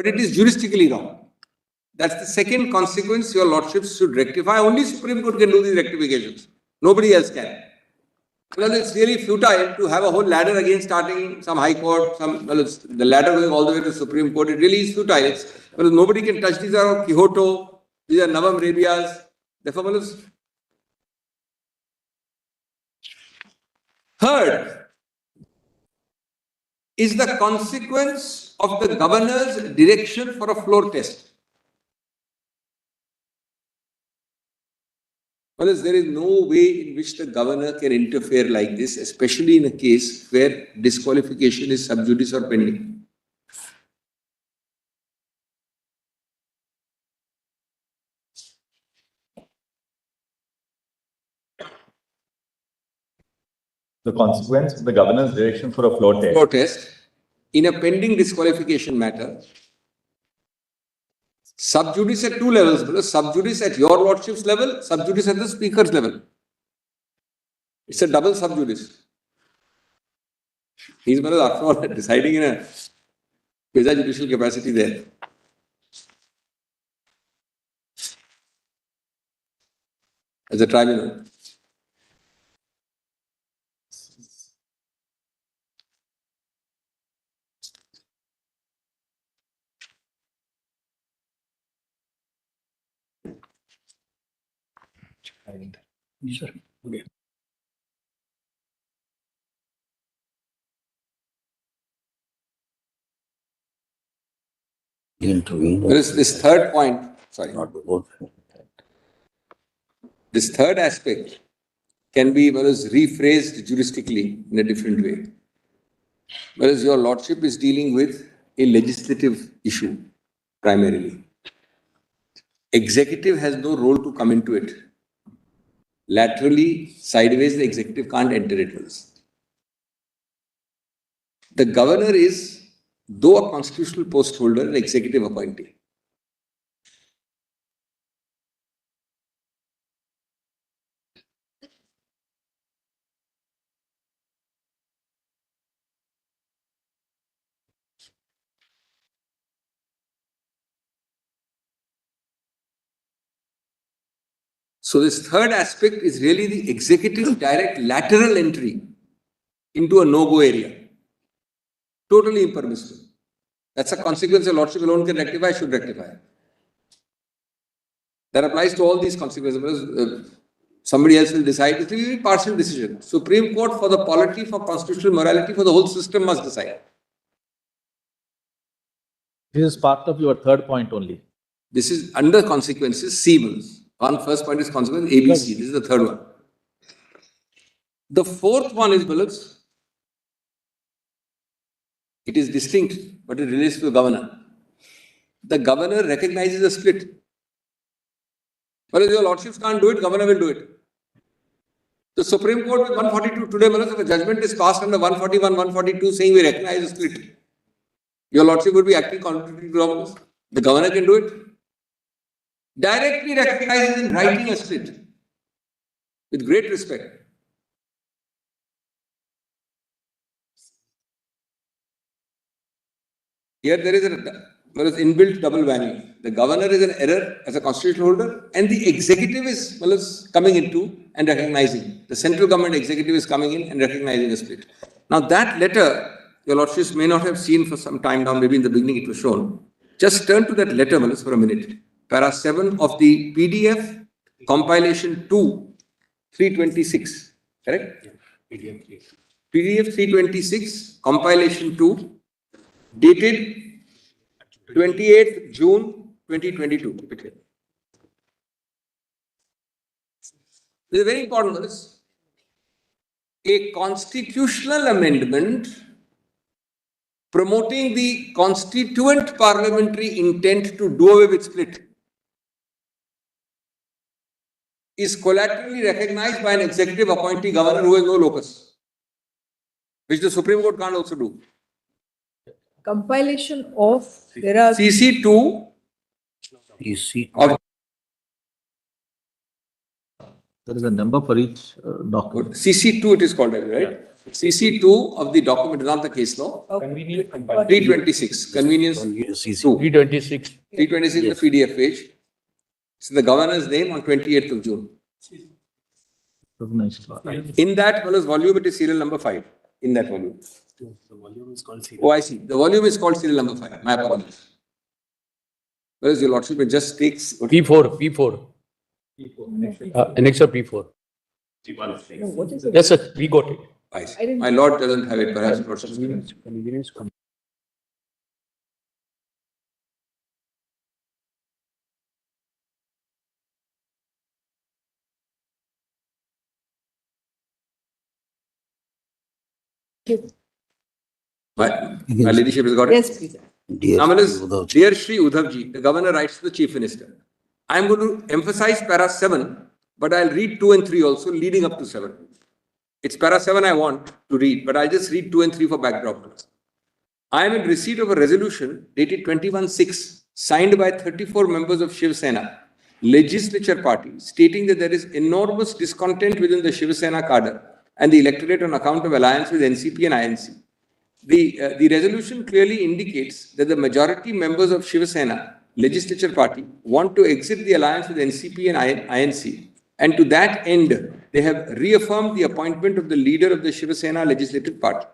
but it is juristically wrong. That's the second consequence your lordships should rectify. Only Supreme Court can do these rectifications. Nobody else can. Well, it's really futile to have a whole ladder again starting some High Court, the ladder going all the way to Supreme Court. It really is futile. Well, nobody can touch. These are Quixote, these are Navam Rabias. Therefore, third is the consequence of the governor's direction for a floor test. Well, there is no way in which the governor can interfere like this, especially in a case where disqualification is sub judice or pending. The consequence of the governor's direction for a floor test. Floor test in a pending disqualification matter. Sub judice at two levels, sub judice at your lordship's level, sub judice at the speaker's level. It's a double sub judice. He's after all deciding in a quasi-judicial capacity there. As a tribunal. Sure. Okay. There is this third point, sorry. This third aspect can be rephrased juristically in a different way. Whereas your lordship is dealing with a legislative issue primarily. Executive has no role to come into it. Laterally, sideways, the executive can't enter it. The governor is, though a constitutional post holder, an executive appointee. So this third aspect is really the executive direct lateral entry into a no-go area. Totally impermissible. That's a consequence a lordship alone can rectify, should rectify. That applies to all these consequences. Somebody else will decide. It will be a partial decision. Supreme Court, for the polity, for constitutional morality, for the whole system, must decide. This is part of your third point only. This is under consequences, C. One first point is consequence, ABC. This is the third one. The fourth one is, it is distinct, but it relates to the governor. The governor recognizes a split. But if your lordships can't do it, governor will do it. The Supreme Court with 142 today, if a judgment is passed under 141, 142 saying we recognize a split, your lordship would be acting contrary to law. The governor can do it. Directly recognizes in writing a split with great respect. Here there is inbuilt double whammy. The governor is an error as a constitutional holder, and the executive is coming into and recognizing. The central government executive is coming in and recognizing a split. Now that letter, your lordships may not have seen for some time now, maybe in the beginning it was shown. Just turn to that letter, for a minute. Para 7 of the PDF, compilation 2, 326. Correct? PDF 326, compilation 2, dated 28th June 2022. This is very important. A constitutional amendment promoting the constituent parliamentary intent to do away with split is collaterally recognized by an executive appointee governor who has no locus, which the Supreme Court can't also do. Compilation of, there are CC2 of There is a number for each document. CC2 it is called, right? CC2 of the document, not the case law. Convenient. 326, convenience 2. 326. 326 is the PDF page. It's the governor's name on 28th of June. In that volume, it is serial number 5. In that volume. The volume is called serial. Oh, I see. The volume is called serial number 5. My apologies. Whereas your lordship, it just takes. P4. Annexure P4. Yes, sir. We got it. I see. My lord doesn't have it, perhaps. Convenience. My ladyship has got it. Yes, please. Dear Shri Udhavji, the governor writes to the chief minister. I am going to emphasize para 7, but I'll read 2 and 3 also, leading up to 7. It's para 7 I want to read, but I'll just read 2 and 3 for backdrop. I am in receipt of a resolution dated 21/6, signed by 34 members of Shiv Sena, legislature party, stating that there is enormous discontent within the Shiv Sena cadre and the electorate on account of alliance with NCP and INC. The resolution clearly indicates that the majority members of Shiv Sena legislature party want to exit the alliance with NCP and INC, and to that end, they have reaffirmed the appointment of the leader of the Shiv Sena legislative party.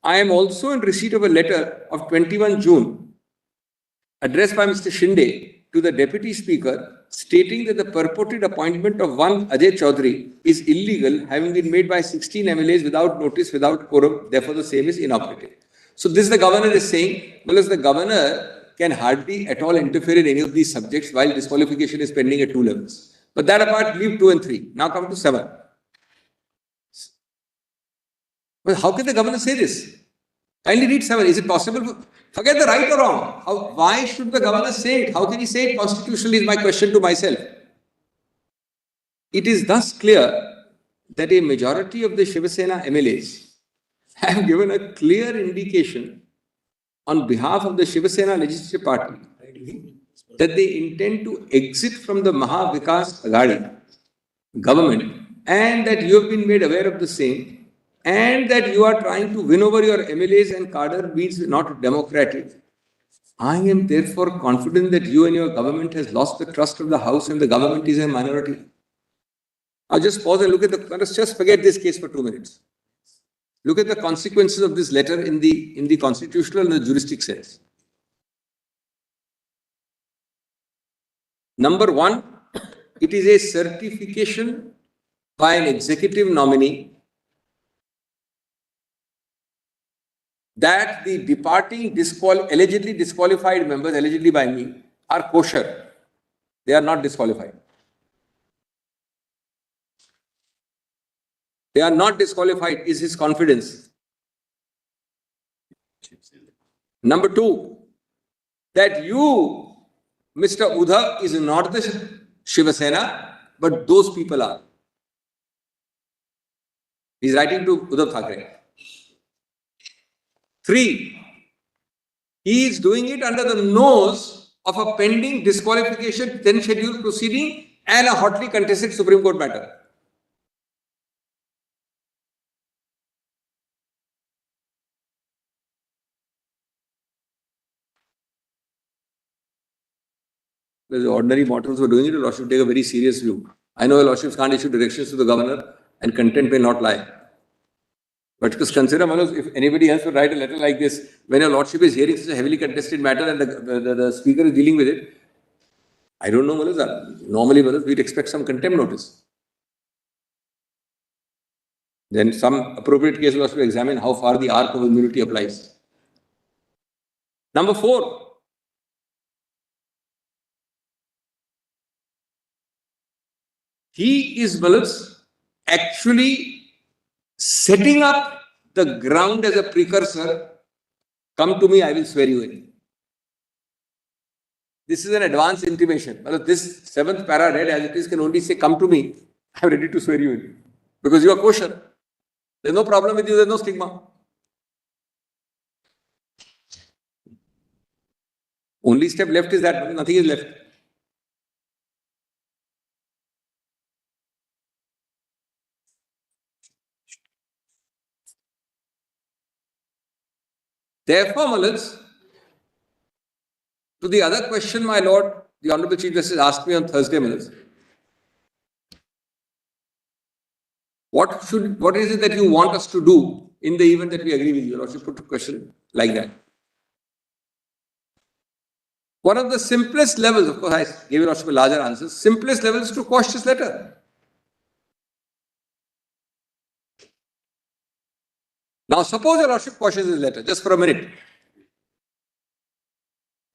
I am also in receipt of a letter of 21 June addressed by Mr. Shinde to the Deputy Speaker, stating that the purported appointment of one Ajay Chaudhary is illegal, having been made by 16 MLAs without notice, without quorum, therefore the same is inoperative. So this the governor is saying, well, the governor can hardly at all interfere in any of these subjects while disqualification is pending at 2 levels. But that apart, leave 2 and 3. Now come to 7. Well, how can the governor say this? Kindly read 7. Is it possible? Forget the right or wrong. Why should the governor say it? How can he say it constitutionally is my question to myself. It is thus clear that a majority of the Shiv Sena MLAs have given a clear indication on behalf of the Shiv Sena legislative party that they intend to exit from the Maha Vikas Aghadi government, and that you have been made aware of the same, and that you are trying to win over your MLAs and cadre means not democratic. I am therefore confident that you and your government has lost the trust of the House and the government is a minority. I'll just pause and look at let's just forget this case for 2 minutes. Look at the consequences of this letter in the constitutional and the juristic sense. Number 1, it is a certification by an executive nominee that the departing allegedly disqualified members, allegedly by me, are kosher. They are not disqualified. They are not disqualified is his confidence. Number 2, that you, Mr. Udhav, is not the Shiva Sena, but those people are. He is writing to Udhav Thackeray. 3, he is doing it under the nose of a pending disqualification, then scheduled proceeding and a hotly contested Supreme Court matter. The ordinary mortals who are doing it, Your Lordship take a very serious view. I know Your Lordships can't issue directions to the governor and content may not lie. But just consider, Manoj, if anybody else would write a letter like this, when Your Lordship is hearing such a heavily contested matter and the speaker is dealing with it, I don't know, Manoj, normally, Manoj, we'd expect some contempt notice. Then some appropriate case was to examine how far the arc of immunity applies. Number 4, he is, Manoj, actually setting up the ground as a precursor. Come to me, I will swear you in. This is an advance intimation. This 7th para read as it is can only say, come to me, I am ready to swear you in. Because you are kosher. There is no problem with you, there is no stigma. Only step left is that, nothing is left. Therefore, my lords, to the other question, my lord, the Honorable Chief Justice asked me on Thursday, my lords, what is it that you want us to do in the event that we agree with you? Your Lordship put a question like that. One of the simplest levels, of course, I gave Your Lordship a larger answer, simplest level is to quash this letter. Now, suppose Your Lordship quashes this letter, just for a minute.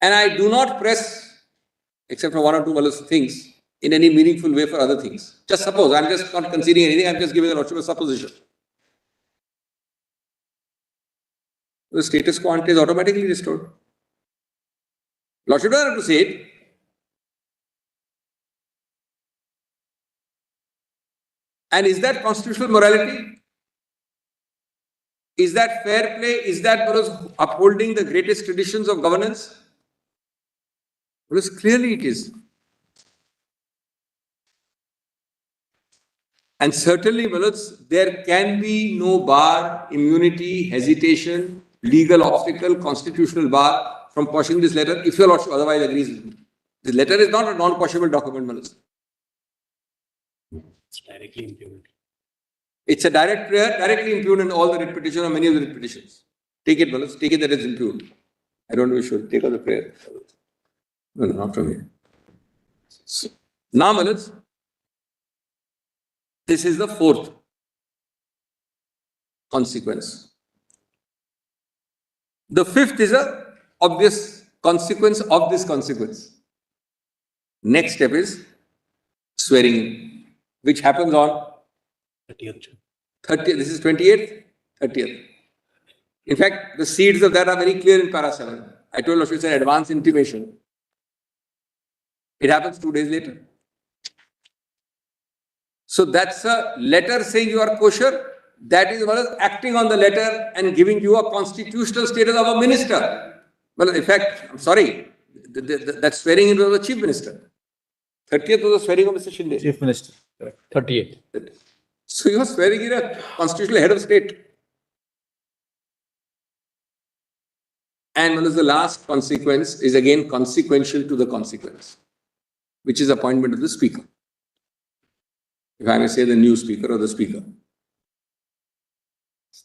And I do not press, except for one or two things, in any meaningful way for other things. Just suppose, I'm just not conceding anything, I'm just giving Your Lordship a supposition. The status quo ante is automatically restored. Lordship doesn't have to say it. And is that constitutional morality? Is that fair play? Is that upholding the greatest traditions of governance? Because clearly it is. And certainly, there can be no bar, immunity, hesitation, legal obstacle, constitutional bar from quashing this letter if Your Lordship otherwise agrees with me. This letter is not a non-quashable document, Manus. It's directly implemented. It's a direct prayer, directly impugned in all the writ petitions or many of the writ petitions. Take it, Manus. Take it that it's impugned. I don't know if you should take out the prayer. No, not from here. So, now, Manus, this is the fourth consequence. The fifth is a obvious consequence of this consequence. Next step is swearing in, which happens on 30th. This is 28th, 30th. In fact, the seeds of that are very clear in para 7. I told you it's an advance intimation. It happens 2 days later. So that's a letter saying you are kosher. That is what is acting on the letter and giving you a constitutional status of a minister. Well, in fact, I'm sorry, that swearing in was the chief minister. 30th was the swearing of Mr. Shinde. Chief Minister. 38. So you are swearing in a constitutional head of state. And what is the last consequence is again consequential to the consequence, which is appointment of the speaker. If I may say the new speaker or the speaker.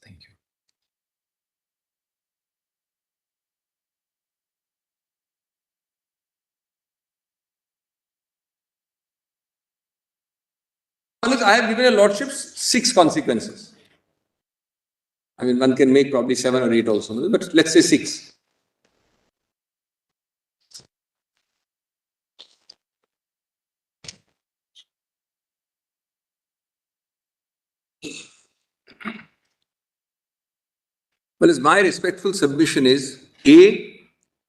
Thank you. I have given a lordships 6 consequences. I mean, one can make probably 7 or 8 also, but let's say 6. Well, my respectful submission is A,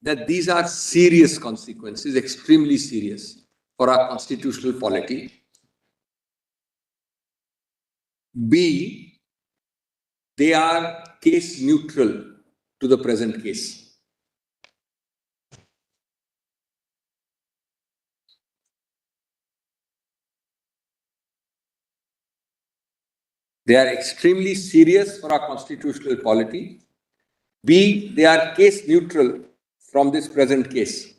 that these are serious consequences, extremely serious for our constitutional polity. B, they are case neutral to the present case. They are extremely serious for our constitutional polity. B, they are case neutral from this present case.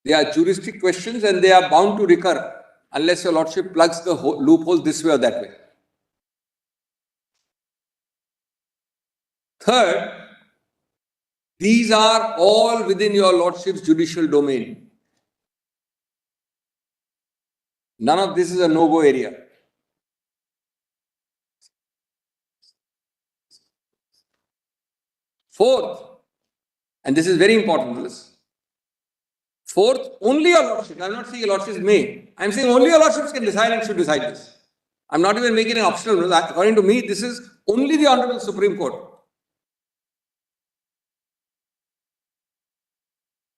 They are juristic questions and they are bound to recur unless your lordship plugs the loophole this way or that way. Third, these are all within your lordship's judicial domain. None of this is a no-go area. Fourth, and this is very important, fourth, only your lordship, I am not saying your lordships may, I am saying only your lordships can decide and should decide this. I am not even making an optional, according to me, this is only the Honorable Supreme Court,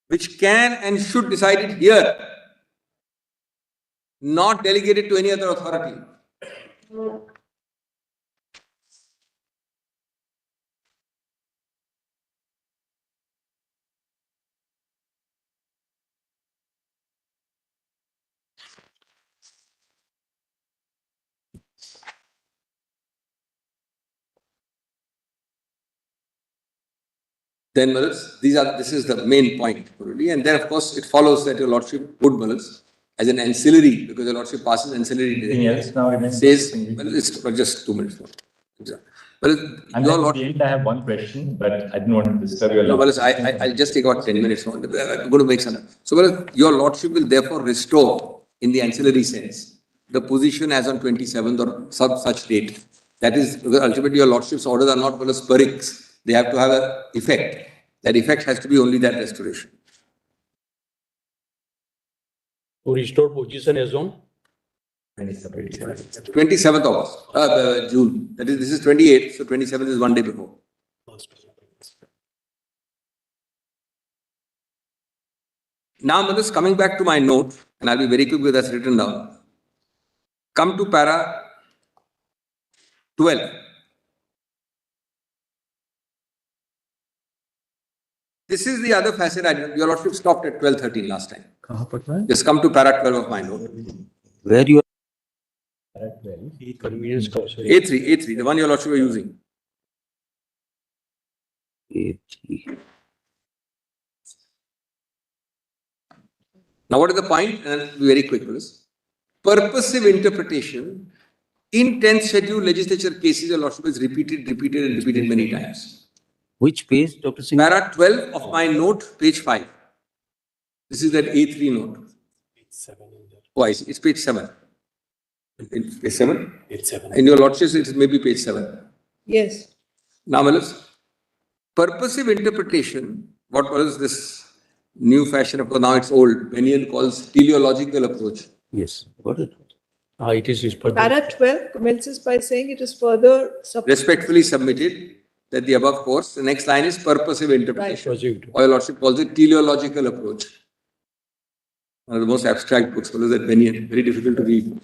which can and should decide it here, not delegated to any other authority. then this is the main point, really. And then, of course, it follows that your Lordship would, as an ancillary, because your Lordship passes ancillary Yes, now remains. says, it's just 2 minutes more. Well, And your at Lord, the end, I have one question, but I didn't want to disturb your no, Lordship. I'll just take about 10 minutes more. I'm going to make some. So, your Lordship will therefore restore, in the ancillary sense, the position as on 27th or such date. That is, because ultimately your Lordship's orders are not spurics. They have to have an effect. That effect has to be only that restoration. To restore position as on 27th August, June. That is, this is 28th, so 27th is 1 day before. Now, Madhus, coming back to my note, and I'll be very quick with that's written down. Come to para 12. This is the other facet. Your Lordship stopped at 12:13 last time. Just come to para 12 of my note. Where you convenience clause. A3, the one your Lordship were using. Now, what is the point? And I'll be very quick with this. Purposive interpretation in 10th schedule legislature cases, your Lordship is repeated many times. which page, Dr. Singh? Para 12 of my note, page 5. This is that A3 note. Page 7 in there. Oh, I see. It's page 7. Page 7? Page 7. In your Lordship, it may be page 7. Yes. Now, Malas, purposive interpretation, what was this new fashion of, now it's old, Bennion calls teleological approach. Yes, got it. It is Para 12 commences by saying it is further Respectfully submitted that the above course, the next line is purposive interpretation. Right. Or your Lordship calls it teleological approach. One of the most abstract books, follows that Bennion, very difficult to read.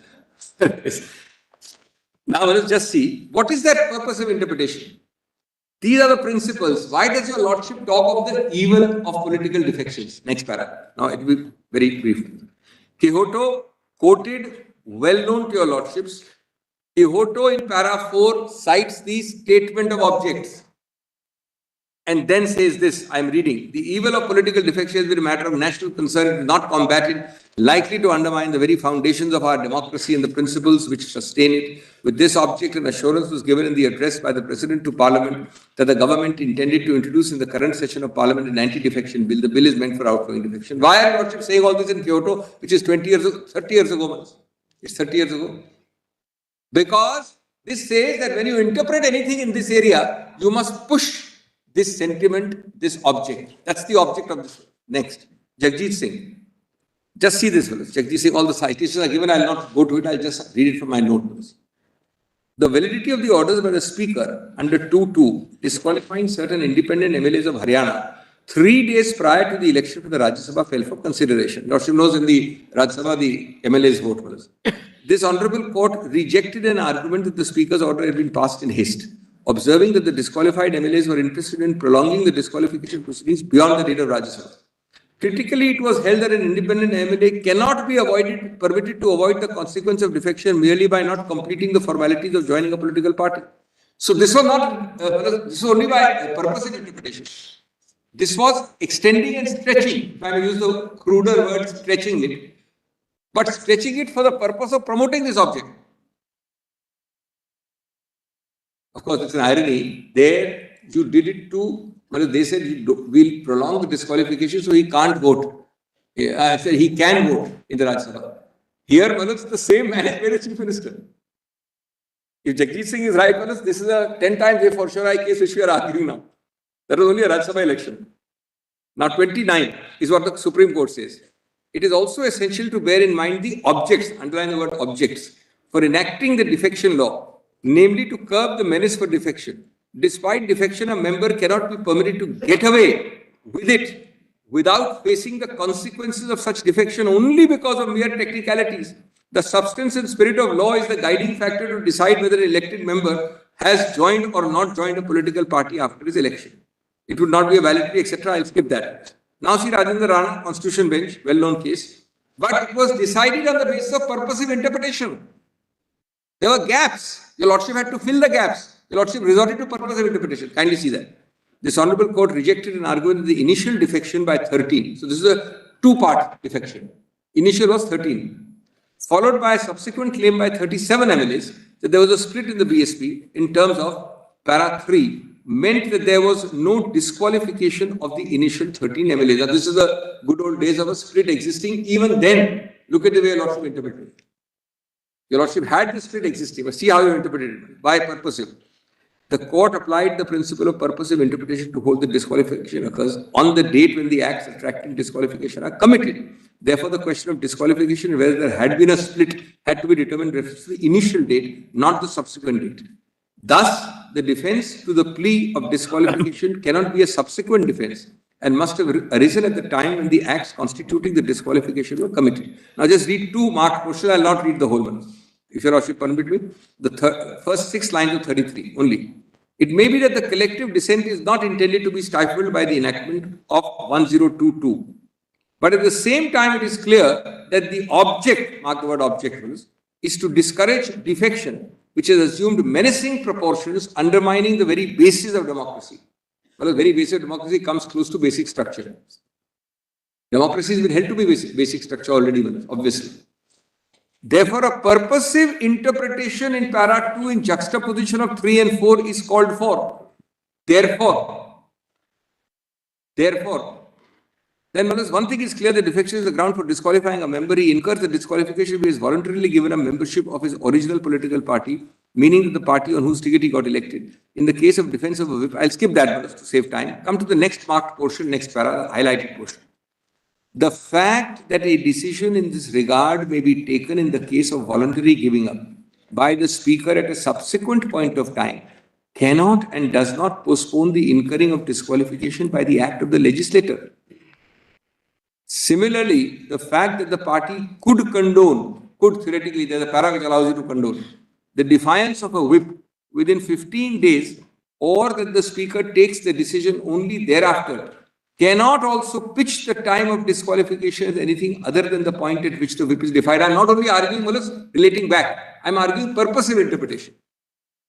Now let us just see, what is that purposive interpretation? These are the principles. Why does your Lordship talk of the evil of political defections? Next para. Now it will be very brief. Quixote quoted, well known to your Lordships. Quixote in para 4 cites the statement of objects and then says this, I am reading, the evil of political defection has been a matter of national concern, it is not combated, likely to undermine the very foundations of our democracy and the principles which sustain it. With this object, an assurance was given in the address by the President to Parliament that the government intended to introduce in the current session of Parliament an anti-defection bill. The bill is meant for outgoing defection. Why are your Lordship saying all this in Kyoto, which is 30 years ago? It's 30 years ago. Because this says that when you interpret anything in this area, you must push this sentiment, this object. That's the object of this. Next, Jagjit Singh. Just see this, fellows. Jagjit Singh, all the citations are given. I'll not go to it. I'll just read it from my notes. The validity of the orders by the Speaker under 2.2 disqualifying certain independent MLAs of Haryana 3 days prior to the election for the Rajya Sabha fell for consideration. Lordship knows in the Rajya Sabha the MLAs vote was. This Honourable Court rejected an argument that the Speaker's order had been passed in haste, observing that the disqualified MLAs were interested in prolonging the disqualification proceedings beyond the date of Rajya Sabha. Critically, it was held that an independent MLA cannot be permitted to avoid the consequence of defection merely by not completing the formalities of joining a political party. So this was not, this was only by purposive interpretation. This was extending and stretching, if I may use the cruder word, stretching it, but stretching it for the purpose of promoting this object. Of course, it's an irony. There, you did it to, well, they said we'll prolong the disqualification so he can't vote. I said he can vote in the Rajya Sabha. Here, well, it's the same man as the Chief Minister. If Jagjit Singh is right, well, this is a 10 times a for sure I case which we are arguing now. That was only a Rajya Sabha election. Now, 29 is what the Supreme Court says. It is also essential to bear in mind the objects, underline the word objects, for enacting the defection law, namely to curb the menace for defection. Despite defection, a member cannot be permitted to get away with it without facing the consequences of such defection only because of mere technicalities. The substance and spirit of law is the guiding factor to decide whether an elected member has joined or not joined a political party after his election. It would not be a validity, etc. I'll skip that. Now see Rajendra Rana, Constitution Bench, well-known case. But it was decided on the basis of purposive interpretation. There were gaps. Your Lordship had to fill the gaps. Your Lordship resorted to purposive interpretation. Kindly see that. This Honorable Court rejected an argument of the initial defection by 13. So this is a two-part defection. Initial was 13. Followed by a subsequent claim by 37 MLAs that there was a split in the BSP in terms of para 3 meant that there was no disqualification of the initial 13 MLAs. Now this is the good old days of a split existing. Even then, look at the way Your Lordship interpreted it. Your Lordship had the split existing, but see how you interpreted it. By purposive. The court applied the principle of purposive interpretation to hold that disqualification occurs on the date when the acts attracting disqualification are committed. Therefore, the question of disqualification, whether there had been a split, had to be determined with reference to the initial date, not the subsequent date. Thus, the defense to the plea of disqualification cannot be a subsequent defense and must have arisen at the time when the acts constituting the disqualification were committed. Now, just read two marked portions. I will not read the whole one. If Your Lordship permit me, the first 6 lines of 33 only. It may be that the collective dissent is not intended to be stifled by the enactment of 1022. But at the same time, it is clear that the object, mark the word object, is to discourage defection, which has assumed menacing proportions, undermining the very basis of democracy. Well, the very basis of democracy comes close to basic structure. Democracy has been held to be basic structure already, obviously. Therefore, a purposive interpretation in para 2 in juxtaposition of 3 and 4 is called for. Therefore, then one thing is clear, the defection is the ground for disqualifying a member. He incurs the disqualification if he is voluntarily given a membership of his original political party, meaning that the party on whose ticket he got elected. In the case of defense of a whip, I'll skip that to save time. Come to the next marked portion, next para, the highlighted portion. The fact that a decision in this regard may be taken in the case of voluntary giving up by the speaker at a subsequent point of time cannot and does not postpone the incurring of disqualification by the act of the legislator. Similarly, the fact that the party could condone, could theoretically, there's a para which allows you to condone, the defiance of a whip within 15 days, or that the speaker takes the decision only thereafter, cannot also pitch the time of disqualification as anything other than the point at which the whip is defied. I am not only arguing relating back, I am arguing purposive interpretation.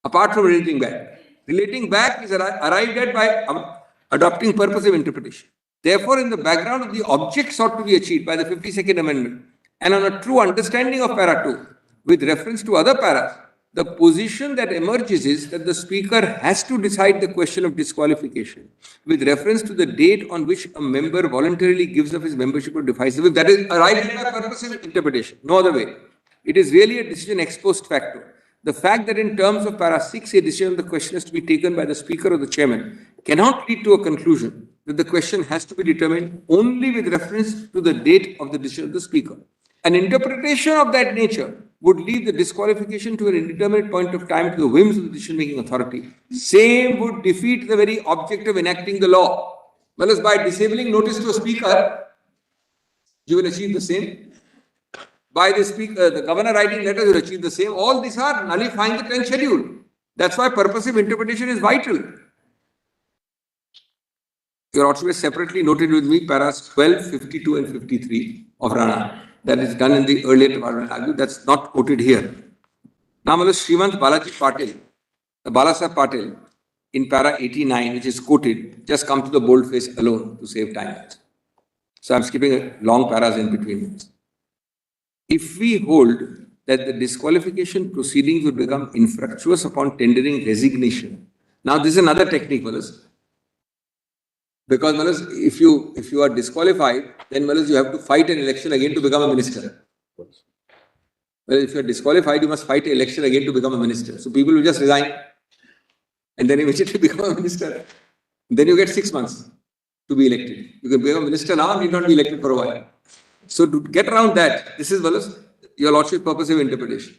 Apart from relating back. Relating back is arrived at by adopting purposive interpretation. Therefore, in the background of the object sought to be achieved by the 52nd Amendment and on a true understanding of para 2, with reference to other paras, the position that emerges is that the speaker has to decide the question of disqualification with reference to the date on which a member voluntarily gives up his membership or defies the whip. That is arrived at by purposive interpretation, no other way. It is really a decision ex post facto. The fact that in terms of para 6, a decision on the question has to be taken by the speaker or the chairman cannot lead to a conclusion that the question has to be determined only with reference to the date of the decision of the speaker. An interpretation of that nature would leave the disqualification to an indeterminate point of time to the whims of the decision-making authority. Same would defeat the very object of enacting the law. Whereas by disabling notice to a speaker, you will achieve the same. By the governor writing letters, you will achieve the same. All these are nullifying the 10th schedule. That's why purposive interpretation is vital. Your Lordship has separately noted with me paras 12, 52 and 53 of Rana. That is done in the earlier department argument. That's not quoted here. Now, Srimant Balaji Patil, Balasaheb Patil, in para 89, which is quoted, just come to the boldface alone to save time. So I'm skipping long paras in between. If we hold that the disqualification proceedings would become infructuous upon tendering resignation. Now, this is another technique, because if you are disqualified, then you have to fight an election again to become a minister. Well, if you are disqualified, you must fight an election again to become a minister. So people will just resign and then immediately become a minister. Then you get 6 months to be elected. You can become a minister now and need not be elected for a while. So to get around that, this is Your Lordship purposive interpretation.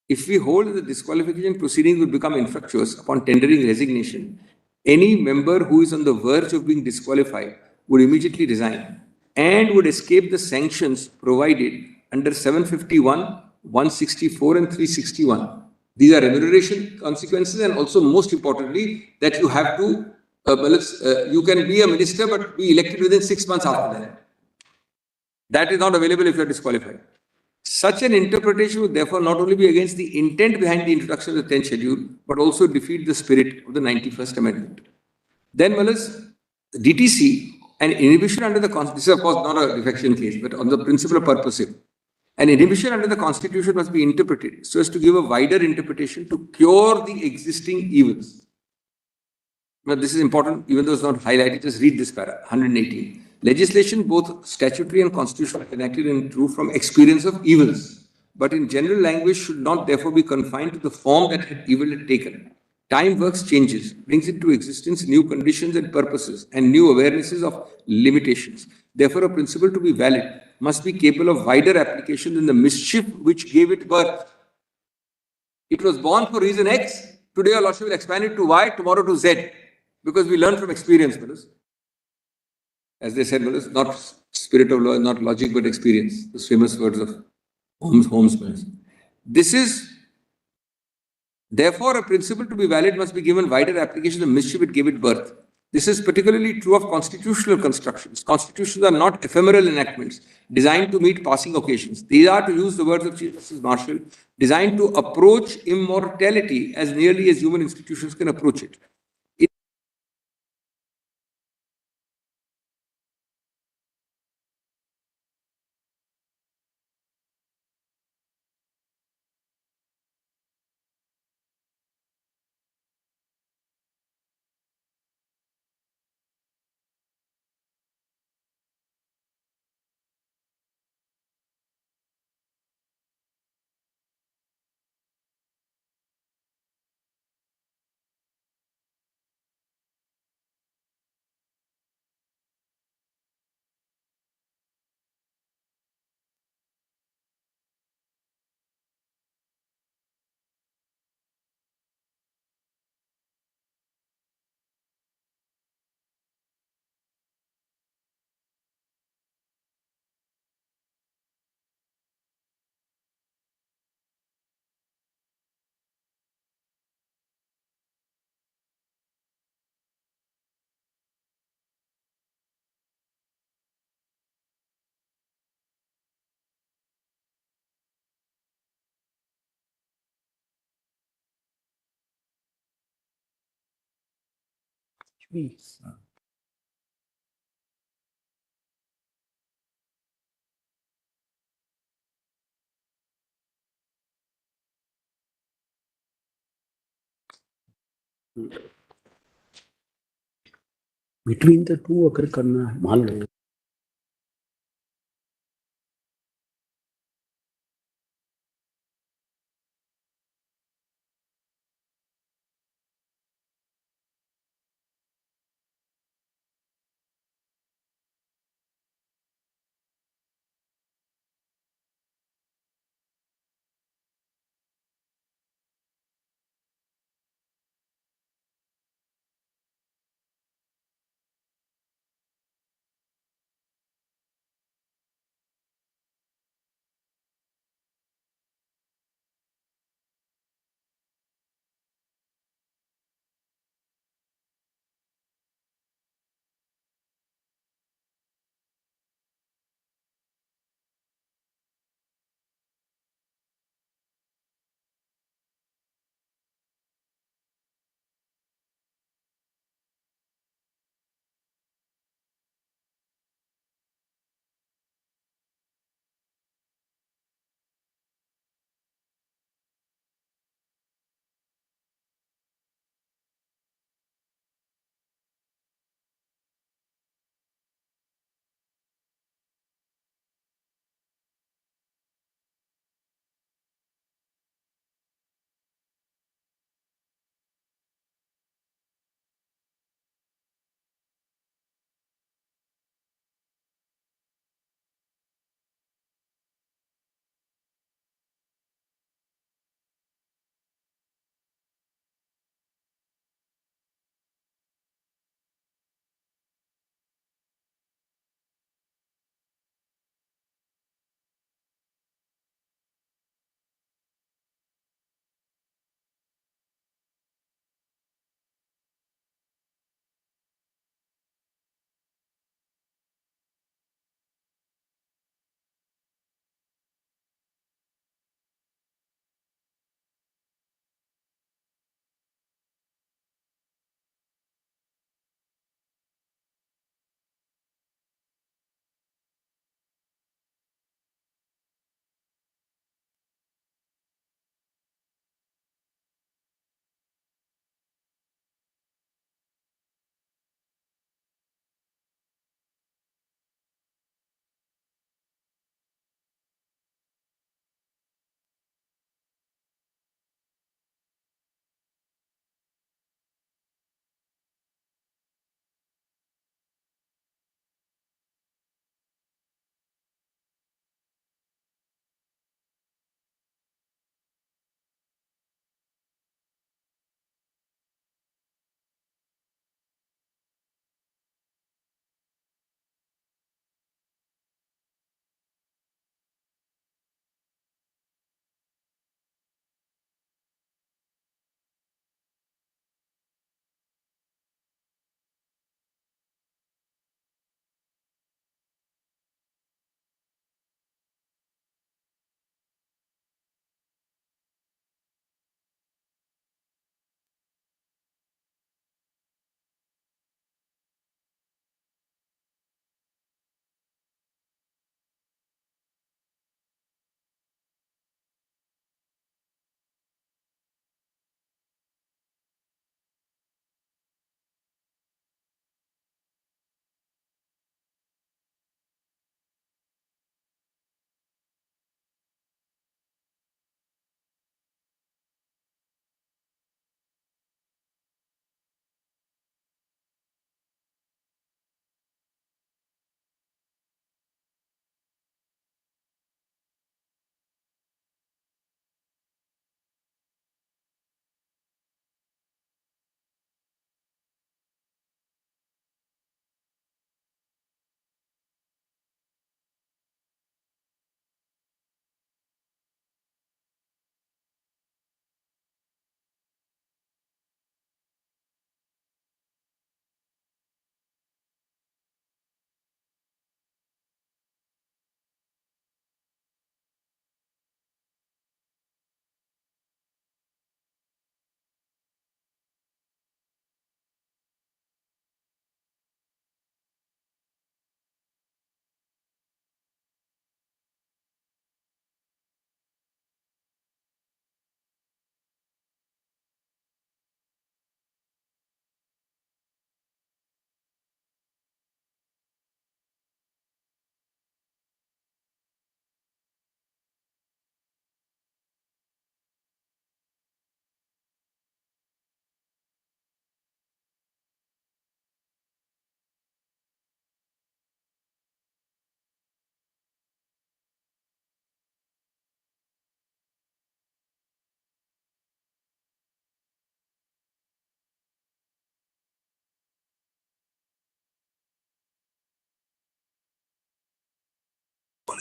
If we hold that the disqualification proceedings would become infructuous upon tendering resignation, any member who is on the verge of being disqualified would immediately resign and would escape the sanctions provided under 751, 164 and 361. These are remuneration consequences, and also most importantly that you have to, you can be a minister but be elected within 6 months after that. That is not available if you are disqualified. Such an interpretation would therefore not only be against the intent behind the introduction of the 10th schedule, but also defeat the spirit of the 91st Amendment. Then, Malas, DTC, an inhibition under the Constitution, this is of course not a defection case, but on the principle of purposive, an inhibition under the Constitution must be interpreted so as to give a wider interpretation to cure the existing evils. Now, this is important, even though it's not highlighted, just read this para, 118. Legislation, both statutory and constitutional, enacted and true from experience of evils, but in general language should not therefore be confined to the form that evil had taken. Time works changes, brings into existence new conditions and purposes and new awarenesses of limitations. Therefore, a principle to be valid must be capable of wider application than the mischief which gave it birth. It was born for reason X. Today, our Lordship will expand it to Y, tomorrow to Z, because we learn from experience, brothers. As they said, brothers, not spirit of law, not logic, but experience. The famous words of Holmes. This is, therefore, a principle to be valid must be given wider application of the mischief it gave it birth. This is particularly true of constitutional constructions. Constitutions are not ephemeral enactments designed to meet passing occasions. These are, to use the words of Chief Justice Marshall, designed to approach immortality as nearly as human institutions can approach it. Between the two अगर करना है, मान लो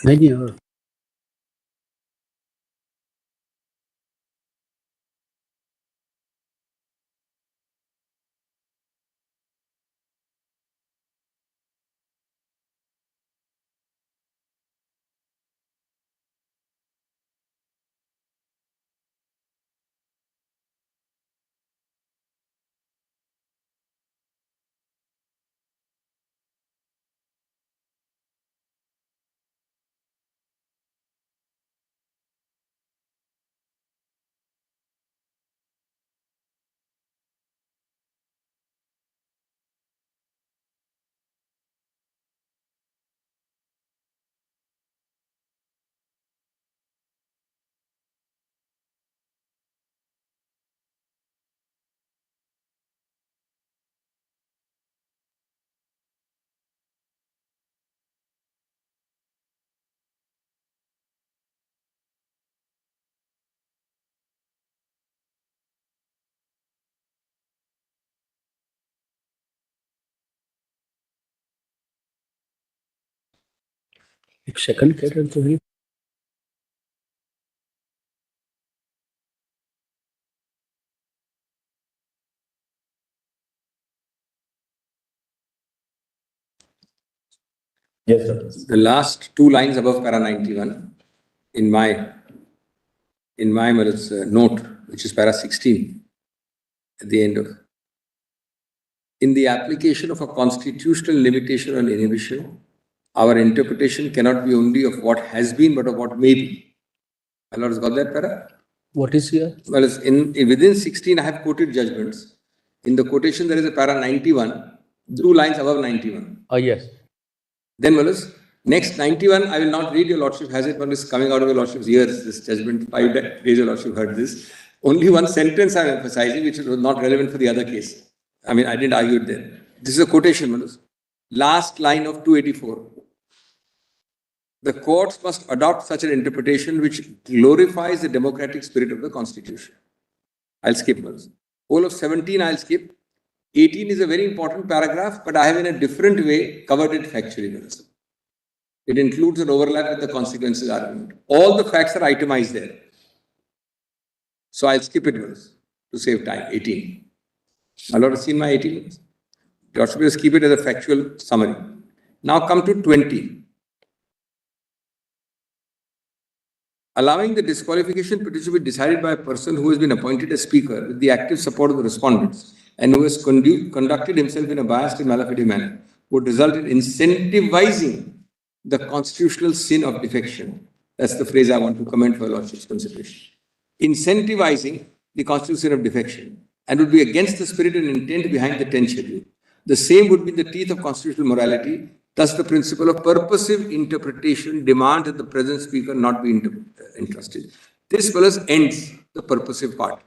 नहीं और एक second कह रहे तो है Yes, sir. The last two lines above para 91 in my note, which is para 16 at the end of. In the application of a constitutional limitation on inhibition, our interpretation cannot be only of what has been, but of what may be. My Lord has got that para? what is here? Well, within 16, I have quoted judgments. In the quotation, there is a para 91, 2 lines above 91. Yes. Then, next 91, I will not read. Your Lordship has it. One is coming out of your Lordship's ears, this judgment. 5 days your Lordship heard this. Only one sentence I am emphasizing, which was not relevant for the other case. I mean, I didn't argue it there. This is a quotation, Manus. Last line of 284. The courts must adopt such an interpretation which glorifies the democratic spirit of the Constitution. I'll skip, Manus. Whole of 17, I'll skip. 18 is a very important paragraph, but I have in a different way covered it factually. Manus. It includes an overlap with the consequences argument. All the facts are itemized there. So I'll skip it, Manus, to save time. 18. My Lord has seen my 18. You should just keep it as a factual summary. Now come to 20. Allowing the disqualification petition to be decided by a person who has been appointed as speaker with the active support of the respondents and who has conducted himself in a biased and malafide manner would result in incentivizing the constitutional sin of defection. That's the phrase I want to comment for Lordship's consideration. Incentivizing the constitutional sin of defection and would be against the spirit and intent behind the 10th schedule. The same would be the teeth of constitutional morality. Thus, the principle of purposive interpretation demands that the present speaker not be entrusted. This fellows ends the purposive part.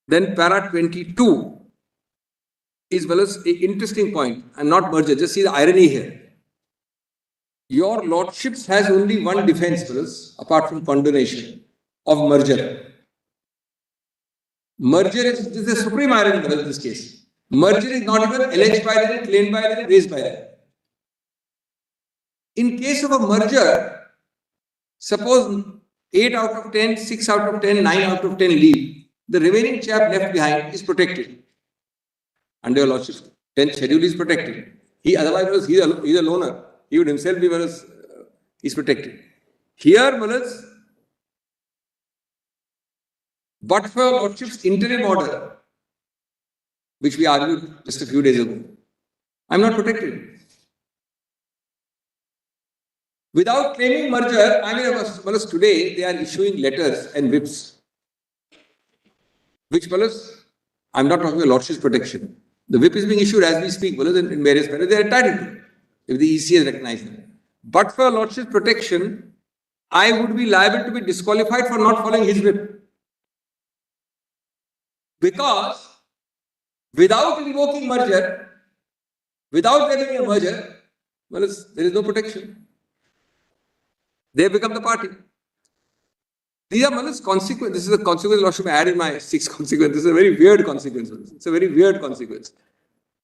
Then para 22 is fellows an interesting point and not merger. Just see the irony here. Your Lordships has only one defense, fellows, apart from condonation of merger. Merger is the supreme irony in this case. Merger is not even alleged by them, claimed by them, raised by them. In case of a merger, suppose 8 out of 10, 6 out of 10, 9 out of 10 leave, the remaining chap left behind is protected. Under your Lordship's 10th schedule is protected. He otherwise, he's a loner. He would himself be, he's protected. Here, but for your Lordship's interim order, which we argued just a few days ago, I'm not protected. Without claiming merger, I mean, today they are issuing letters and whips, which, I'm not talking about Lordship's protection. The whip is being issued as we speak, in various manners, they are entitled to, if the EC has recognized them. But for Lordship's protection, I would be liable to be disqualified for not following his whip. Because without invoking merger, without there being a merger, there is no protection. They become the party. These are consequences. This is a consequence Lordship add in my 6 consequences. This is a very weird consequence. It's a very weird consequence.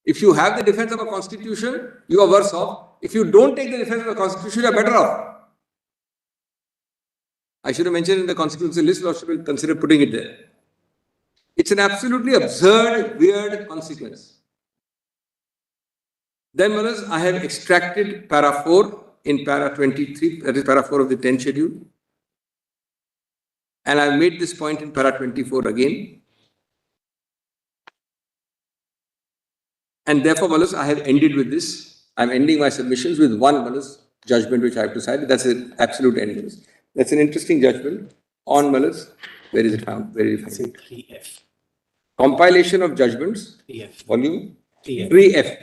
If you have the defense of a constitution, you are worse off. If you don't take the defense of the constitution, you are better off. I should have mentioned in the consequences list, Lordship will consider putting it there. It's an absolutely absurd, weird consequence. Then, Manas, I have extracted para 4 in para 23, that is para 4 of the 10th schedule. And I've made this point in para 24 again. And therefore, Manas, I have ended with this. I'm ending my submissions with one, Manas, judgment which I have decided. That's an absolute end, Manas. That's an interesting judgment on, Manas. Where is it found? Where is it found? 3F. Compilation of judgments, 3F. volume 3F. 3F.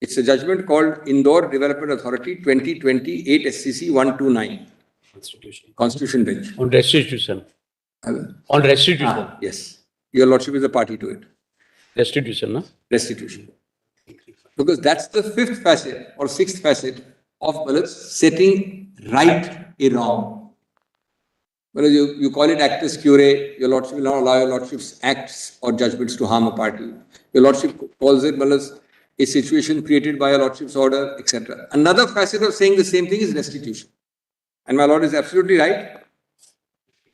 It's a judgment called Indore Development Authority 2028 SCC 129. Constitution bench. On restitution. On restitution. Yes. Your Lordship is a party to it. Restitution, no? Restitution. Because that's the fifth facet or sixth facet of setting right a wrong. Well, you call it actus curiae, your Lordship will not allow your Lordship's acts or judgments to harm a party. Your Lordship calls it a situation created by your Lordship's order, etc. Another facet of saying the same thing is restitution. And my Lord is absolutely right.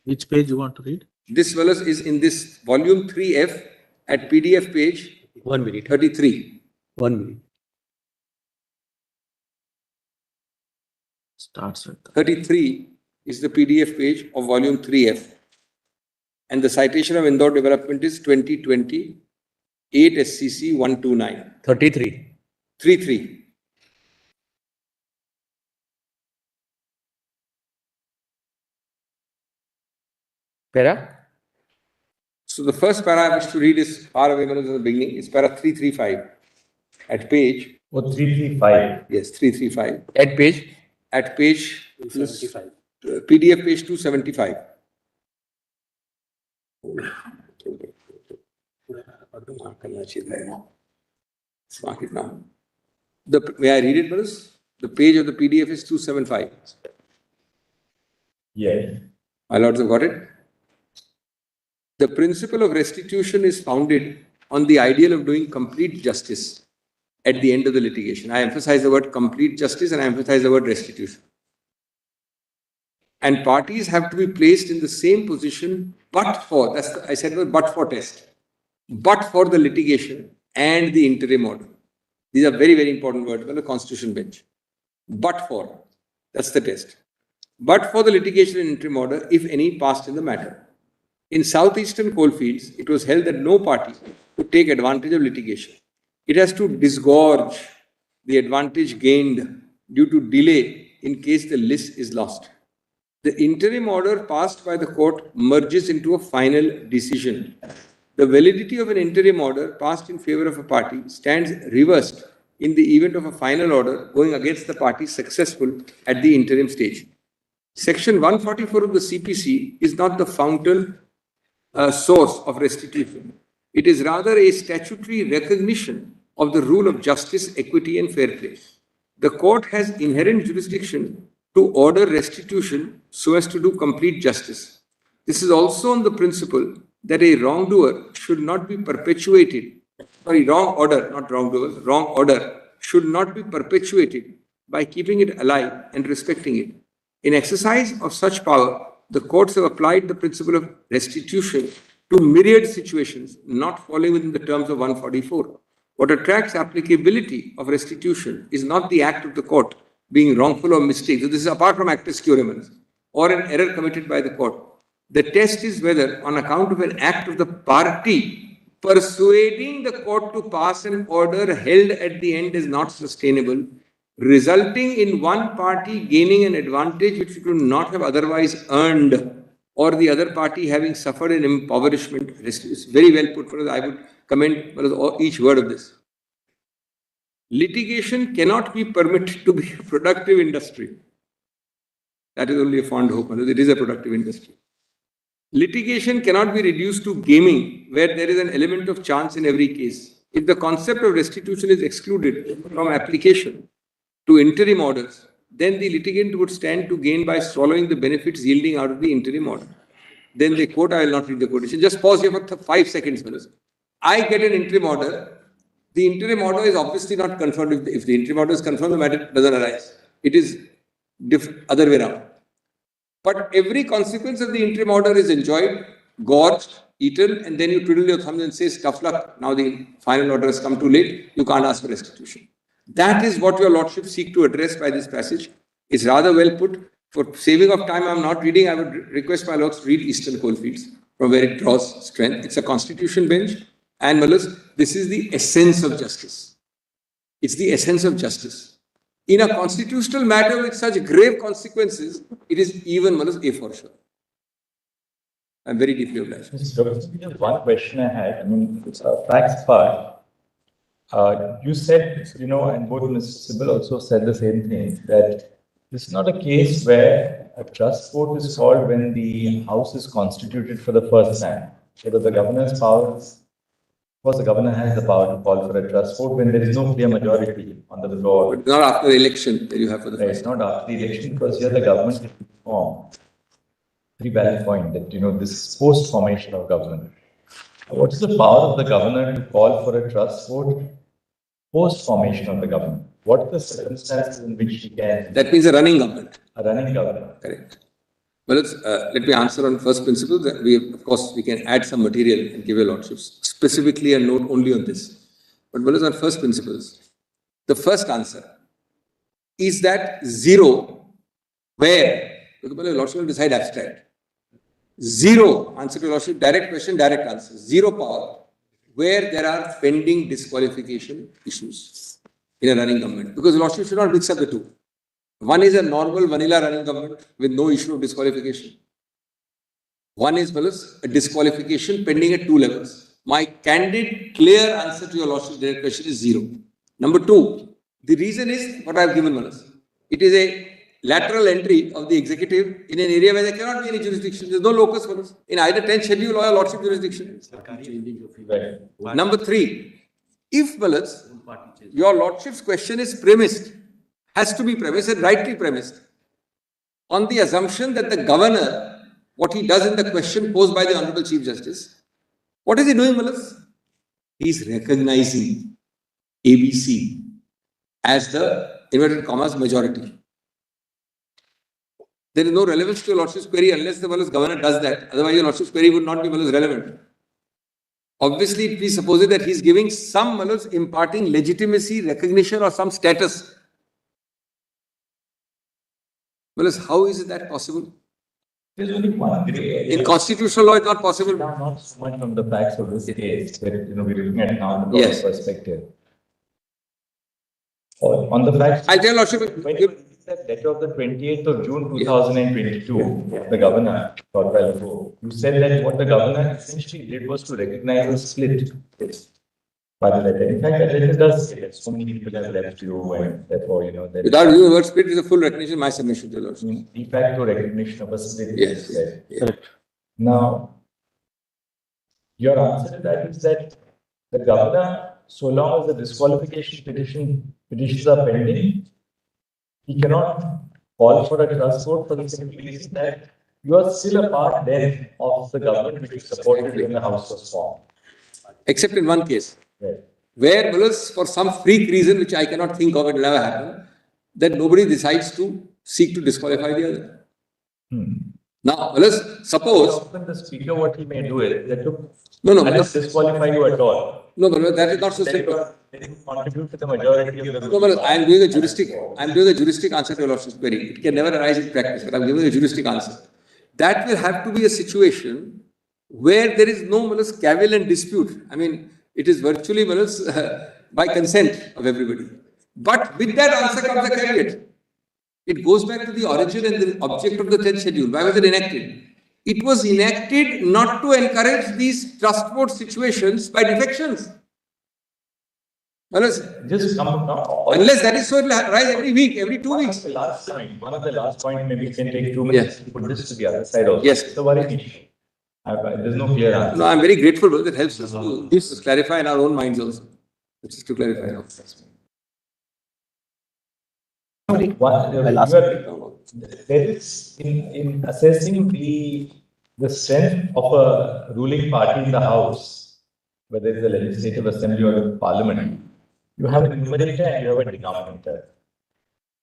Which page you want to read? This is in this volume 3F at PDF page 1 minute. 33. 1 minute. Starts with 33 is the PDF page of volume 3F. And the citation of Indore development is 2020 8 SCC 129. 33. 33. Para? So the first para I wish to read is far away in the beginning. It's para 335 at page. Oh, 335. Yes, 335 At page? at page 275. PDF page 275. Let's mark it now. May I read it, brothers? The page of the PDF is 275. Yes. My lords have got it. The principle of restitution is founded on the ideal of doing complete justice at the end of the litigation. I emphasize the word complete justice and I emphasize the word restitution. And parties have to be placed in the same position but for, I said the but for test, but for the litigation and the interim order. These are very, very important words on the Constitution bench. But for, that's the test. But for the litigation and interim order, if any, passed in the matter. In southeastern coalfields, it was held that no party could take advantage of litigation. It has to disgorge the advantage gained due to delay in case the list is lost. The interim order passed by the court merges into a final decision. The validity of an interim order passed in favor of a party stands reversed in the event of a final order going against the party successful at the interim stage. Section 144 of the CPC is not the fountain source of restitution. It is rather a statutory recognition of the rule of justice, equity and fair play. The court has inherent jurisdiction to order restitution so as to do complete justice. This is also on the principle that a wrongdoer should not be perpetuated. Wrong order, not wrongdoer, wrong order should not be perpetuated by keeping it alive and respecting it. In exercise of such power, the courts have applied the principle of restitution to myriad situations not falling within the terms of 144. What attracts applicability of restitution is not the act of the court being wrongful or mistake. So this is apart from actus curiae or an error committed by the court. The test is whether on account of an act of the party persuading the court to pass an order held at the end is not sustainable, resulting in one party gaining an advantage which it would not have otherwise earned, or the other party having suffered an impoverishment. It's very well put. I would commend each word of this. Litigation cannot be permitted to be a productive industry. That is only a fond hope. It is a productive industry. Litigation cannot be reduced to gaming, where there is an element of chance in every case. If the concept of restitution is excluded from application to interim orders, then the litigant would stand to gain by swallowing the benefits yielding out of the interim order. Then they quote, I will not read the quotation. Just pause here for 5 seconds, fellows. I get an interim order. The interim order is obviously not confirmed. If the interim order is confirmed, the matter doesn't arise. It is other way around. But every consequence of the interim order is enjoyed, gorged, eaten, and then you twiddle your thumbs and say, tough luck, now the final order has come too late, you can't ask for restitution. That is what your lordship seek to address by this passage. It's rather well put. For saving of time, I'm not reading. I would request my lords to read Eastern Coalfields, from where it draws strength. It's a constitution bench. And Malas, this is the essence of justice. It's the essence of justice. In a constitutional matter with such grave consequences, it is even Malas A for sure. I'm very deeply obliged. One question I had, I mean, it's a facts part. You said, and both Mr. Sibal also said the same thing, that this is not a case where a trust vote is called when the House is constituted for the first time. So that the governor's powers, of course, the governor has the power to call for a trust vote when there is no clear majority on the floor. But not after the election that you have for the first It's not after the election because here the government is formed. Very valid point that, this is post-formation of government. What is the power of the governor to call for a trust vote post-formation of the government? What are the circumstances in which he can? That means a running government. A running government. Correct. Well, let me answer on first principles. Of course, we can add some material and give your lordships specifically and note only on this. But on first principles, the first answer is that zero, where, because your lordship will decide abstract. Zero, answer to your lordship, direct question, direct answer. Zero power, where there are pending disqualification issues in a running government. Because the lordship should not mix up the two. One is a normal vanilla running government with no issue of disqualification. One is a disqualification pending at two levels. My candid, clear answer to your lordship's direct question is zero. Number two, the reason is what I have given Manas. It is a lateral entry of the executive in an area where there cannot be any jurisdiction. There is no locus for this. In either 10th schedule or your lordship jurisdiction. Right. Number three, if your lordship's question is premised, has to be premised and rightly premised on the assumption that the governor, what he does in the question posed by the Honorable Chief Justice, what is he doing, Malas? He is recognizing ABC as the inverted commas majority. There is no relevance to your lordship's query unless the governor does that. Otherwise, your lordship's query would not be relevant. Obviously, it presupposes that he is giving some imparting legitimacy, recognition, or some status. How is that possible? There's only one gray area. In constitutional law, it's not possible. Not so much from the facts of this case, but we're looking at now the Yes. perspective. On the facts, I'll tell lordship. when you read that letter of the 28th of June 2022, the governor, short while ago, you said that what the governor essentially did was to recognize a split by the letter. In fact, that letter does say that so many people have left you, and therefore, that Without using the word split, is a full recognition of my submission to the lordship. de facto recognition of a split. Yes. Yes. Now, your answer to that is that the governor, so long as the disqualification petitions are pending, he cannot call for a trust vote for the simple reason that you are still a part then of the government which is supported when the House was formed. Except in one case, Right. where for some freak reason, which I cannot think of, it will never happen, that nobody decides to seek to disqualify the other. Now, suppose... Often the speaker, what he may do is that to No, disqualify you at all. No, that is not so Then simple. you contribute to the majority of the No, I am doing a juristic answer to your lordship's query. It can never arise in practice, but I am giving a juristic answer. That will have to be a situation where there is no cavil and dispute. I mean, it is virtually by consent of everybody. But with that answer comes a caveat. It goes back to the origin and the object of the 10th schedule. Why was it enacted? It was enacted not to encourage these trust vote situations by defections. Just come now. Unless that is so, it will rise every week, every 2 weeks. One of the last point, maybe you can take 2 minutes to put this to the other side also. Yes. It's a worrying issue. There's no clear answer. No, I am very grateful because it helps us to clarify in our own minds also. Just to clarify now. There is, in assessing the strength of a ruling party in the House, whether it's the Legislative Assembly or the Parliament, you have a numerator and you have a denominator.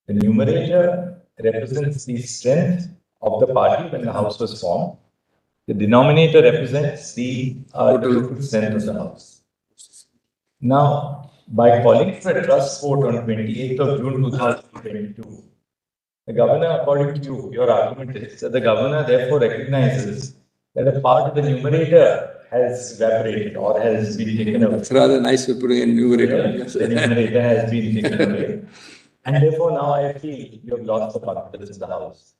The numerator represents the strength of the party when the house was formed. The denominator represents the total strength of the house. Now, by calling for a trust vote on 28th of June 2022, the governor, according to you, your argument is that the governor therefore recognizes that a part of the numerator has evaporated or has been taken away. It's rather nice you're putting a numerator. The numerator has been taken away. And therefore now I feel you have lost the confidence in the house.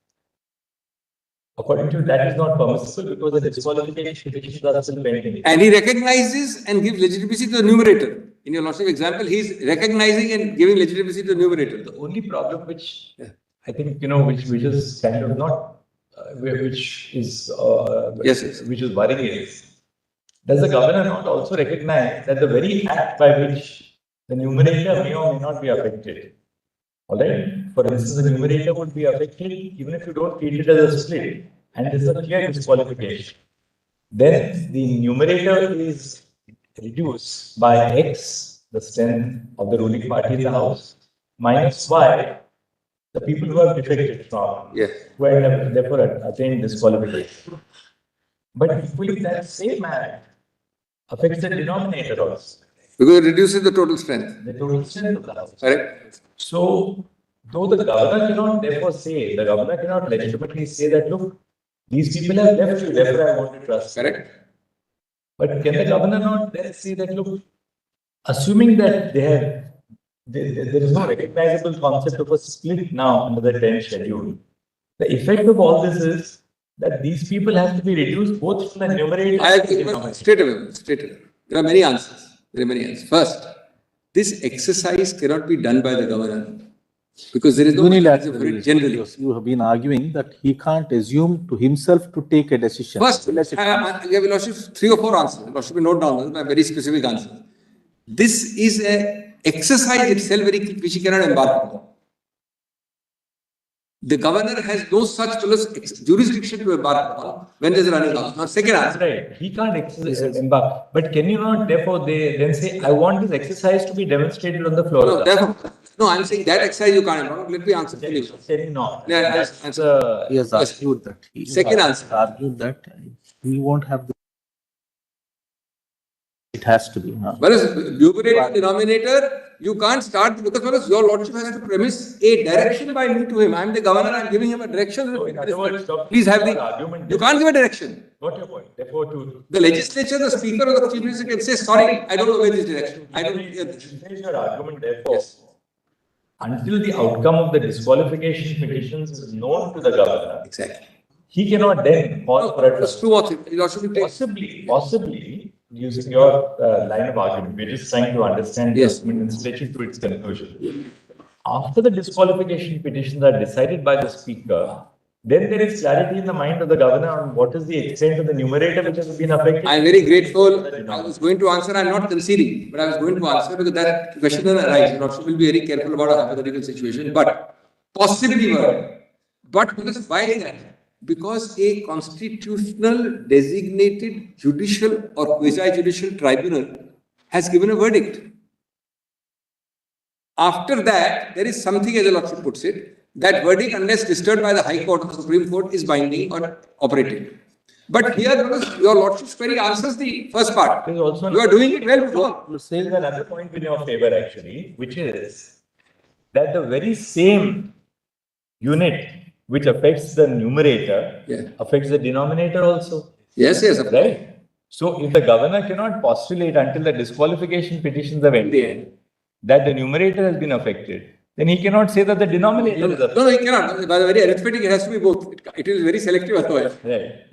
According to you, that is not permissible because the disqualification petitions are still pending. And he recognizes and gives legitimacy to the numerator. In your lordship example, he is recognizing and giving legitimacy to the numerator. The only problem which I think, which is kind of not, which is worrying is, does the governor not also recognize that the very act by which the numerator may or may not be affected? All right. For instance, the numerator would be affected even if you don't treat it as a split, and there's a clear disqualification. Then the numerator is reduced by X, the strength of the ruling party in the house, minus Y, the people who have defected from, who have therefore attained disqualification. But equally, that same act affects the denominator also. Because it reduces the total strength. The total strength of the house. Correct? So, though the governor cannot therefore say, the governor cannot legitimately say that, look, these people have left you, therefore I want to trust. Correct? But can the governor not then say that, look, assuming that there is no recognizable concept of a split now under the 10th schedule, the effect of all this is that these people have to be reduced both from the numerator and the denominator. Straight away. There are many answers. First, this exercise cannot be done by the governor because there is no mechanism for it generally. You have been arguing that he can't assume to himself to take a decision. First, I give your lordship 3 or 4 answers. Lordship will note down my very specific answers. This is an exercise itself which he cannot embark upon. The governor has no such jurisdiction to embark upon when there is a running house. Now, second answer. Right. He can't embark. But can you not, therefore, then say, I want this exercise to be demonstrated on the floor? No, I'm saying that exercise you can't embark. Let me answer. Can you not? He has argued that. Second answer. Argued that he won't have the. It has to be. Whereas numerator, denominator, you can't start because your lordship has to premise a direction by me to him. I'm the governor, I'm giving him a direction. Please have the argument. You can't give a direction. Got your point. Therefore, the legislature, the speaker or the chief minister can say, sorry, I don't know where this direction. I don't hear this. Finish your argument, therefore. Until the outcome of the disqualification petitions is known to the governor. Exactly. He cannot then call for a trust. Possibly, using your line of argument, we're just trying to understand the argument and stretch it to its conclusion. After the disqualification petitions are decided by the speaker, then there is clarity in the mind of the governor on what is the extent of the numerator which has been affected. I am very grateful. I was going to answer, I am not conceding, but I was going to answer because that question will arise. You will be very careful about a hypothetical situation, but possibly But because why is that? Because a constitutional designated judicial or quasi-judicial tribunal has given a verdict. After that, there is something, as the Lordship puts it, that verdict, unless disturbed by the High Court or the Supreme Court, is binding or operating. But here, your Lordship's query answers the first part. You are doing it well before. You say another point in your favor, actually, which is that the very same unit which affects the numerator affects the denominator also. Yes, right. So, if the governor cannot postulate until the disqualification petitions have ended that the numerator has been affected, then he cannot say that the denominator is affected. No, he cannot. By the very arithmetic, it has to be both. It is very selective otherwise. Right.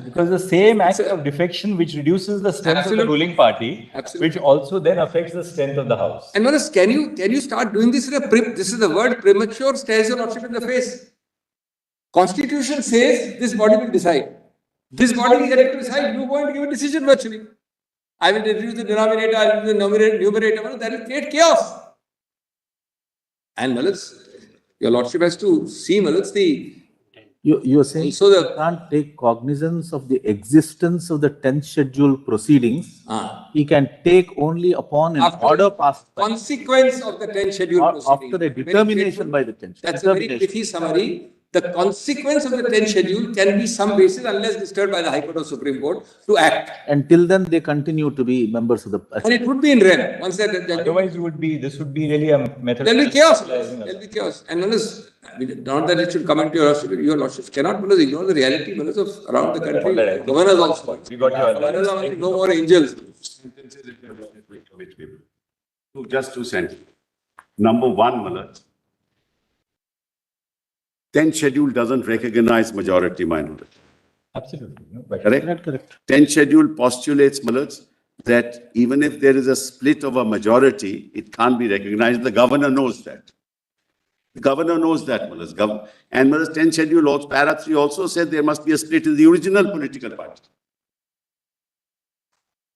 Because the same act of defection which reduces the strength of the ruling party, which also then affects the strength of the house. And Manas, can you start doing this? This is the word premature stares your Lordship in the face. Constitution says this body will decide. This body is yet to decide. You are going to give a decision virtually. I will reduce the denominator, I will reduce the numerator. That will create chaos. And Malas, your Lordship has to see, Malas, You are saying you can't take cognizance of the existence of the 10th schedule proceedings. He can take only upon an order passed. Consequence of the 10th schedule proceedings. After a determination by the 10th. That's a very pithy summary. The consequence of the 10th schedule can be some basis unless disturbed by the High Court or Supreme Court to act. Until then, they continue to be members of the. And it would be in rem. Once that Otherwise, this would be really a method. there'll be chaos. There'll be chaos. And unless, not that it should come into your lordship cannot ignore the reality of around the country. Governors also. We got your Governors are no more angels. Just 2 sentences. Number one, Malad. 10th schedule doesn't recognize majority minority. Absolutely. No, Correct? Correct. 10th schedule postulates, Malad, that even if there is a split of a majority, it can't be recognized. The governor knows that. The governor knows that, Malad. And Malad, 10th schedule, also, para 3 also said there must be a split in the original political party.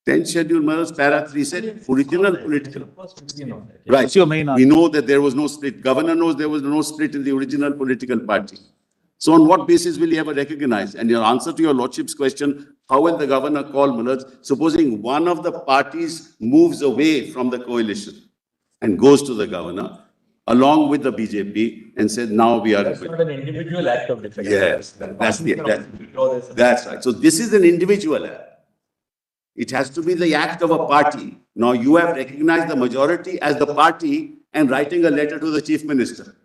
10th schedule, Malad, para 3 said original political. Right. What's your main We know that there was no split. Governor knows there was no split in the original political party. So on what basis will he ever recognize? And your answer to your lordship's question, how will the governor call Malad? Supposing one of the parties moves away from the coalition and goes to the governor, along with the BJP, and said, now we are. That's not an individual act of defection. Yes, that's right. So this is an individual act. It has to be the act of a party. Now you have recognized the majority as the party and writing a letter to the chief minister.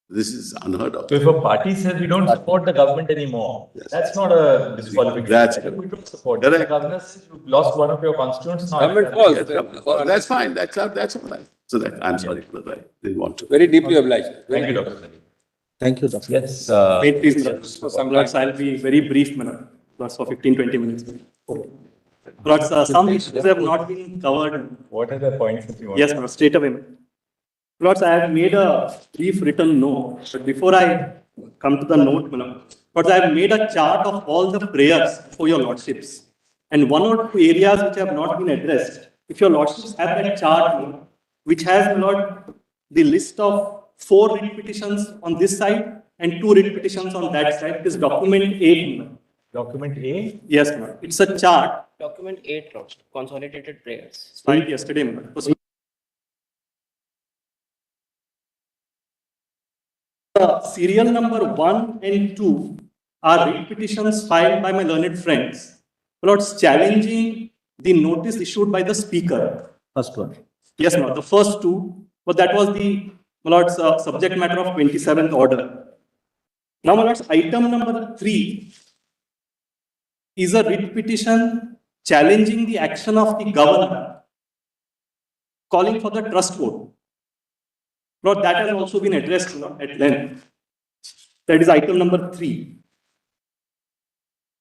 This is unheard of. So if a party says we don't support the government anymore, that's not a disqualification. That's We don't support. The governor says you lost one of your constituents. Now Government falls. That's fine. That's all right. So that, I'm sorry, but I didn't want to. Very deeply obliged. Thank you, Dr. Thank you, Dr. Yes. Wait, please, Lords. Lords, I'll be very brief, Lords, for 15-20 minutes. Lords, some issues have not been covered. What are the points that you want? Yes, Lords, straight away. Lords, I have made a brief written note, but before I come to the note, Lords, I have made a chart of all the prayers for your Lordships. And one or two areas which have not been addressed. If your Lordships have that chart, which has, Lord, the list of 4 writ petitions on this side and 2 writ petitions on that side, it is document 8. Document A? Yes, Lord. It's a chart. Document 8, Lord. Consolidated prayers. Filed yesterday, Lord. Serial number 1 and 2 are writ petitions filed by my learned friends. Lord, challenging the notice issued by the speaker. First one. Yes, Lord. The first 2, but that was the Lord's subject matter of 27th order. Now, Lord's item number 3 is a writ petition challenging the action of the governor, calling for the trust vote. Lord, that has also been addressed at length. That is item number 3.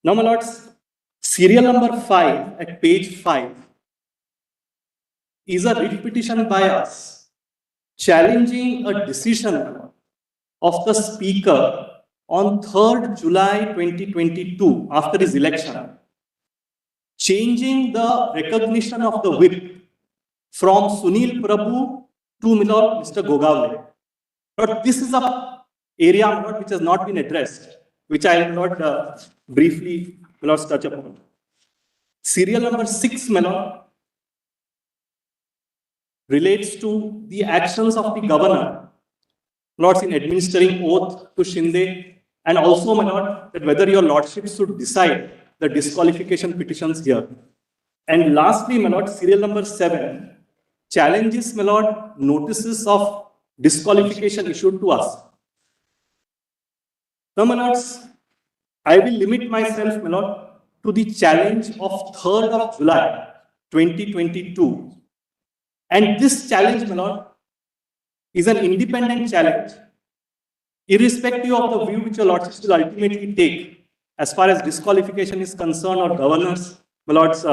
Now, my lords, serial number 5 at page 5 is a writ petition by us challenging a decision of the speaker on 3rd July 2022 after his election, changing the recognition of the whip from Sunil Prabhu to Mr. Gogavle. But this is a area which has not been addressed, which I will not briefly touch upon. Serial number 6, relates to the actions of the governor, Lords, in administering oath to Shinde, and also, my lord, that whether your lordship should decide the disqualification petitions here. And lastly, my lord, serial number 7 challenges, my lord, notices of disqualification issued to us. Now, my lords, I will limit myself, my lord, to the challenge of 3rd of July 2022. And this challenge, my lord, is an independent challenge, irrespective of the view which your lordships will ultimately take as far as disqualification is concerned or governors, my lords,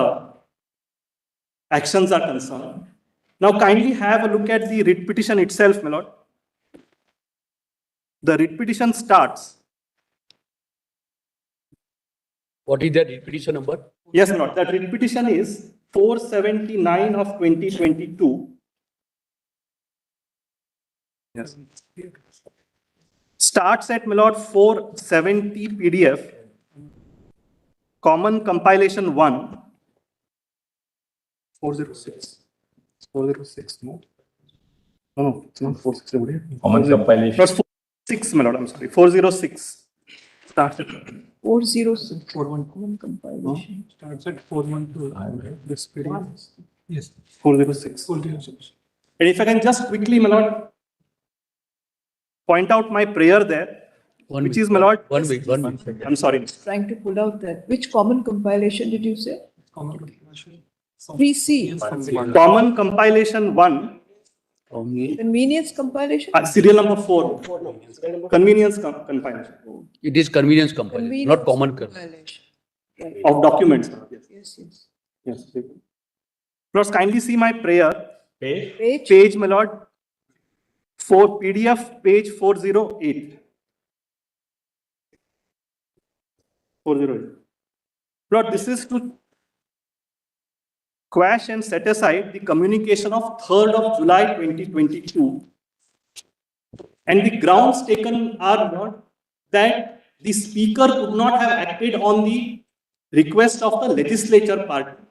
actions are concerned. Now, kindly have a look at the writ petition itself, my lord. The writ petition starts. What is the writ petition number? Yes, my lord. That writ petition is 479 of 2022. Yes. Starts at, my lord, 470 PDF, common compilation 1. 406. 406, no? No, it's not 460. Common compilation. 6, my lord, I'm sorry, 406. Starts at 406. Common compilation. Starts at 412. This period. Yes. 406. And if I can just quickly, my lord, point out my prayer there, which is, my lord. 1 week. I'm sorry. Trying to pull out that. Which common compilation did you say? Common compilation. 3C. Common compilation 1, Convenience compilation? serial number 4. Convenience compilation It is convenience compilation, Convenience not common compilation. Right. of documents. Yes, yes. Yes. Lords, kindly see my prayer. Page? Page, my lord, for PDF, page 408. 408. Lord, this is to quash and set aside the communication of 3rd of July 2022. And the grounds taken are not that the speaker could not have acted on the request of the legislature party.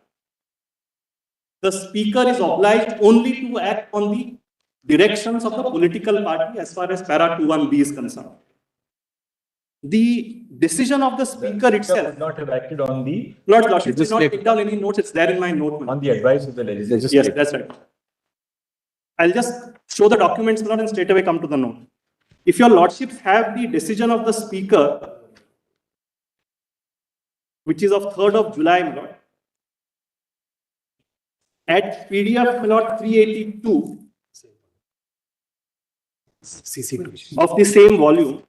The speaker is obliged only to act on the directions of the political party as far as para 21B is concerned. The decision of the speaker itself. Would not have acted on the, Lord Lordship did not take down any notes, it's there in my note. on the advice of the legislature. Yes, that's right. I'll just show the documents, Lord, and straight away come to the note. If your Lordships have the decision of the speaker, which is of 3rd of July, my lord, at PDF, my lord, 382 CC2. of the same volume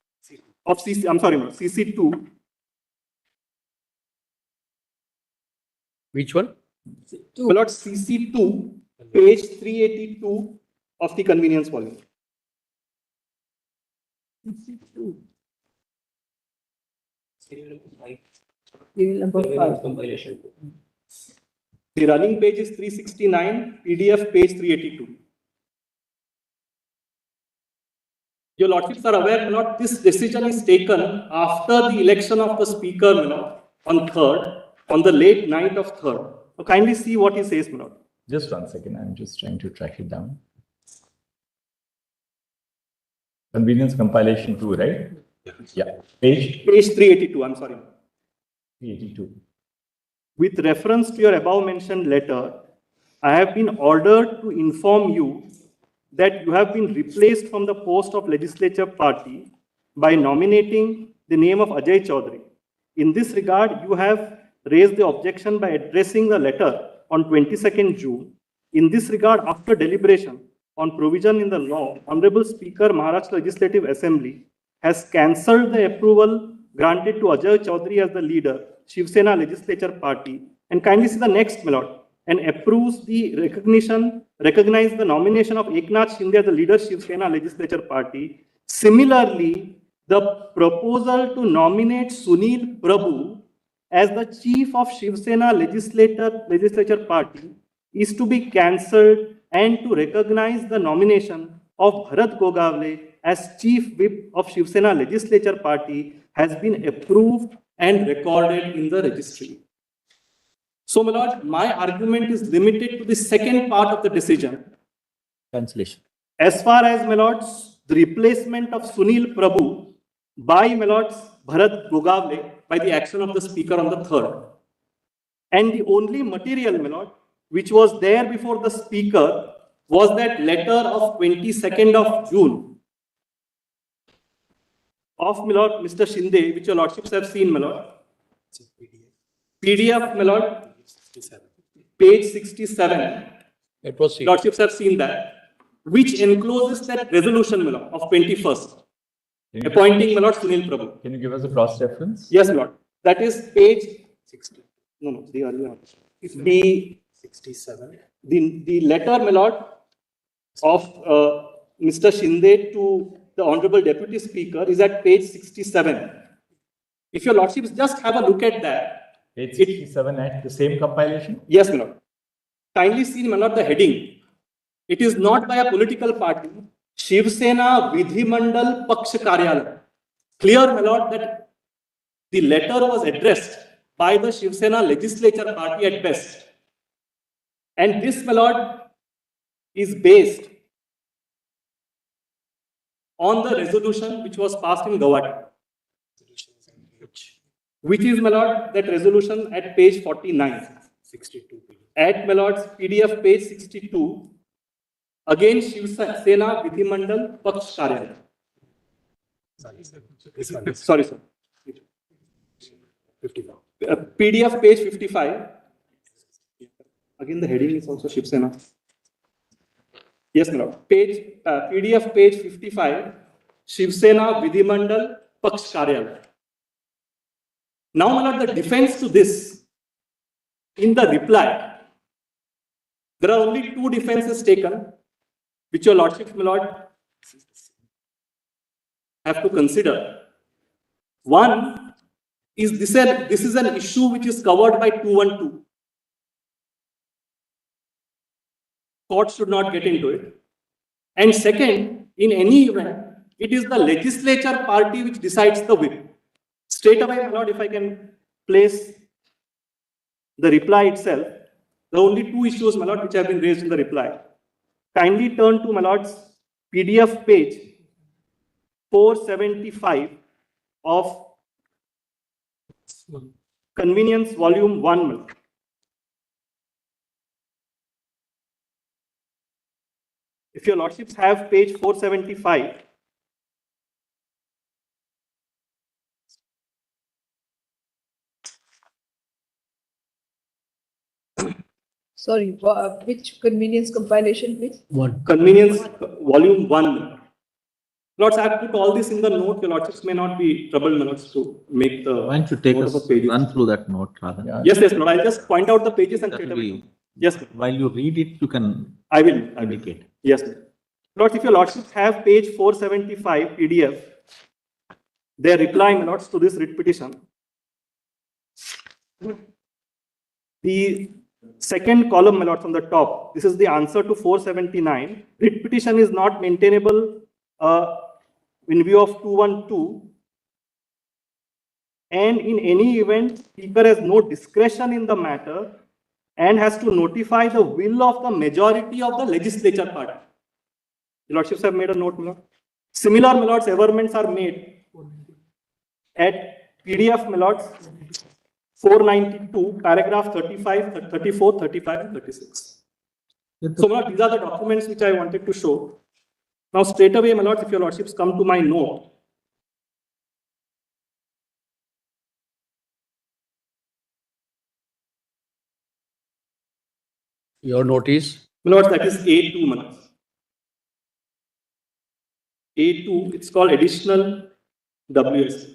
of CC, I'm sorry, CC2. Which one? My lord, CC2, page 382 of the convenience volume. Serial number 5. Compilation. The running page is 369, PDF page 382. Your Lordships are aware, my lord, this decision is taken after the election of the speaker, my lord, on 3rd, on the late night of 3rd. So kindly see what he says, my lord. Just 1 second, I'm just trying to track it down. Convenience compilation 2, right? Yeah. Page? Page 382, I'm sorry. 382. With reference to your above mentioned letter, I have been ordered to inform you that you have been replaced from the post of legislature party by nominating the name of Ajay Chaudhary. In this regard, you have raised the objection by addressing the letter on 22nd June. In this regard, after deliberation on provision in the law, Honorable Speaker, Maharashtra Legislative Assembly has cancelled the approval granted to Ajay Chaudhary as the leader, Shiv Sena Legislature Party, and kindly see the next, my lord, and approves the recognize the nomination of Eknath Shinde as the leader, Shiv Sena Legislature Party. Similarly, the proposal to nominate Sunil Prabhu as the chief of Shiv Sena Legislature Party is to be cancelled and to recognize the nomination of Bharat Gogavle as chief whip of Shiv Sena Legislature Party has been approved and recorded in the registry. So, my lord, my argument is limited to the second part of the decision. Cancellation. As far as, my lords, the replacement of Sunil Prabhu by, my lords, Bharat Gogavle by the action of the speaker on the 3rd. And the only material, my lord, which was there before the speaker was that letter of 22nd of June of, my lord, Mr. Shinde, which your lordships have seen, my lord. PDF, my lord, page 67. It was seen. Lordships have seen that, which encloses that resolution, my lord, of 21st, appointing, my lord, Sunil Prabhu. Can you give us a cross-reference? Yes, my lord. That is page 60. No, the earlier one. The 67. The letter, my lord, of Mr. Shinde to the Honorable Deputy Speaker is at page 67. If your lordships just have a look at that. Page 67 at the same compilation? Yes, my lord. Kindly see, my lord, the heading. It is not by a political party. Shiv Sena Vidhi Mandal Paksh Karyalaya. Clear, my lord, that the letter was addressed by the Shiv Sena Legislature Party at best. And this, my lord, is based on the resolution which was passed in Guwahati. Which is, my lord, that resolution at page 49. 62. At, my lord's PDF page 62. Again, Shiv Sena Vidhimandal Paksh Karyalaya. Sorry, sir. 55. PDF page 55. Again, the heading is also Shiv Sena. Yes, my lord. PDF page 55. Shiv Sena Vidhimandal Paksh Karyalaya. Now, my lord, the defense to this, in the reply, there are only two defenses taken, which your lordship, my lord, have to consider. One is this is an issue which is covered by 212. Court should not get into it. And second, in any event, it is the legislature party which decides the whip. Straight away, my lord, if I can place the reply itself, there are only two issues, my lord, which have been raised in the reply. Kindly turn to, my lord's PDF page 475 of Convenience Volume 1, my lord. If your lordships have page 475, Sorry, which convenience compilation, please? Convenience Volume 1. Lords, I have put all this in the note. Your lordships may not be troubled, my lords, to make the Why don't you take note us, of the pages. run through that note rather? Yeah. Yes, yes, Lord. I'll just point out the pages and That straight will away. be- Yes, sir. While you read it, you can I will indicate. Yes, sir. Lords, if your lordships have page 475 PDF, their reply, my lords, to this writ petition. The second column, my lords, on the top, this is the answer to 479. Writ petition is not maintainable in view of 212. And in any event, speaker has no discretion in the matter and has to notify the will of the majority of the legislature party. The lordships have made a note, my lord. Similar, my lords, averments are made at PDF, my lords, 492, paragraph 35, 34, 35, and 36. So, my lord, these are the documents which I wanted to show. Now, straight away, my lords, if your lordships come to my note, Your notice? my lords, that is A2, my lords. A2, it's called additional WS.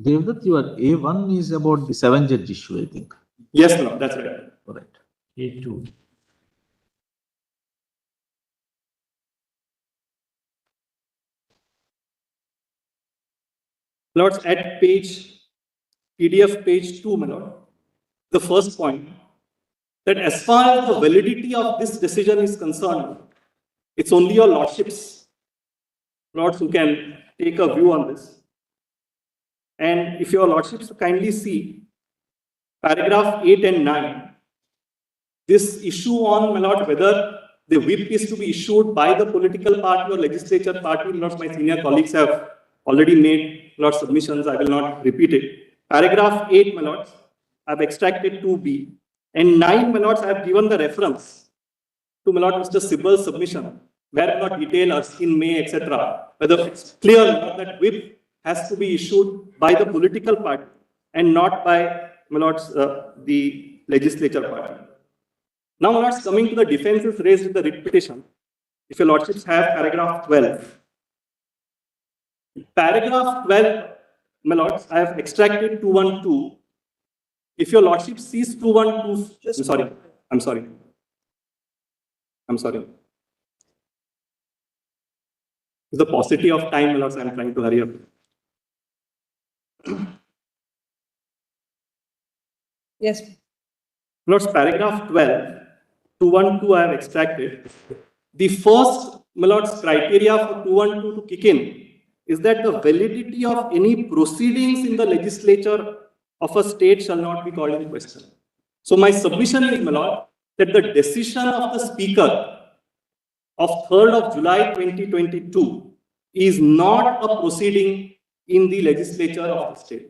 Devdutt, your A1 is about the 7-judge issue, I think. Yes, my lord, that's right. Correct. A2. Lords, at PDF page 2, my lord, the first point, that as far as the validity of this decision is concerned, it's only your lordships, lords, who can take a view on this. And if your lordships kindly see paragraph 8 and 9, this issue on, my lord, whether the whip is to be issued by the political party or legislature party, lords, my senior colleagues have already made lords submissions, I will not repeat it. Paragraph 8, my lords, I have extracted 2B. And 9, my lords, I have given the reference to, my lord, Mr. Sibbal's submission, where not detail Erskine May, etc. Whether it's clear, my lord, that whip has to be issued by the political party and not by, my lords, the legislature party. Now, my lords, coming to the defenses raised in the writ petition, if your lordships have paragraph 12. Paragraph 12, my lords, I have extracted 212. If your lordship sees 212, I'm sorry. It's the paucity of time, my lords, I'm trying to hurry up. Yes. Lords, paragraph 12, 212 I have extracted. The first, my lords, criteria for 212 to kick in is that the validity of any proceedings in the legislature of a state shall not be called in question. So my submission is, my lord, that the decision of the speaker of 3rd of July 2022 is not a proceeding in the legislature of the state.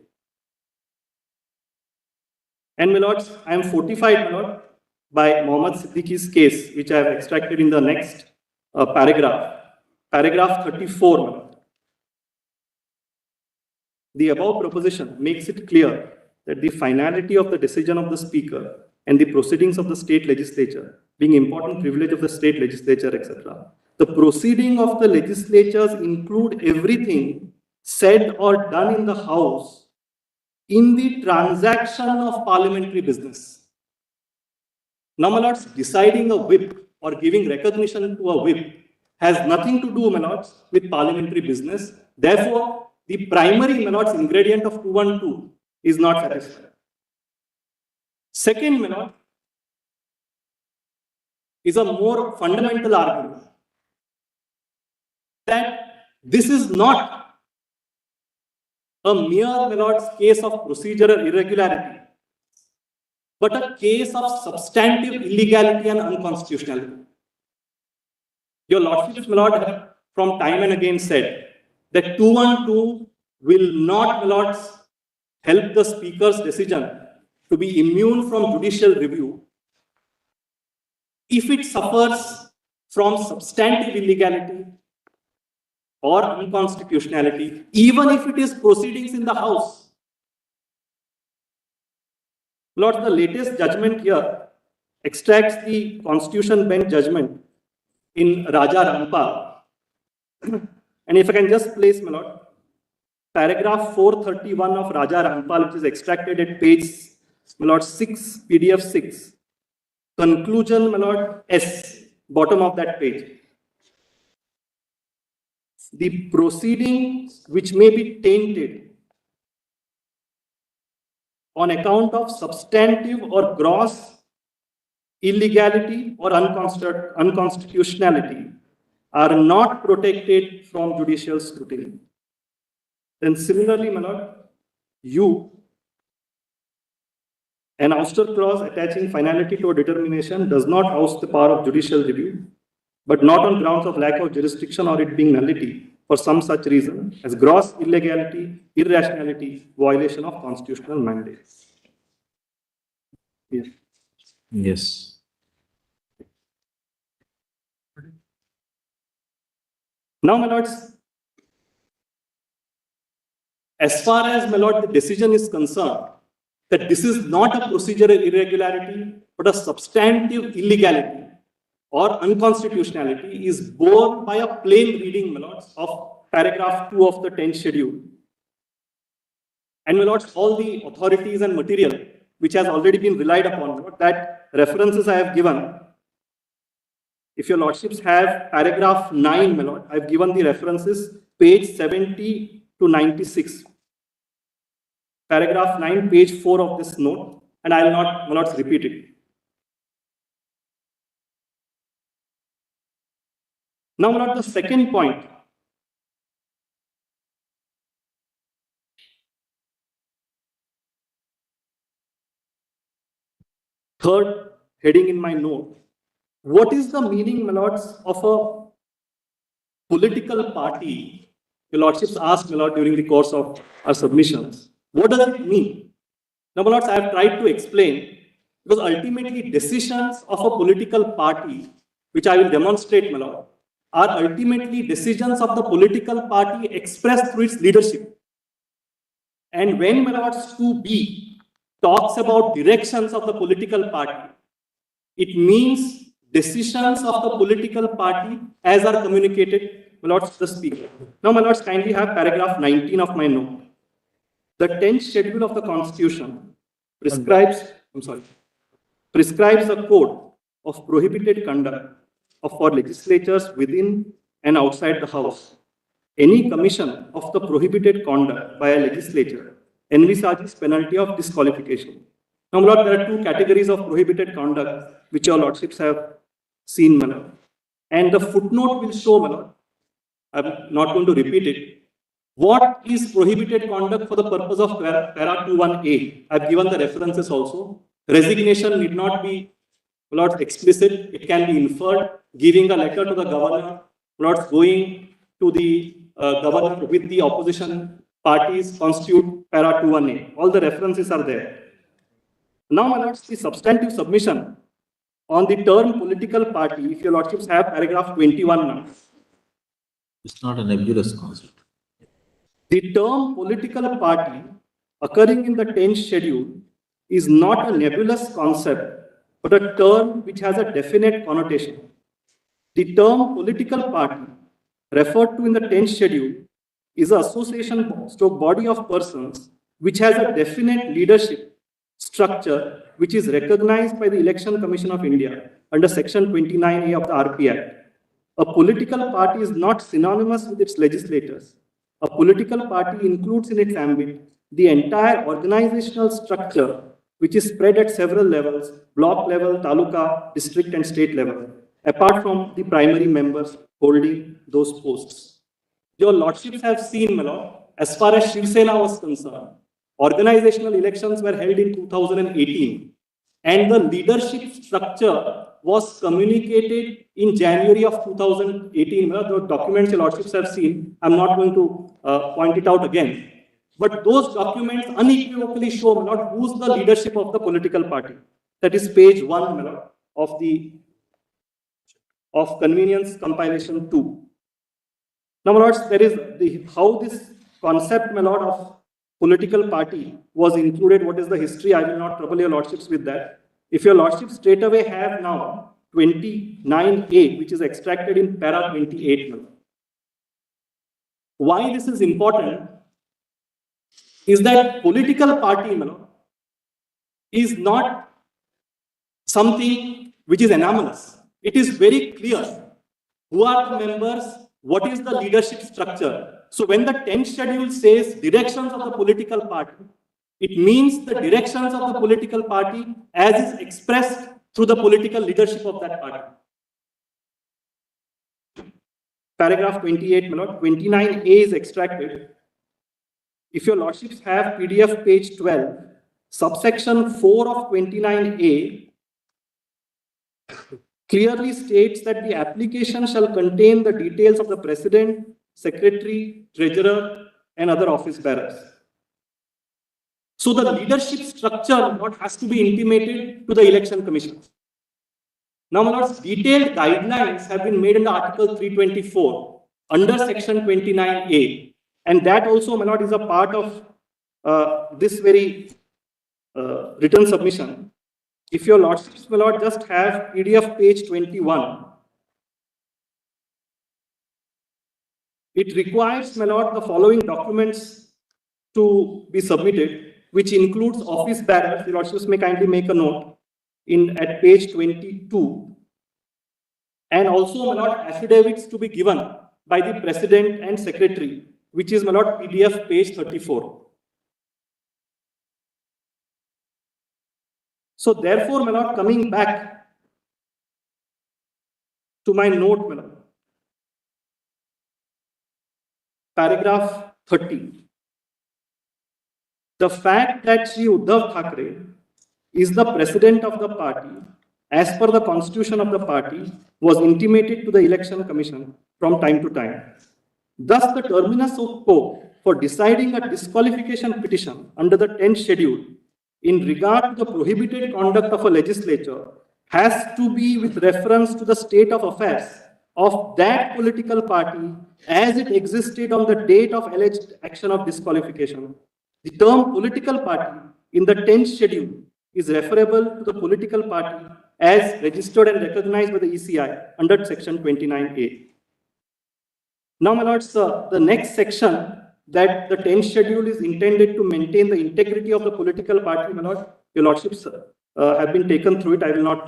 And my lords, I am fortified, my lord, by Mohammed Siddiqui's case, which I have extracted in the next paragraph. Paragraph 34, my lord. The above proposition makes it clear that the finality of the decision of the Speaker and the proceedings of the state legislature being important privilege of the state legislature, etc. The proceeding of the legislatures include everything said or done in the House in the transaction of parliamentary business. Now, my lords, deciding a whip or giving recognition to a whip has nothing to do, my lords, with parliamentary business. Therefore, the primary, my lords, ingredient of 212 is not satisfied. Second, my lord, is a more fundamental argument that this is not a mere, my lords, case of procedural irregularity, but a case of substantive illegality and unconstitutionality. Your lordships, my lord, have from time and again said that 212 will not, my lords, help the Speaker's decision to be immune from judicial review if it suffers from substantive illegality or unconstitutionality, even if it is proceedings in the House. Lord, the latest judgment here extracts the Constitution Bench judgment in Raja Rampal. And if I can just place, my lord, paragraph 431 of Raja Rampal, which is extracted at page, my lord, 6, PDF 6. Conclusion, my lord, S, bottom of that page. The proceedings which may be tainted on account of substantive or gross illegality or unconstitutionality are not protected from judicial scrutiny. Then similarly, my lord, an ouster clause attaching finality to a determination does not oust the power of judicial review, but not on grounds of lack of jurisdiction or it being nullity for some such reason as gross illegality, irrationality, violation of constitutional mandates. Yes. Yes. Now, my lords, as far as, my lord, the decision is concerned, that this is not a procedural irregularity, but a substantive illegality or unconstitutionality is borne by a plain reading, my lords, of paragraph 2 of the 10th schedule. And, my lords, all the authorities and material which has already been relied upon, that references I have given. If your lordships have paragraph 9, my lord, I have given the references, page 70 to 96. Paragraph 9, page 4 of this note, and I will not, my lords, repeat it. Now, my lord, the second point. Third heading in my note. What is the meaning, my lords, of a political party? Your lordships asked, my lord, during the course of our submissions. What does it mean? Now, my lords, I have tried to explain, because ultimately decisions of a political party, which I will demonstrate, my lord, are ultimately decisions of the political party expressed through its leadership. And when, my lords, 2B talks about directions of the political party, it means decisions of the political party as are communicated, my lords, to the Speaker. Now, my lords, kindly have paragraph 19 of my note. The 10th schedule of the Constitution prescribes a code of prohibited conduct for legislatures within and outside the House. Any commission of the prohibited conduct by a legislature envisages penalty of disqualification. Now, my lord, there are two categories of prohibited conduct which your lordships have seen, my lord. And the footnote will show, my lord, I'm not going to repeat it, what is prohibited conduct for the purpose of para 21A. I've given the references also. Resignation need not be, Lords, explicit, it can be inferred, giving a letter to the governor, Lords, going to the governor with the opposition parties constitute para 2(1)(a). All the references are there. Now, my lords, the substantive submission on the term political party, if your lordships have paragraph 21 now. It's not a nebulous concept. The term political party occurring in the 10th schedule is not a nebulous concept, but a term which has a definite connotation. The term political party referred to in the 10th schedule is an association stroke body of persons which has a definite leadership structure which is recognized by the Election Commission of India under section 29A of the RP Act. A political party is not synonymous with its legislators. A political party includes in its ambit the entire organizational structure which is spread at several levels, block level, taluka, district and state level, apart from the primary members holding those posts. Your lordships have seen, my lord, as far as Shiv Sena was concerned, organizational elections were held in 2018 and the leadership structure was communicated in January of 2018. The documents your lordships have seen, I'm not going to point it out again. But those documents unequivocally show, my lord, who's the leadership of the political party. That is page 1, my lord, of convenience compilation 2. Now, my lords, there is how this concept, my lord, of political party was included. What is the history? I will not trouble your lordships with that. If your lordships straight away have now 29A, which is extracted in para 28. Now. Why this is important is that political party, my lord, is not something which is anomalous. It is very clear who are the members, what is the leadership structure. So when the 10th schedule says directions of the political party, it means the directions of the political party as is expressed through the political leadership of that party. Paragraph 28, my lord, 29A is extracted. If your lordships have PDF page 12, subsection 4 of 29A clearly states that the application shall contain the details of the president, secretary, treasurer, and other office bearers. So the leadership structure what has to be intimated to the election commission. Now, my lords, detailed guidelines have been made under Article 324 under section 29A, and that also, my lord, is a part of this very written submission. If your lordships, my lord, just have PDF page 21, it requires, my lord, the following documents to be submitted, which includes office bearers. The lordships may kindly make a note at page 22, and also, my lord, affidavits to be given by the president and secretary, which is, my lord, PDF page 34. So therefore, my lord, coming back to my note, my lord, paragraph 30. The fact that Shri Uddhav Thackeray is the president of the party, as per the constitution of the party, was intimated to the election commission from time to time. Thus, the terminus quo for deciding a disqualification petition under the 10th schedule in regard to the prohibited conduct of a legislature has to be with reference to the state of affairs of that political party as it existed on the date of alleged action of disqualification. The term political party in the 10th schedule is referable to the political party as registered and recognized by the ECI under section 29A. Now, my lords, the next section that the 10th schedule is intended to maintain the integrity of the political party, my lord, your lordships have been taken through it. I will not,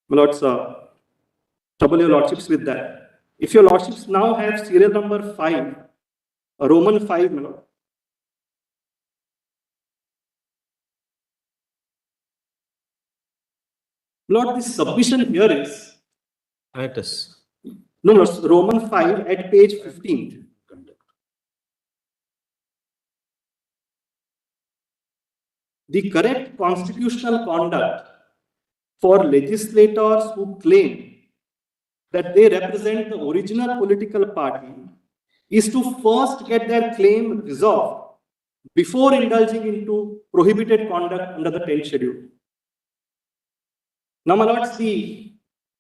my lords, trouble your lordships with that. If your lordships now have serial number 5, Roman 5, my lord. Lord, this submission here is. No, Roman 5 at page 15. The correct constitutional conduct for legislators who claim that they represent the original political party is to first get their claim resolved before indulging into prohibited conduct under the 10th schedule. Now, my lords, the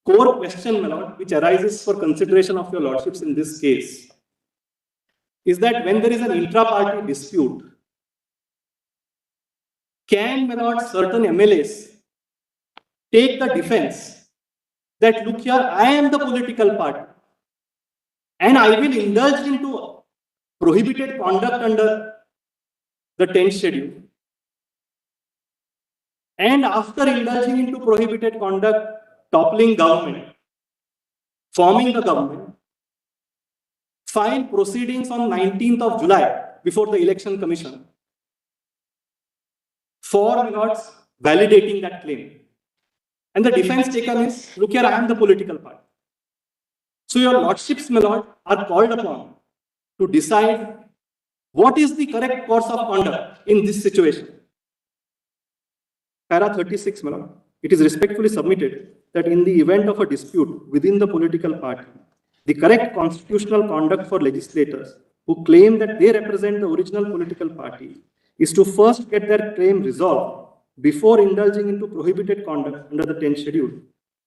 core question, my lord, which arises for consideration of your lordships in this case is that when there is an intra-party dispute, can, my lord, certain MLAs take the defense that, look here, I am the political party and I will indulge into prohibited conduct under the 10th schedule. And after indulging into prohibited conduct, toppling government, forming the government, file proceedings on 19th of July before the Election Commission for, my lords, validating that claim. And the defense taken is, look here, I am the political party. So your lordships, my lord, are called upon to decide what is the correct course of conduct in this situation. Para 36, my lord, it is respectfully submitted that in the event of a dispute within the political party, the correct constitutional conduct for legislators who claim that they represent the original political party is to first get their claim resolved before indulging into prohibited conduct under the 10th schedule.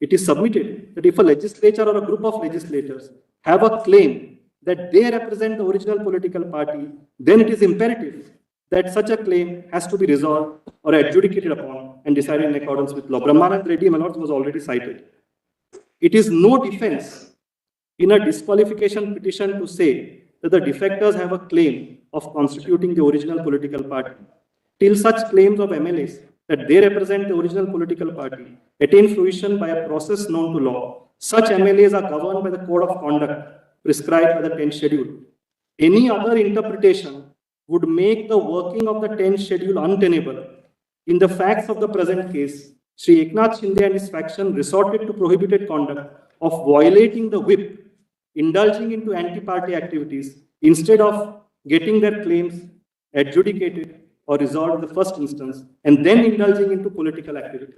It is submitted that if a legislature or a group of legislators have a claim that they represent the original political party, then it is imperative that such a claim has to be resolved or adjudicated upon and decided in accordance with law. Brahmanand Reddy, my lords, was already cited. It is no defense in a disqualification petition to say that the defectors have a claim of constituting the original political party till such claims of MLAs that they represent the original political party attain fruition by a process known to law. Such MLAs are governed by the code of conduct prescribed by the 10th schedule. Any other interpretation would make the working of the 10th schedule untenable. In the facts of the present case, Sri Eknath Shinde and his faction resorted to prohibited conduct of violating the whip, indulging into anti-party activities, instead of getting their claims adjudicated or resolved in the first instance, and then indulging into political activity.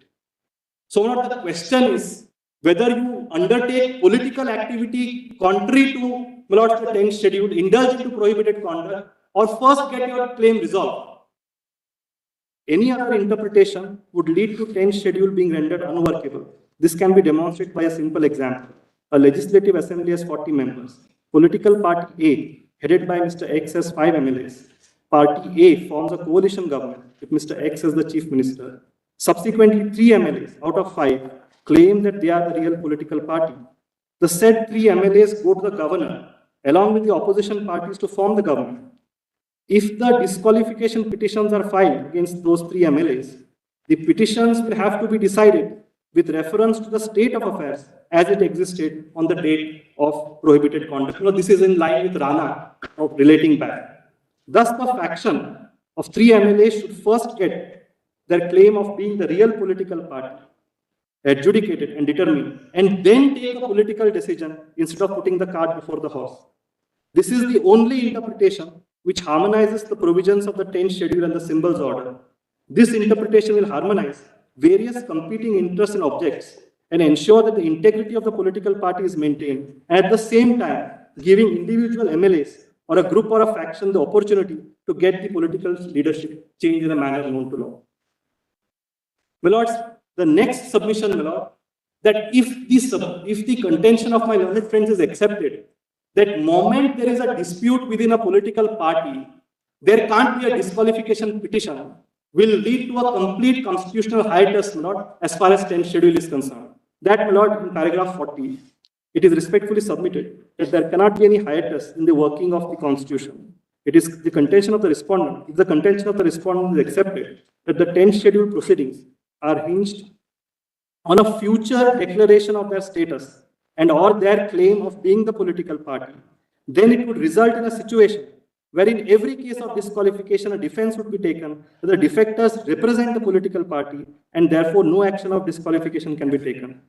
So now the question is whether you undertake political activity contrary to the 10th schedule, indulge into prohibited conduct, or first get your claim resolved. Any other interpretation would lead to 10th schedule being rendered unworkable. This can be demonstrated by a simple example. A legislative assembly has 40 members. Political party A, headed by Mr. X, has 5 MLAs. Party A forms a coalition government with Mr. X as the chief minister. Subsequently, 3 MLAs out of 5 claim that they are the real political party. The said 3 MLAs go to the governor along with the opposition parties to form the government. If the disqualification petitions are filed against those 3 MLAs, the petitions will have to be decided with reference to the state of affairs as it existed on the date of prohibited conduct. This is in line with Rana of relating back. Thus, the faction of 3 MLAs should first get their claim of being the real political party adjudicated and determined, and then take a political decision instead of putting the cart before the horse. This is the only interpretation which harmonizes the provisions of the 10th schedule and the symbols order. This interpretation will harmonize various competing interests and objects and ensure that the integrity of the political party is maintained, and at the same time giving individual MLAs or a group or a faction the opportunity to get the political leadership changed in a manner known to law. My lords, the next submission, my lord, that if the contention of my learned friends is accepted, that moment there is a dispute within a political party, there can't be a disqualification petition, will lead to a complete constitutional hiatus, my lord, as far as 10th schedule is concerned. That, my lord, in paragraph 40, it is respectfully submitted that there cannot be any hiatus in the working of the constitution. It is the contention of the respondent. If the contention of the respondent is accepted, that the 10th schedule proceedings are hinged on a future declaration of their status and or their claim of being the political party, then it would result in a situation where in every case of disqualification, a defense would be taken that the defectors represent the political party and therefore no action of disqualification can be taken.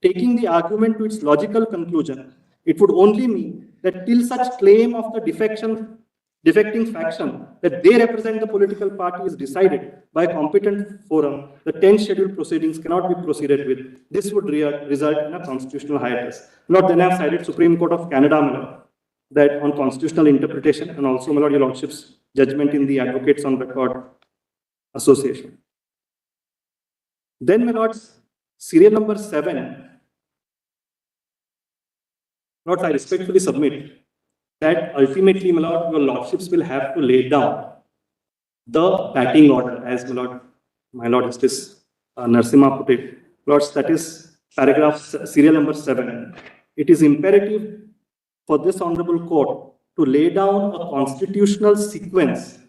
Taking the argument to its logical conclusion, it would only mean that till such claim of the defection defecting faction that they represent the political party is decided by a competent forum, the 10th scheduled proceedings cannot be proceeded with. This would result in a constitutional hiatus. Lord, then I have cited Supreme Court of Canada, my lord, that on constitutional interpretation, and also, my lord, your lordship's judgment in the Advocates on Record Association. Then, my lords, serial number 7. Lords, I respectfully submit that ultimately, my lord, your lordships will have to lay down the batting order, as my lord Justice Narasimha put it. Lords, that is paragraph serial number 7. It is imperative for this honorable court to lay down a constitutional sequence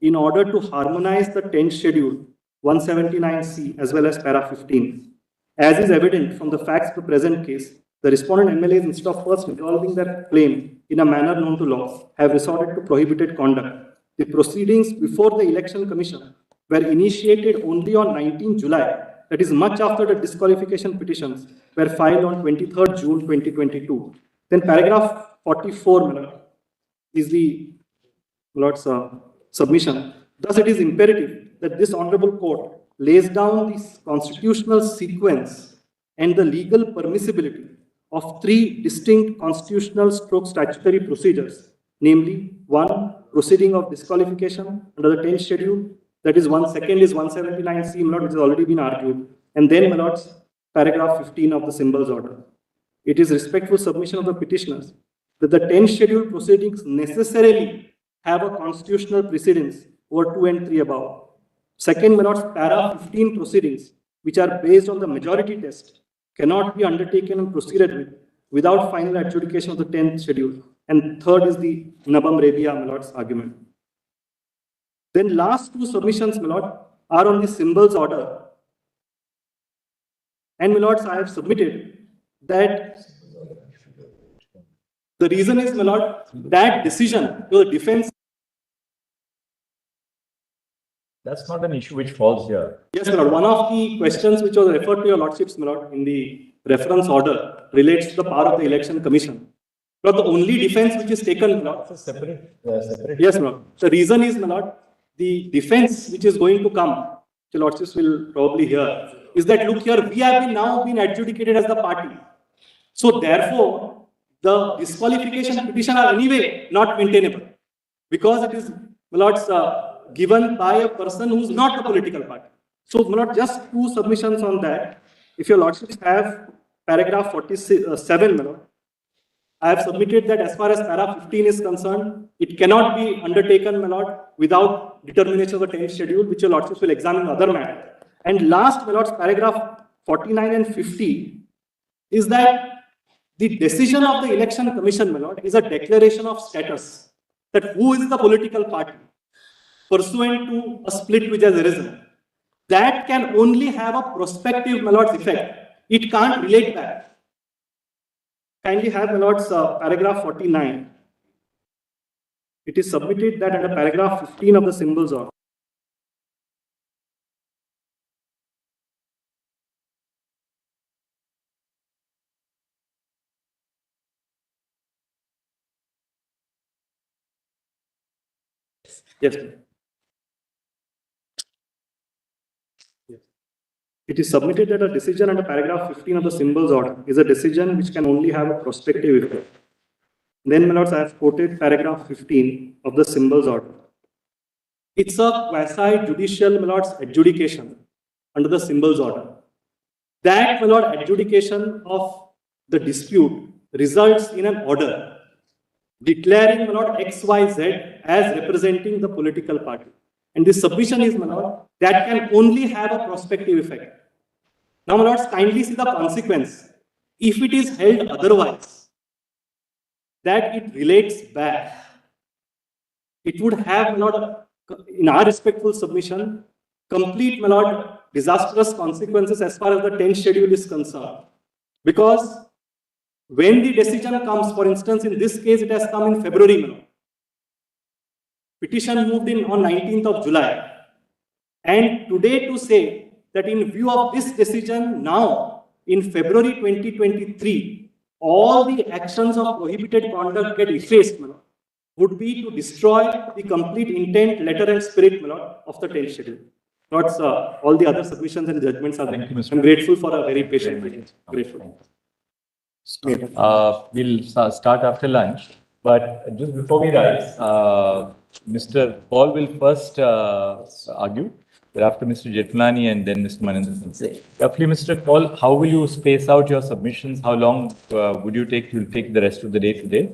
in order to harmonize the 10th schedule 179C as well as para 15. As is evident from the facts of the present case, the respondent MLAs, instead of first resolving their claim in a manner known to law, have resorted to prohibited conduct. The proceedings before the Election Commission were initiated only on 19 July, that is much after the disqualification petitions were filed on 23rd June 2022. Then paragraph 44 is the Lord's submission. Thus, it is imperative that this honorable court lays down this constitutional sequence and the legal permissibility of 3 distinct constitutional stroke statutory procedures, namely 1, proceeding of disqualification under the 10th schedule, that is 1, second is 179C, my lord, which has already been argued, and then, my lords, paragraph 15 of the symbols order. It is respectful submission of the petitioners that the 10th schedule proceedings necessarily have a constitutional precedence over 2 and 3 above. Second, my lords, para 15 proceedings, which are based on the majority test, cannot be undertaken and proceeded with without final adjudication of the 10th schedule. And third is the nabam rebia, my lord's argument. Then last 2 submissions, my lord, are on the symbols order. And my lords, I have submitted that the reason is, my lord, that decision to the defense. That's not an issue which falls here. Yes, my lord. One of the questions which was referred to your lordships, my lord, in the reference order relates to the power of the Election Commission. Lord, the only defense which is taken, my lord. Separate. Yes, my lord. The reason is, my lord, the defense which is going to come, the lordships will probably hear, is that look here, we have now been adjudicated as the party. So therefore, the disqualification petition are anyway not maintainable because it is, my lords, given by a person who is not the political party. So, my lord, just 2 submissions on that. If your lordships have paragraph 47, my lord, I have submitted that as far as para 15 is concerned, it cannot be undertaken, my lord, without determination of the 10th schedule, which your lordships will examine in other matter. And last, my lords, paragraph 49 and 50 is that the decision of the Election Commission, my lord, is a declaration of status, that who is the political party pursuant to a split which has arisen. That can only have a prospective, my lord's, effect. It can't relate back. Kindly have, my lord's, paragraph 49. It is submitted that under paragraph 15 of the symbols order. Yes. Yes. It is submitted that a decision under paragraph 15 of the symbols order is a decision which can only have a prospective effect. Then, my lords, I have quoted paragraph 15 of the symbols order. It's a quasi-judicial, my lords, adjudication under the symbols order. That, my lord, adjudication of the dispute results in an order declaring, my lord, XYZ as representing the political party. And this submission is, my lord, that can only have a prospective effect. Now, my lords, kindly see the consequence. If it is held otherwise, that it relates back, it would have, my lord, in our respectful submission, complete, my lord, disastrous consequences as far as the 10th schedule is concerned. Because when the decision comes, for instance, in this case, it has come in February, my lord. Petition moved in on 19th of July. And today to say that in view of this decision now, in February 2023, all the actions of prohibited conduct get effaced, my lord. would be to destroy the complete intent, letter and spirit, my lord, of the 10th schedule. Lords, all the other submissions and judgments are there. Thank you, Mr. I'm grateful for a very patient waiting. Grateful. We'll start after lunch, but just before we rise, Mr. Paul will first argue, thereafter Mr. Jethlani and then Mr. Manandan. Roughly, Mr. Paul, how will you space out your submissions? How long would you take to take the rest of the day today?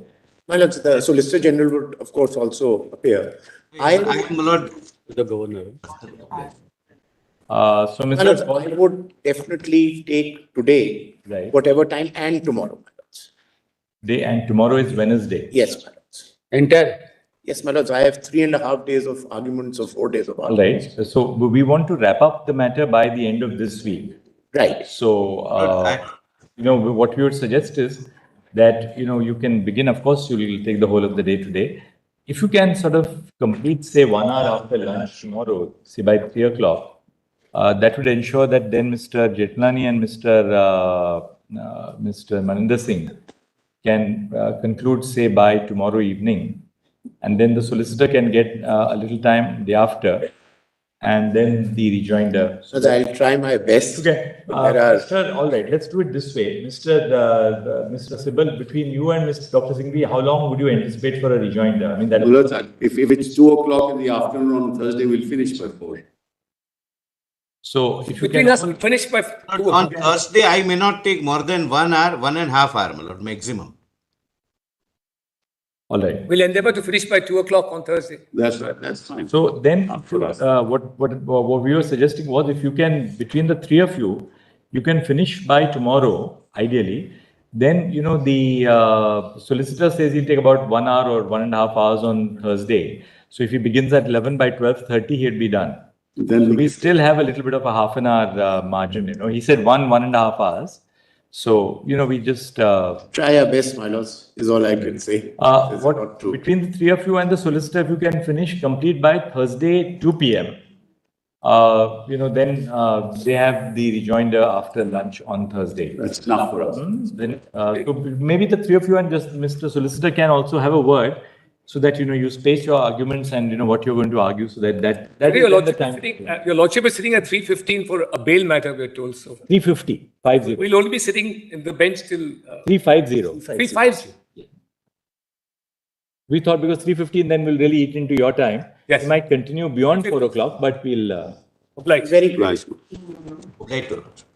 My lords, the Solicitor General would, of course, also appear. I am Lord. The governor. So, My Mr. lords, Paul, I would definitely take today, Right. whatever time, and tomorrow, my lords. day and tomorrow is Wednesday. Yes, my lords. Entire. Yes, my lords, I have 3.5 days of arguments or 4 days of All arguments. right. So we want to wrap up the matter by the end of this week. Right. So, what we would suggest is that, you can begin, of course, you will take the whole of the day today. If you can sort of complete, say, 1 hour after lunch tomorrow, say by 3 o'clock, that would ensure that then Mr. Jethlani and Mr. Maninder Singh can conclude, say, by tomorrow evening. And then the solicitor can get a little time thereafter, and then the rejoinder. So I'll try my best. Okay. Mr. All right, let's do it this way. Mr. Sibal, between you and Dr. Singhvi, how long would you anticipate for a rejoinder? I mean, that Well, if it's 2 o'clock in the afternoon on Thursday, we'll finish by 4. So if you Between can. us, we finish by 2 On o'clock. Thursday, I may not take more than 1 hour, 1.5 hour, my lord, maximum. All right. We'll endeavor to finish by 2 o'clock on Thursday. That's right, that's fine. So then, what we were suggesting was, if you can, between the three of you, you can finish by tomorrow, ideally. Then, the solicitor says he'll take about 1 hour or 1.5 hours on Thursday. So if he begins at 11, by 12:30, he'd be done. Then We still have a little bit of a half an hour margin. He said 1.5 hours. So, we just. Try our best, my lords, is all I can say. This is not true. Between the three of you and the solicitor, if you can finish complete by Thursday 2 p.m. Then they have the rejoinder after lunch on Thursday. That's enough for us. Then, so maybe the three of you and just Mr. Solicitor can also have a word, so that you space your arguments and what you're going to argue, so that Your is the lordship, time. your lordship is sitting at 3:15 for a bail matter, we're told. So 3:50. we'll only be sitting in the bench till 3:50. 3:50. We thought because 3:15 then we'll really eat into your time. Yes. We might continue beyond 4 o'clock, but we'll. Obliged. Very good. Nice. Right, your lordship.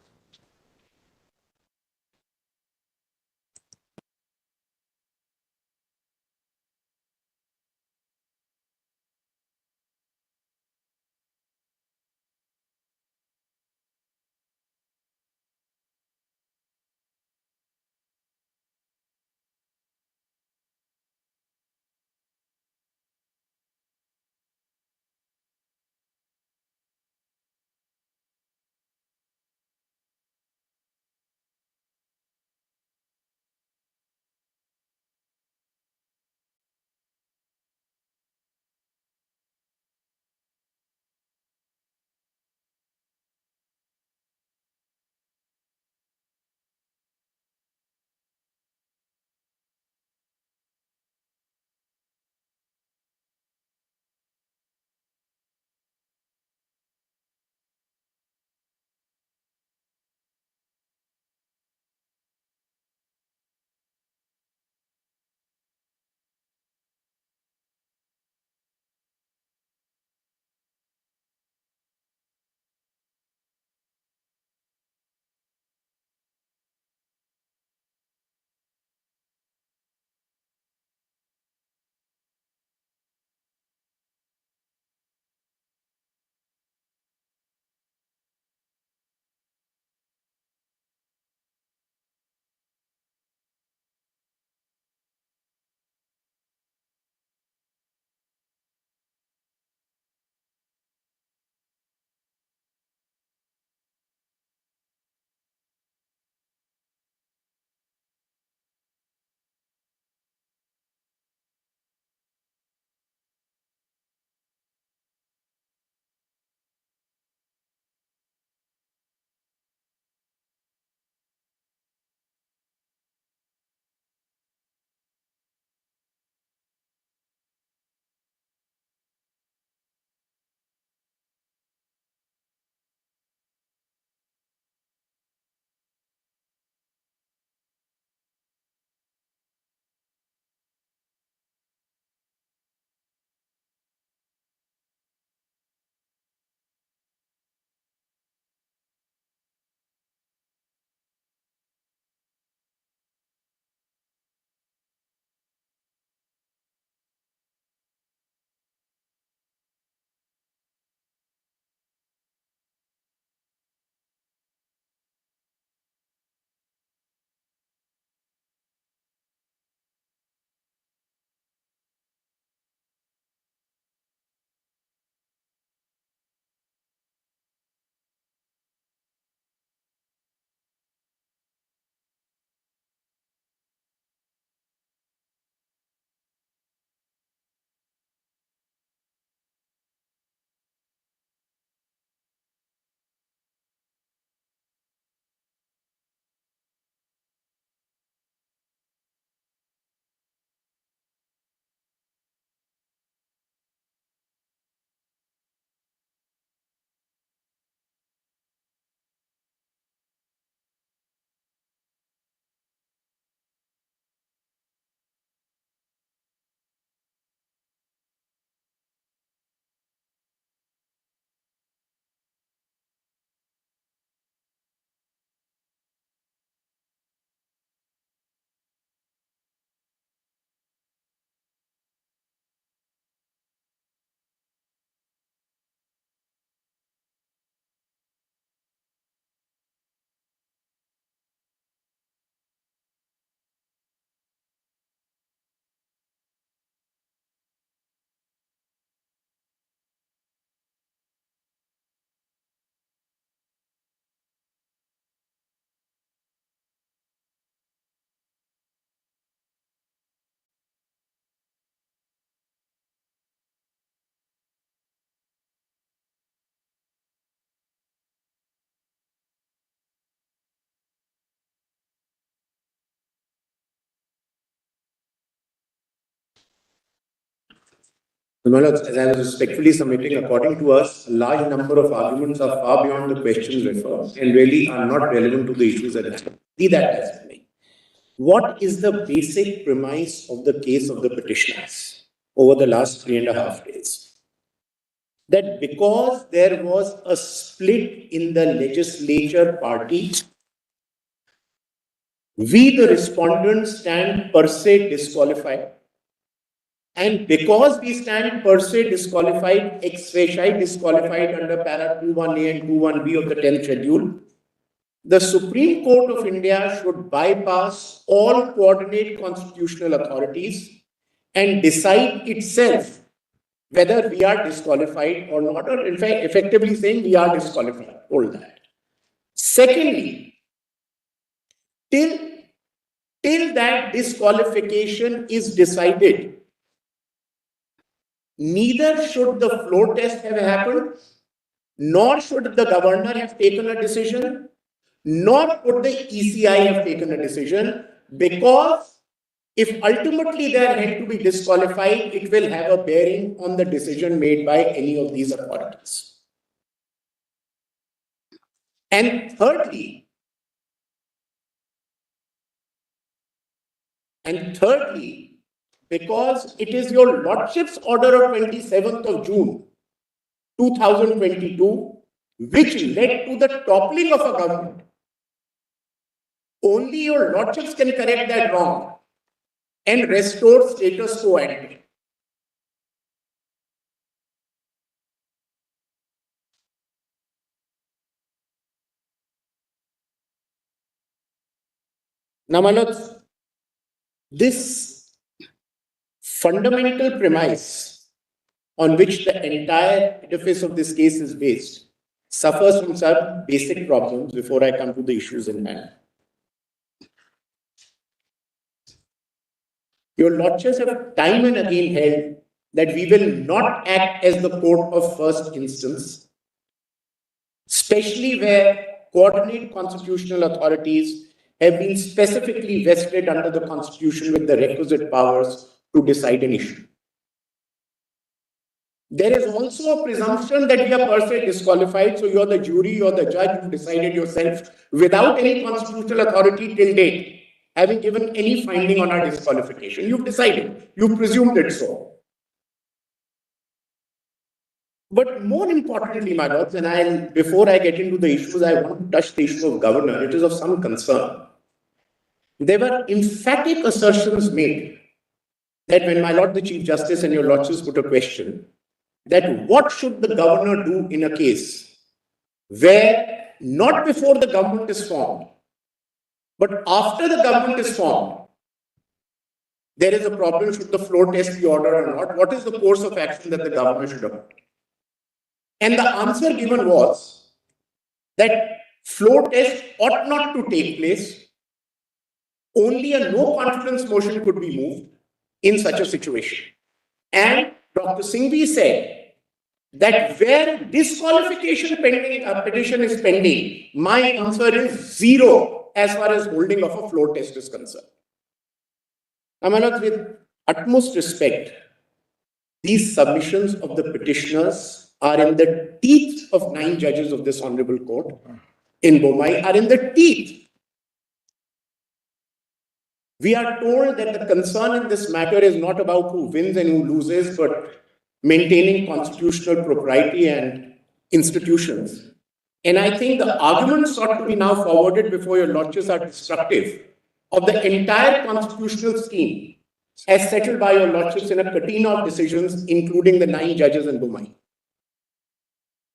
As I was respectfully submitting, according to us, a large number of arguments are far beyond the questions referred and really are not relevant to the issues at hand. Be that as it may. What is the basic premise of the case of the petitioners over the last 3.5 days? That because there was a split in the legislature party, we, the respondents, stand per se disqualified. And because we stand per se disqualified, ex facie disqualified under para 21A and 21B of the 10th schedule, the Supreme Court of India should bypass all coordinate constitutional authorities and decide itself whether we are disqualified or not, or in fact, effectively saying we are disqualified. Hold that. Secondly, till that disqualification is decided, neither should the floor test have happened, nor should the governor have taken a decision, nor could the ECI have taken a decision, because if ultimately they are held to be disqualified, it will have a bearing on the decision made by any of these authorities. And thirdly, because it is your Lordship's order of 27th of June, 2022, which led to the toppling of a government, only your Lordships can correct that wrong and restore status quo ante. Now, my lords, this fundamental premise on which the entire edifice of this case is based suffers from some basic problems before I come to the issues in hand. Your Lordships have time and again held that we will not act as the court of first instance, especially where coordinate constitutional authorities have been specifically vested under the Constitution with the requisite powers to decide an issue. There is also a presumption that we are per se disqualified, so you're the jury, you're the judge, you decided yourself without any constitutional authority till date, having given any finding on our disqualification. You've decided, you've presumed it so. But more importantly, my lords, and before I get into the issues, I want to touch the issue of governor. It is of some concern. There were emphatic assertions made that when my Lord the Chief Justice and your Lordships put a question, that what should the governor do in a case where not before the government is formed, but after the government is formed, there is a problem, should the floor test be ordered or not? What is the course of action that the government should adopt? And the answer given was that floor test ought not to take place. Only a no confidence motion could be moved in such a situation. And Dr. Singhvi said that where disqualification petition is pending, my answer is 0 as far as holding of a floor test is concerned. Now, my lords, with utmost respect, these submissions of the petitioners are in the teeth of 9 judges of this honorable court in Bombay, are in the teeth. We are told that the concern in this matter is not about who wins and who loses, but maintaining constitutional propriety and institutions. And I think the arguments sought to be now forwarded before your Lordships are destructive of the entire constitutional scheme as settled by your Lordships in a catena of decisions, including the 9 judges in Bombay.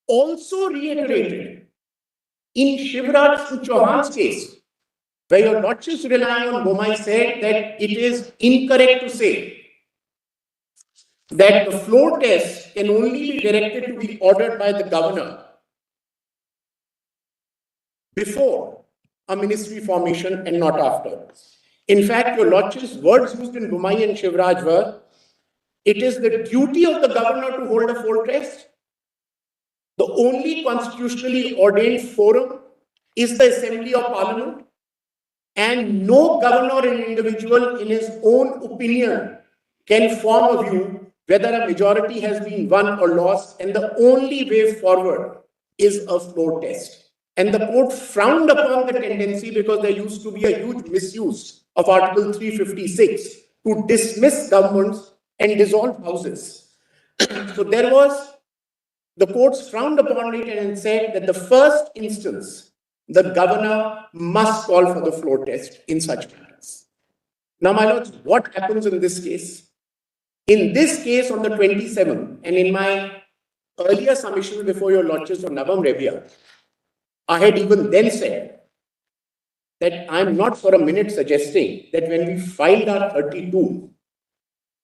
Also reiterated in Shivraj Singh Chauhan's case, where your Lordships relying on Bombay said that it is incorrect to say that the floor test can only be directed to be ordered by the governor before a ministry formation and not after. In fact, your Lordships' words used in Bombay and Shivraj were, it is the duty of the governor to hold a floor test. The only constitutionally ordained forum is the Assembly of Parliament, and no governor or individual in his own opinion can form a view whether a majority has been won or lost, and the only way forward is a floor test. And the court frowned upon the tendency because there used to be a huge misuse of Article 356 to dismiss governments and dissolve houses. So the courts frowned upon it and said that the first instance, the governor must call for the floor test in such matters. Now, my lords, what happens in this case? In this case, on the 27th, and in my earlier submission before your lordships on Navam Revia, I had even then said that I'm not for a minute suggesting that when we filed our 32,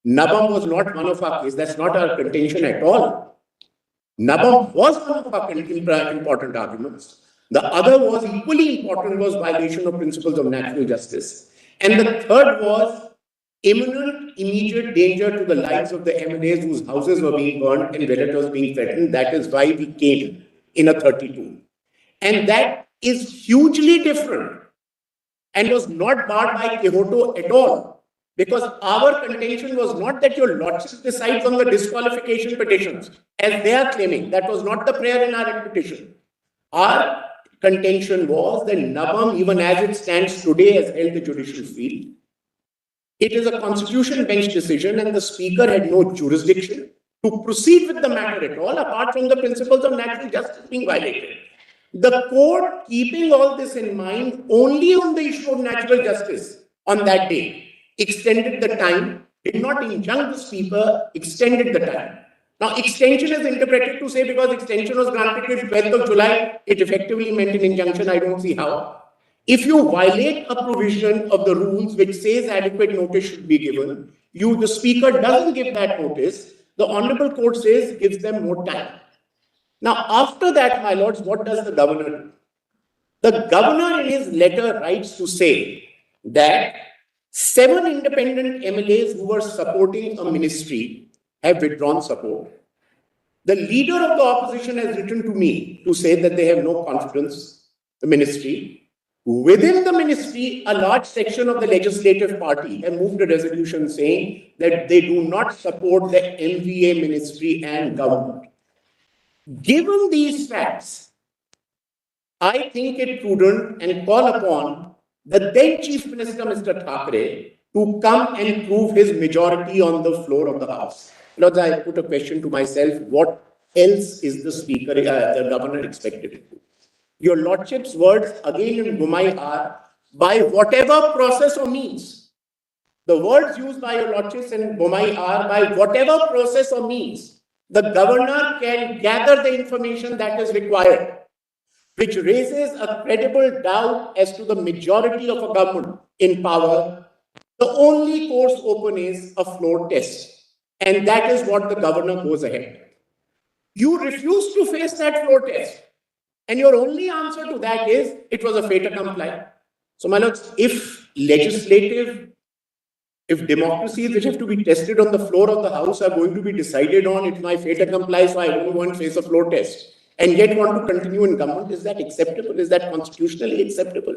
Navam was not one of our cases. That's not our contention at all. Navam was one of our important arguments. The other was equally important, was violation of principles of natural justice. And the third was imminent, immediate danger to the lives of the MLAs whose houses were being burned and relatives being threatened. That is why we came in a 32. And that is hugely different and was not barred by Quixote at all. Because our contention was not that your lordship decides on the disqualification petitions, as they are claiming. That was not the prayer in our petition. Our contention was that Navam, even as it stands today, has held the judicial field. It is a constitution bench decision, and the speaker had no jurisdiction to proceed with the matter at all, apart from the principles of natural justice being violated. The court, keeping all this in mind, only on the issue of natural justice on that day, extended the time, did not injunct the speaker, extended the time. Now, extension is interpreted to say because extension was granted till 12th of July, it effectively meant an injunction. I don't see how. If you violate a provision of the rules which says adequate notice should be given, the speaker doesn't give that notice, the Honorable Court says gives them more time. Now, after that, my lords, what does the governor do? The governor in his letter writes to say that 7 independent MLAs who were supporting a ministry have withdrawn support. The leader of the opposition has written to me to say that they have no confidence in the ministry. Within the ministry, a large section of the legislative party have moved a resolution saying that they do not support the MVA ministry and government. Given these facts, I think it prudent and call upon the then Chief Minister, Mr. Thackeray, to come and prove his majority on the floor of the House. Lords, I put a question to myself, what else is the speaker, the governor expected to do? Your lordship's words again in Bombay are, by whatever process or means. The words used by your lordships in Bombay are, by whatever process or means, the governor can gather the information that is required, which raises a credible doubt as to the majority of a government in power. The only course open is a floor test. And that is what the governor goes ahead. You refuse to face that floor test. And your only answer to that is, it was a fait accompli. So, my lords, if democracies which have to be tested on the floor of the House are going to be decided on, it's my fait accompli, so I won't go and face a floor test, and yet want to continue in government, is that acceptable? Is that constitutionally acceptable?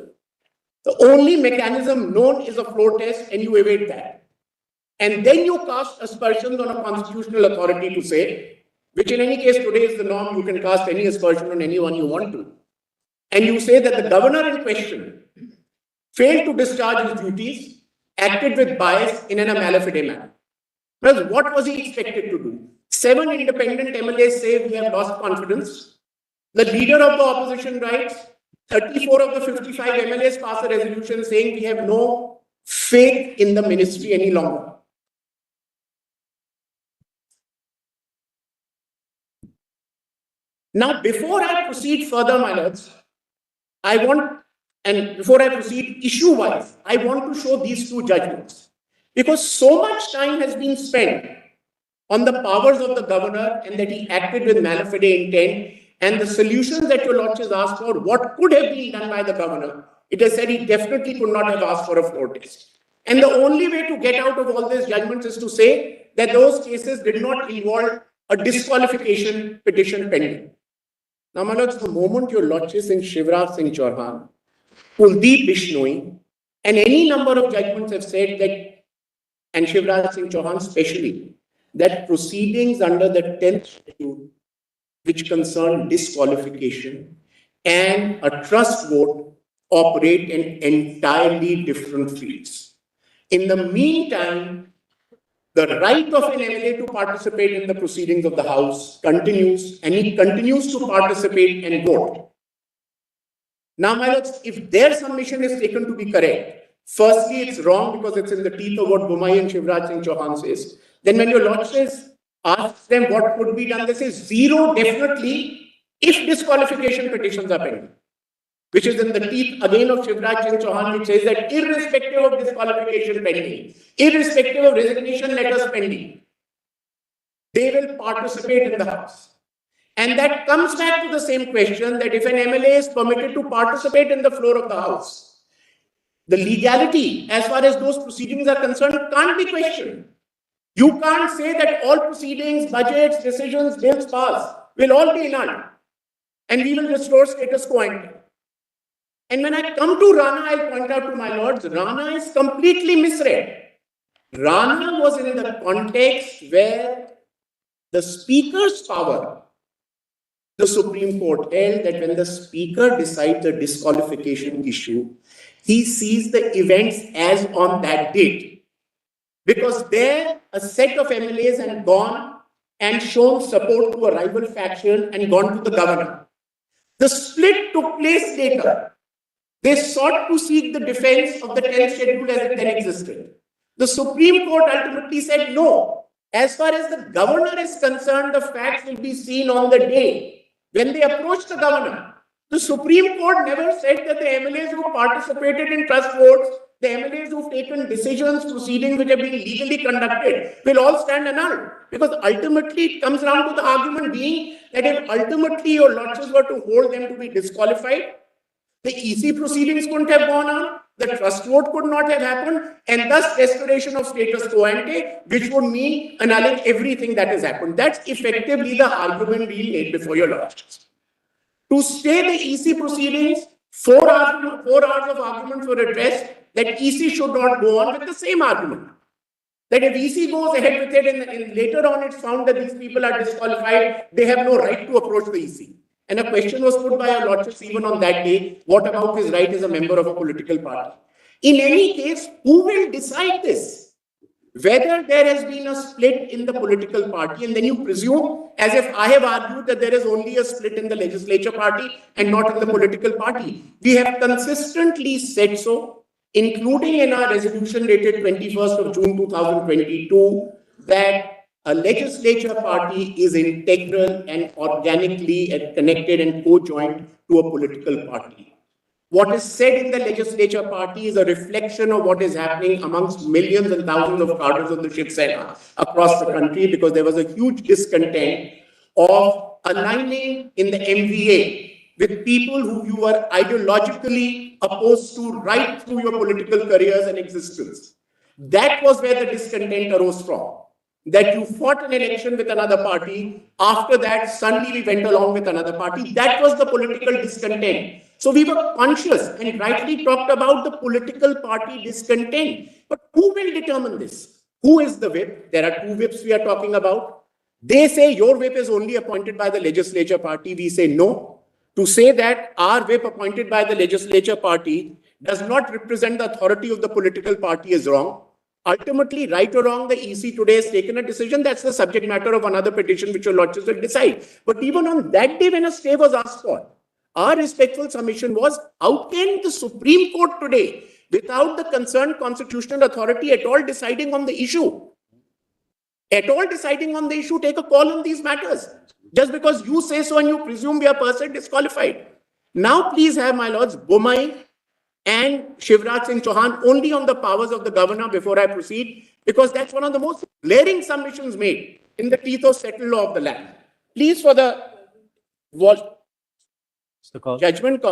The only mechanism known is a floor test, and you evade that. And then you cast aspersions on a constitutional authority to say, which in any case today is the norm, you can cast any aspersion on anyone you want to. And you say that the governor in question failed to discharge his duties, acted with bias in a malafide manner. Well, what was he expected to do? 7 independent MLAs say we have lost confidence. The leader of the opposition writes, 34 of the 55 MLAs pass a resolution saying we have no faith in the ministry any longer. Now, before I proceed further, my lords, before I proceed issue-wise, I want to show these 2 judgments. Because so much time has been spent on the powers of the governor and that he acted with malafide intent, and the solutions that your lordships asked for, what could have been done by the governor, it has said he definitely could not have asked for a floor test. And the only way to get out of all these judgments is to say that those cases did not involve a disqualification petition pending. Now, my lords, the moment your lordships in Shivraj Singh Chauhan, Kuldeep Bishnoi, and any number of judgments have said that, and Shivraj Singh Chauhan especially, that proceedings under the 10th schedule, which concern disqualification and a trust vote, operate in entirely different fields. In the meantime, the right of an MLA to participate in the proceedings of the House continues, and he continues to participate and vote. Now, my lords, if their submission is taken to be correct, firstly, it's wrong because it's in the teeth of what Bombay and Shivraj Singh Chauhan says. Then when your lord says, ask them what could be done, they say zero definitely if disqualification petitions are pending, which is in the teeth again of Shivraj Singh Chauhan, which says that irrespective of disqualification pending, irrespective of resignation letters pending, they will participate in the House. And that comes back to the same question that if an MLA is permitted to participate in the floor of the House, the legality as far as those proceedings are concerned can't be questioned. You can't say that all proceedings, budgets, decisions, bills passed will all be annulled and we will restore status quo ante. And when I come to Rana, I'll point out to my lords, Rana is completely misread. Rana was in the context where the speaker's power, the Supreme Court held that when the speaker decides a disqualification issue, he sees the events as on that date. Because there, a set of MLAs had gone and shown support to a rival faction and gone to the governor. The split took place later. They sought to seek the defense of the 10th schedule as it then existed. The Supreme Court ultimately said no. As far as the governor is concerned, the facts will be seen on the day. When they approached the governor, the Supreme Court never said that the MLAs who participated in trust votes, the MLAs who've taken decisions, proceedings which have been legally conducted, will all stand annulled. Because ultimately it comes down to the argument being that if ultimately your lordships were to hold them to be disqualified, the EC proceedings couldn't have gone on, the trust vote could not have happened, and thus restoration of status quo ante, which would mean annulling everything that has happened. That's effectively the argument being made before your lordships. To stay the EC proceedings, 4 hours of arguments were addressed that EC should not go on with the same argument. That if EC goes ahead with it and later on it's found that these people are disqualified, they have no right to approach the EC. And a question was put by our lordships even on that day, what about his right as a member of a political party? In any case, who will decide this? Whether there has been a split in the political party, and then you presume, as if I have argued that there is only a split in the legislature party and not in the political party. We have consistently said so, including in our resolution dated 21st of June 2022, that a legislature party is integral and organically connected and co-joined to a political party. What is said in the legislature party is a reflection of what is happening amongst millions and thousands of cadres of the Shiv Sena across the country, because there was a huge discontent of aligning in the MVA with people who you were ideologically opposed to right through your political careers and existence. That was where the discontent arose from. That you fought an election with another party, after that suddenly we went along with another party. That was the political discontent. So we were conscious and rightly talked about the political party discontent. But who will determine this? Who is the whip? There are 2 whips we are talking about. They say your whip is only appointed by the legislature party. We say no. To say that our whip appointed by the legislature party does not represent the authority of the political party is wrong. Ultimately, right or wrong, the EC today has taken a decision. That's the subject matter of another petition which your lordships will decide. But even on that day when a stay was asked for, our respectful submission was, how can the Supreme Court today, without the concerned constitutional authority at all deciding on the issue, take a call on these matters? Just because you say so and you presume we are per se disqualified. Now please have, my lords, Bombay and Shivraj Singh Chauhan only on the powers of the governor before I proceed, because that's one of the most glaring submissions made in the teeth of settled law of the land. Please, for the judgment.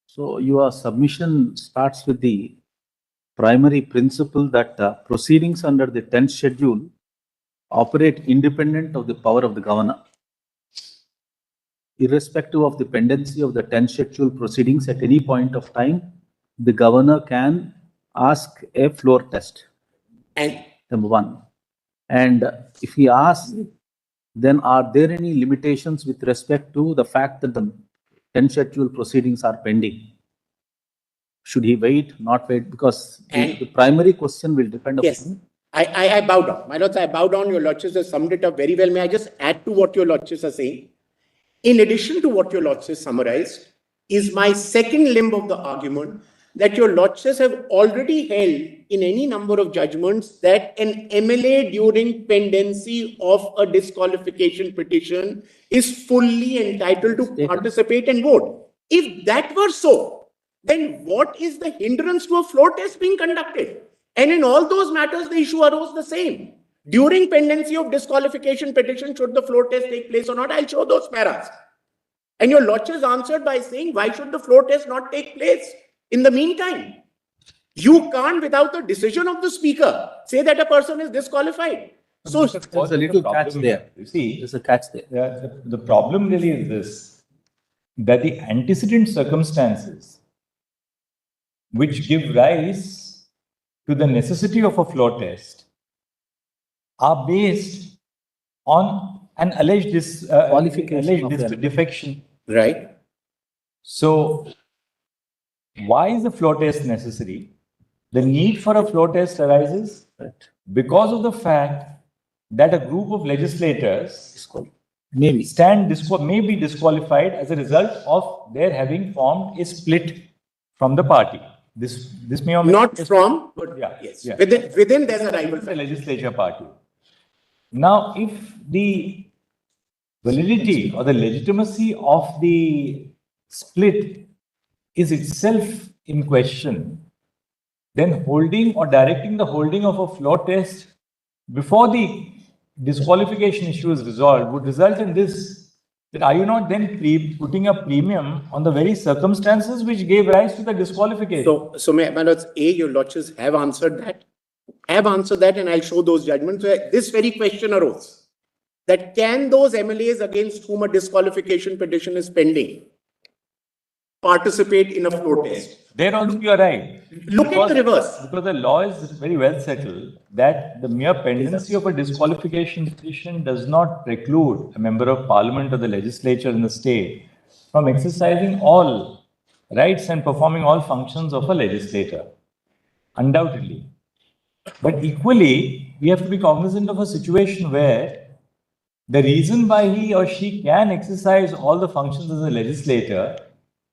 So your submission starts with the primary principle that proceedings under the 10th schedule operate independent of the power of the governor. Irrespective of the pendency of the 10th schedule proceedings at any point of time, the governor can ask a floor test. And number 1. And if he asks, then are there any limitations with respect to the fact that the 10 schedule proceedings are pending? Should he wait, not wait? Because the primary question will depend Yes. upon. I bow down. My lords, I bow down. Your lordships have summed it up very well. May I just add to what your lordships are saying? In addition to what your lordships summarized, is my second limb of the argument that your lordships have already held in any number of judgments that an MLA during pendency of a disqualification petition is fully entitled to participate and vote. If that were so, then what is the hindrance to a floor test being conducted? And in all those matters, the issue arose the same. During pendency of disqualification petition, should the floor test take place or not? I'll show those paras. And your lordships answered by saying, why should the floor test not take place? In the meantime, you can't, without the decision of the speaker, say that a person is disqualified. So There's a little catch there. You see, There's a catch there. the problem really is this, that the antecedent circumstances which give rise to the necessity of a floor test are based on an alleged defection. Right. So, why is the floor test necessary? The need for a floor test arises because of the fact that a group of legislators may be disqualified as a result of their having formed a split from the party. This may or may not from, but yes, within there's a rival the legislature party. Now, if the validity or the legitimacy of the split is itself in question, then holding or directing the holding of a floor test before the disqualification issue is resolved would result in this, that are you not then putting a premium on the very circumstances which gave rise to the disqualification? So my lords, your lordships have answered that. And I'll show those judgments where this very question arose. That can those MLAs against whom a disqualification petition is pending participate in a floor test? There also you are right. Look at the reverse. Because the law is very well settled that the mere pendency of a disqualification petition does not preclude a member of parliament or the legislature in the state from exercising all rights and performing all functions of a legislator. Undoubtedly. But equally, we have to be cognizant of a situation where the reason why he or she can exercise all the functions as a legislator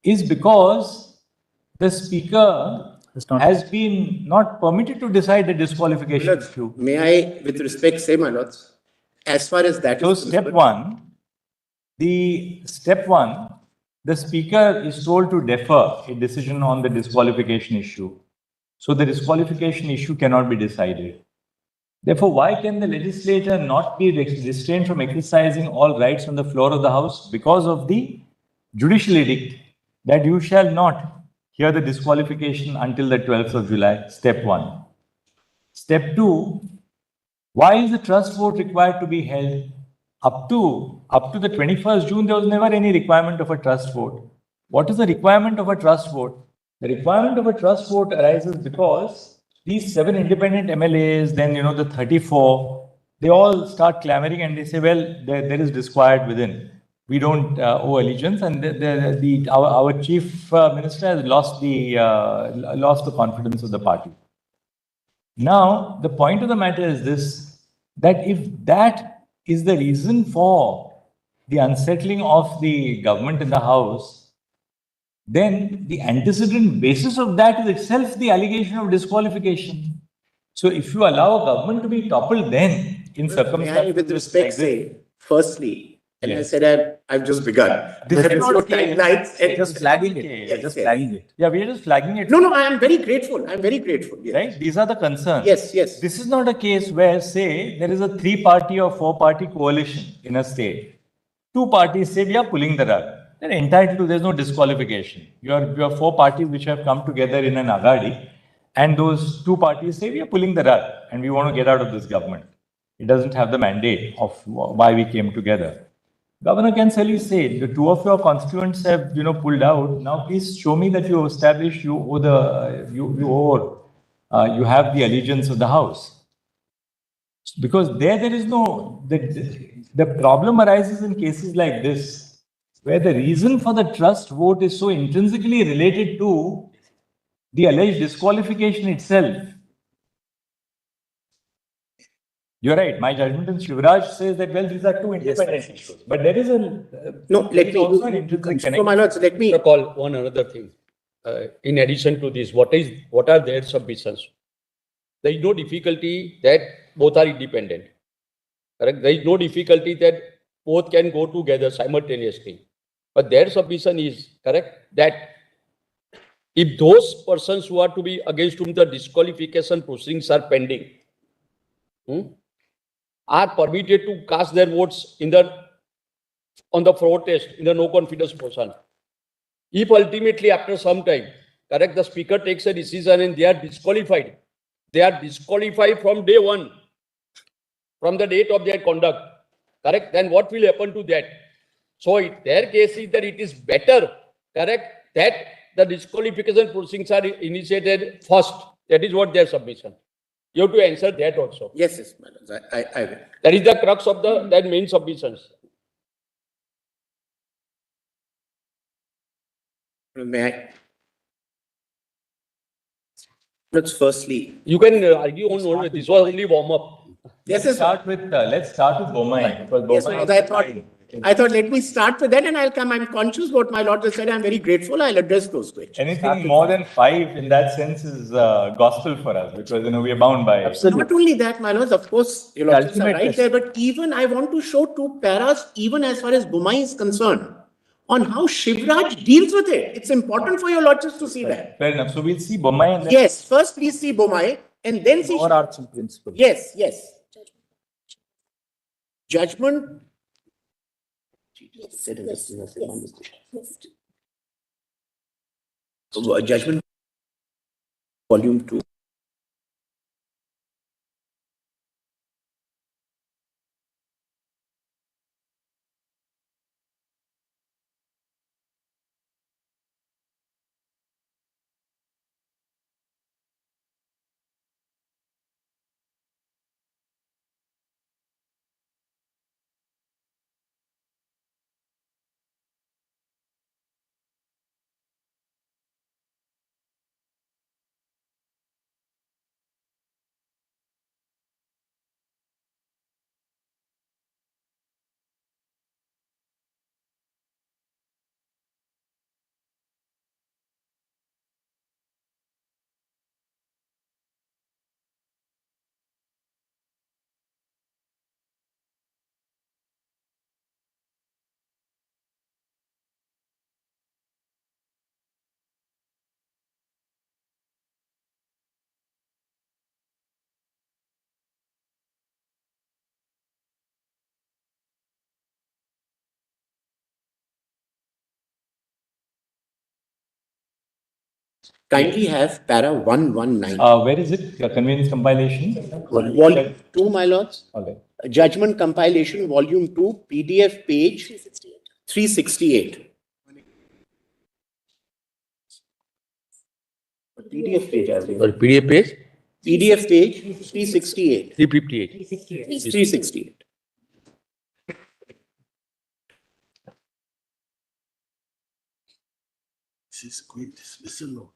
is because the speaker has been not permitted to decide the disqualification issue. May I, with respect, say, my lords, as far as that is step one, the speaker is told to defer a decision on the disqualification issue. So the disqualification issue cannot be decided. Therefore, why can the legislator not be restrained from exercising all rights on the floor of the House? Because of the judicial edict that you shall not hear the disqualification until the 12th of July, step one. Step two, why is the trust vote required to be held? Up to the 21st June, there was never any requirement of a trust vote. What is the requirement of a trust vote? The requirement of a trust vote arises because these 7 independent MLAs, then the 34, they all start clamoring and they say, well, there is disquiet within. We don't owe allegiance, and our chief minister has lost the confidence of the party. Now, the point of the matter is this, that if that is the reason for the unsettling of the government in the House, then the antecedent basis of that is itself the allegation of disqualification. So if you allow a government to be toppled then in circumstances... May I, with respect, say, firstly, and yes. I said I've just begun. This is not timelines. Just flagging it. Yes, just flagging it. Yeah, we are just flagging it. No, I am very grateful. I'm very grateful. Yes. Right? These are the concerns. Yes. This is not a case where, say, there is a 3-party or 4-party coalition in a state. 2 parties say we are pulling the rug. They're entitled to, there's no disqualification. You have 4 parties which have come together in an agadi, and those 2 parties say we are pulling the rug and we want to get out of this government. It doesn't have the mandate of why we came together. Governor can simply say, the 2 of your constituents have, pulled out. Now, please show me that you established you have the allegiance of the House. Because there is no, the problem arises in cases like this, where the reason for the trust vote is so intrinsically related to the alleged disqualification itself. You're right. My judgment in Shivraj says that, well, these are two independent issues. But there is also an intrinsic So, my lords, let me call one another thing. In addition to this, what are their submissions? There is no difficulty that both are independent. Correct? There is no difficulty that both can go together simultaneously. But their submission is correct that if those persons who are to be against whom the disqualification proceedings are pending are permitted to cast their votes on the protest in the no confidence motion. If ultimately after some time, correct, the speaker takes a decision and they are disqualified from day one, from the date of their conduct, correct, then what will happen to that? So their case is that it is better, correct, that the disqualification proceedings are initiated first. That is what their submission. You have to answer that also. Yes, yes, my lords, I will. That is the crux of that main submissions. May I? Let's firstly. You can argue on this was only warm up. Yes, let's start with Bombay. Yes, I thought let me start with that and I'll come. I'm conscious what my lord has said. I'm very grateful. I'll address those questions. Anything more than 5 in that sense is gospel for us, because we are bound by it. Not only that, my lords, of course, your lordships are right there, but even I want to show 2 paras, even as far as Bombay is concerned, on how Shivraj deals with it. It's important for your lordships to see that. Fair enough. So we'll see Bombay and then... Yes, first please see Bombay and then see... Overarching principle. Yes, yes. Judgment. Judgment, volume 2. Kindly have para 119. Where is it? Your convenience compilation? Volume 2, my lords. Okay. Judgment compilation, volume 2, PDF page 368. PDF page, as well. PDF page? PDF page 368. 358. 368. This is quick dismissal.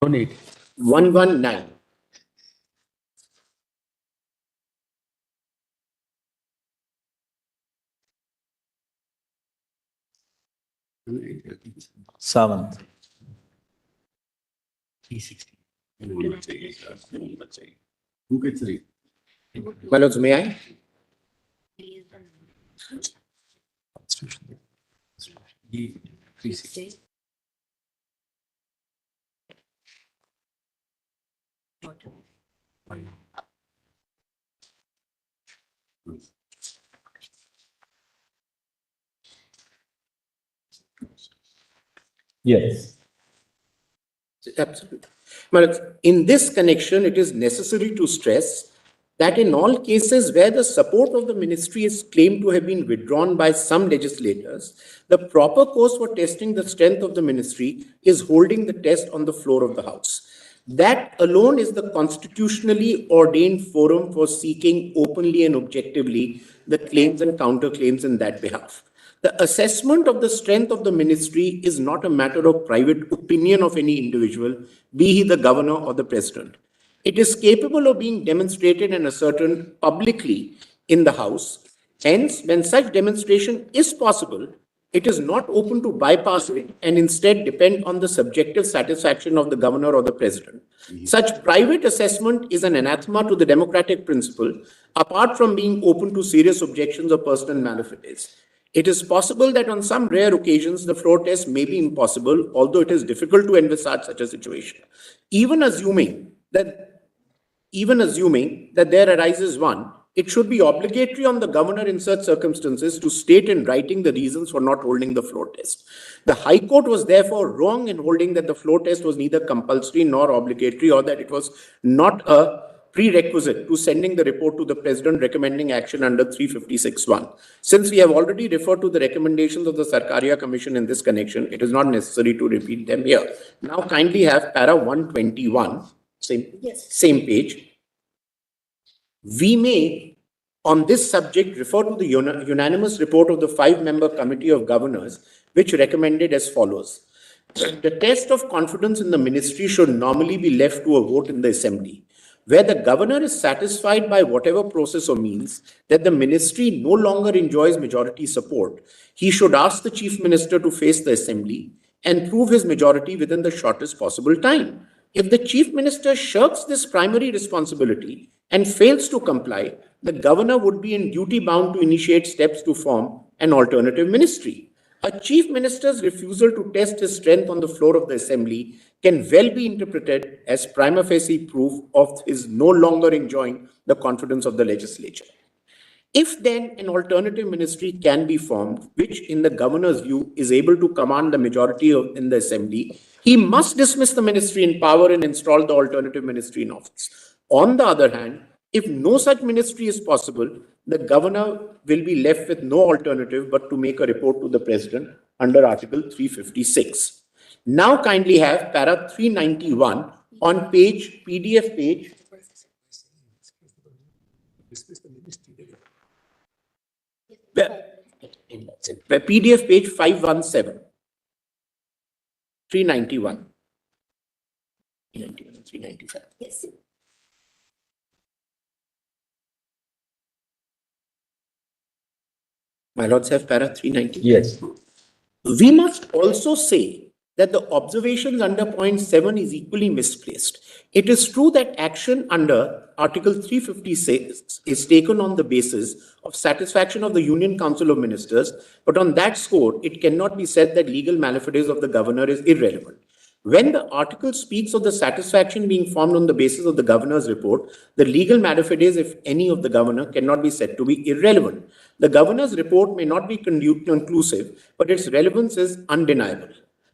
No need. 119. Savant. 360. Who gets it? My lords, may I? Yes. Absolutely. But in this connection, it is necessary to stress that in all cases where the support of the ministry is claimed to have been withdrawn by some legislators, the proper course for testing the strength of the ministry is holding the test on the floor of the House. That alone is the constitutionally ordained forum for seeking openly and objectively the claims and counterclaims in that behalf. The assessment of the strength of the ministry is not a matter of private opinion of any individual, be he the governor or the president. It is capable of being demonstrated and ascertained publicly in the House. Hence, when such demonstration is possible, it is not open to bypassing and instead depend on the subjective satisfaction of the governor or the president. Such private assessment is an anathema to the democratic principle, apart from being open to serious objections or personal malafidez. It is possible that on some rare occasions, the floor test may be impossible, although it is difficult to envisage such a situation. Even assuming that there arises one, it should be obligatory on the governor in such circumstances to state in writing the reasons for not holding the floor test. The High Court was therefore wrong in holding that the floor test was neither compulsory nor obligatory, or that it was not a prerequisite to sending the report to the president recommending action under 356(1). Since we have already referred to the recommendations of the Sarkaria Commission in this connection, it is not necessary to repeat them here. Now kindly have para 121, same page. We may, on this subject, refer to the unanimous report of the 5-member Committee of Governors, which recommended as follows. The test of confidence in the ministry should normally be left to a vote in the Assembly. Where the governor is satisfied by whatever process or means that the ministry no longer enjoys majority support, he should ask the chief minister to face the Assembly and prove his majority within the shortest possible time. If the chief minister shirks this primary responsibility and fails to comply, the governor would be in duty bound to initiate steps to form an alternative ministry. A chief minister's refusal to test his strength on the floor of the Assembly can well be interpreted as prima facie proof of his no longer enjoying the confidence of the legislature. If then an alternative ministry can be formed, which in the governor's view is able to command the majority in the Assembly, he must dismiss the ministry in power and install the alternative ministry in office. On the other hand, if no such ministry is possible, the governor will be left with no alternative but to make a report to the president under Article 356. Now kindly have para 391 on PDF page. PDF page 517. 391. 395. Yes. My lords have para 390. Yes. We must also say that the observations under point 7 is equally misplaced. It is true that action under Article 356 is taken on the basis of satisfaction of the Union Council of Ministers, but on that score, it cannot be said that legal malafidez of the governor is irrelevant. When the article speaks of the satisfaction being formed on the basis of the governor's report, the legal malafidez, if any, of the governor cannot be said to be irrelevant. The governor's report may not be conclusive, but its relevance is undeniable.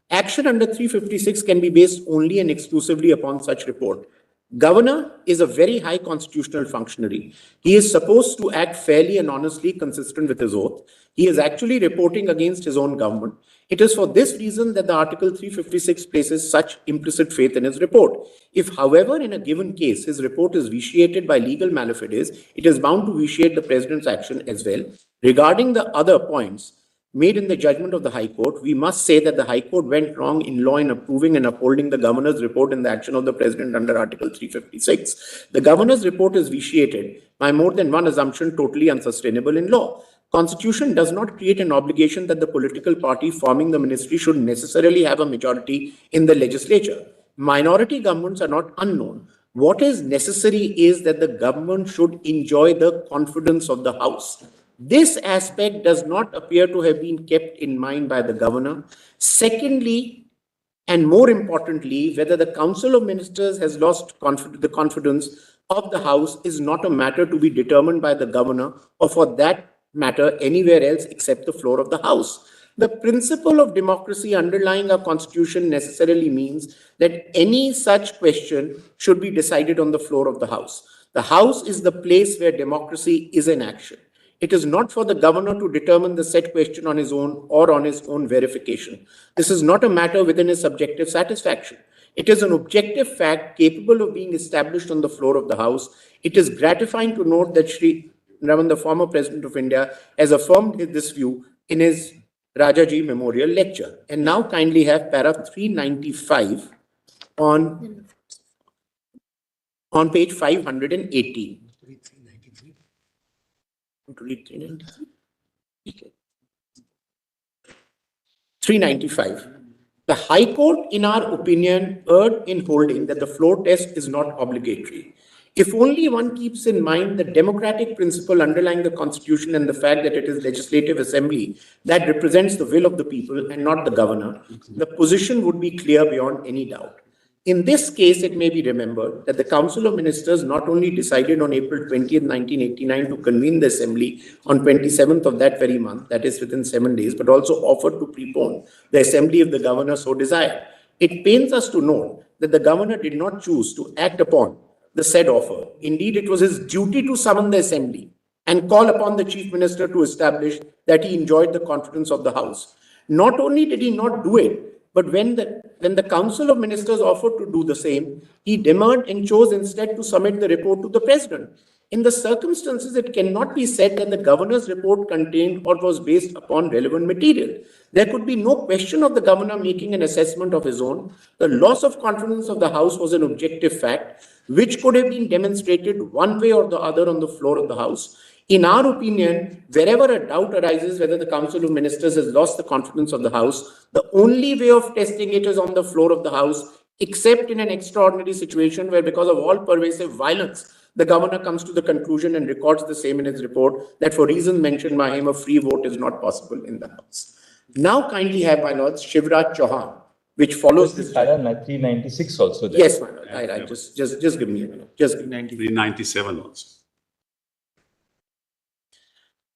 Action under 356 can be based only and exclusively upon such report. Governor is a very high constitutional functionary. He is supposed to act fairly and honestly consistent with his oath. He is actually reporting against his own government. It is for this reason that the Article 356 places such implicit faith in his report. If, however, in a given case, his report is vitiated by legal malafidez, it is bound to vitiate the president's action as well. Regarding the other points made in the judgment of the High Court, we must say that the High Court went wrong in law in approving and upholding the governor's report in the action of the president under Article 356. The governor's report is vitiated by more than one assumption totally unsustainable in law. Constitution does not create an obligation that the political party forming the ministry should necessarily have a majority in the legislature. Minority governments are not unknown. What is necessary is that the government should enjoy the confidence of the House. This aspect does not appear to have been kept in mind by the governor. Secondly, and more importantly, whether the Council of Ministers has lost the confidence of the House is not a matter to be determined by the governor or, for that matter, anywhere else except the floor of the House. The principle of democracy underlying our constitution necessarily means that any such question should be decided on the floor of the House. The House is the place where democracy is in action. It is not for the governor to determine the said question on his own or on his own verification. This is not a matter within his subjective satisfaction. It is an objective fact capable of being established on the floor of the House. It is gratifying to note that Shri Raman, the former President of India, has affirmed this view in his Rajaji Memorial Lecture. And now kindly have para 395 on page 518. To read 393. Okay. 395. The High Court, in our opinion, erred in holding that the floor test is not obligatory. If only one keeps in mind the democratic principle underlying the Constitution and the fact that it is Legislative Assembly that represents the will of the people and not the governor, the position would be clear beyond any doubt. In this case, it may be remembered that the Council of Ministers not only decided on April 20th, 1989 to convene the Assembly on 27th of that very month, that is within 7 days, but also offered to prepone the Assembly if the Governor so desired. It pains us to note that the Governor did not choose to act upon the said offer. Indeed, it was his duty to summon the Assembly and call upon the Chief Minister to establish that he enjoyed the confidence of the House. Not only did he not do it, but when the Council of Ministers offered to do the same, he demurred and chose instead to submit the report to the President. In the circumstances, it cannot be said that the Governor's report contained or was based upon relevant material. There could be no question of the Governor making an assessment of his own. The loss of confidence of the House was an objective fact, which could have been demonstrated one way or the other on the floor of the House. In our opinion, wherever a doubt arises whether the Council of Ministers has lost the confidence of the House, the only way of testing it is on the floor of the House, except in an extraordinary situation where, because of all pervasive violence, the Governor comes to the conclusion and records the same in his report that for reasons mentioned by him, a free vote is not possible in the House. Now kindly have, my lords, Shivraj Chauhan, which follows this. Para 396 also there. Yes, my lord. I just give me a minute. Just give me 397 also.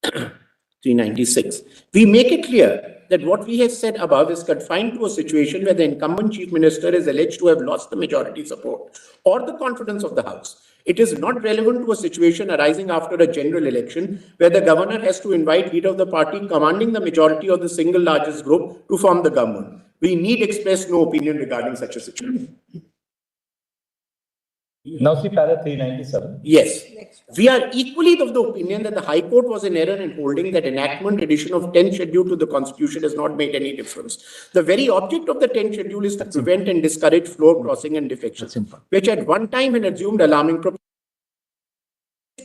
396. We make it clear that what we have said above is confined to a situation where the incumbent Chief Minister is alleged to have lost the majority support or the confidence of the House. It is not relevant to a situation arising after a general election where the Governor has to invite leader of the party commanding the majority of the single largest group to form the government. We need express no opinion regarding such a situation. Now see para 397. Yes. We are equally of the opinion that the High Court was in error in holding that enactment addition of 10th schedule to the Constitution has not made any difference. The very object of the 10th schedule is to prevent and discourage floor crossing and defection, which at one time had assumed alarming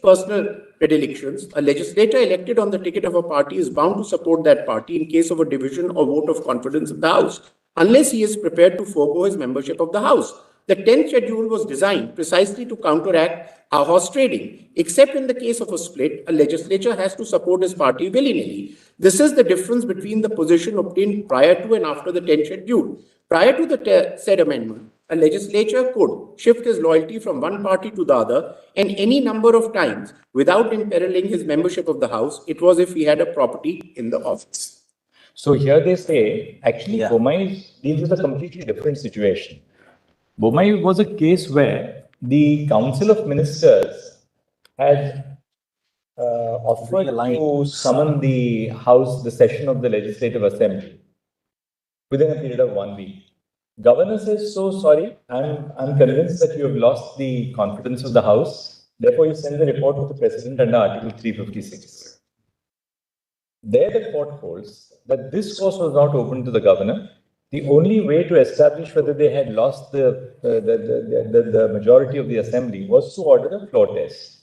personal predilections. A legislator elected on the ticket of a party is bound to support that party in case of a division or vote of confidence in the House, unless he is prepared to forego his membership of the House. The 10th schedule was designed precisely to counteract horse trading. Except in the case of a split, a legislature has to support his party willy-nilly. This is the difference between the position obtained prior to and after the 10th schedule. Prior to the said amendment, a legislature could shift his loyalty from one party to the other, and any number of times without imperiling his membership of the House. It was if he had a property in the office. So here they say, actually, Bombay deals with a completely different situation. Bombay was a case where the Council of Ministers had offered to summon the House, the session of the Legislative Assembly within a period of 1 week. Governor says, so sorry, I'm convinced that you have lost the confidence of the House. Therefore, you send the report to the President under Article 356. There the court holds that this course was not open to the Governor. The only way to establish whether they had lost the majority of the Assembly was to order a floor test.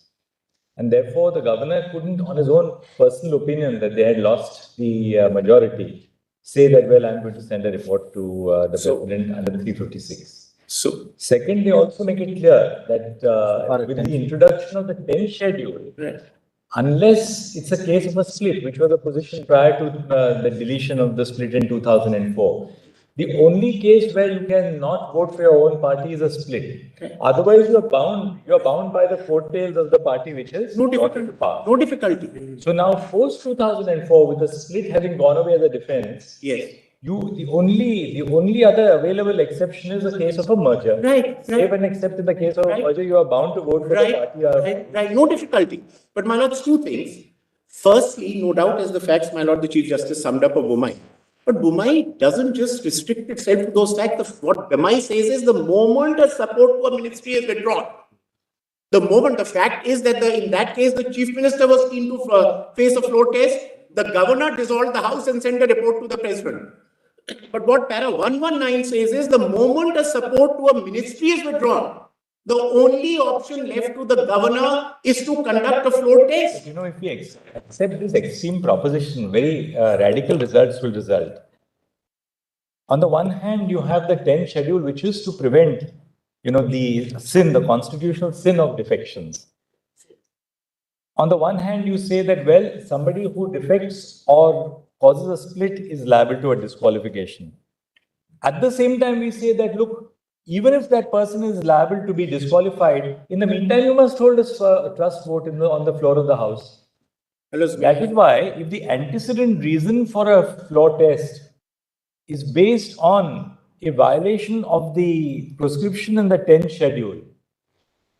And therefore, the Governor couldn't, on his own personal opinion that they had lost the majority, say that, well, I'm going to send a report to the President under 356. So, second, they also make it clear that with the introduction of the 10th schedule, unless it's a case of a split, which was a position prior to the deletion of the split in 2004, the only case where you can not vote for your own party is a split. Otherwise, you are bound by the foretails of the party which is no difficulty. So now, post 2004, with the split having gone away as a defense, yes, the only other available exception is the case of a merger. Right. Save and except in the case of a merger, you are bound to vote for the party. Right. No difficulty. But my lord, two things. Firstly, no doubt, as the facts, my lord, the Chief Justice summed up of Bombay. But Bombay doesn't just restrict itself to those facts. What Bombay says is the moment a support to a ministry is withdrawn, the fact is that in that case, the Chief Minister was keen to face a floor test. The governor dissolved the House and sent a report to the President. But what para 119 says is the moment a support to a ministry is withdrawn, the only option left to the governor is to conduct a floor test. You know, if we accept this extreme proposition, very radical results will result. On the one hand, you have the 10th schedule, which is to prevent, the constitutional sin of defections. On the one hand, you say that, well, somebody who defects or causes a split is liable to a disqualification. At the same time, we say that, look, even if that person is liable to be disqualified, in the meantime, you must hold a trust vote on the floor of the House. That is why, if the antecedent reason for a floor test is based on a violation of the prescription in the 10th schedule,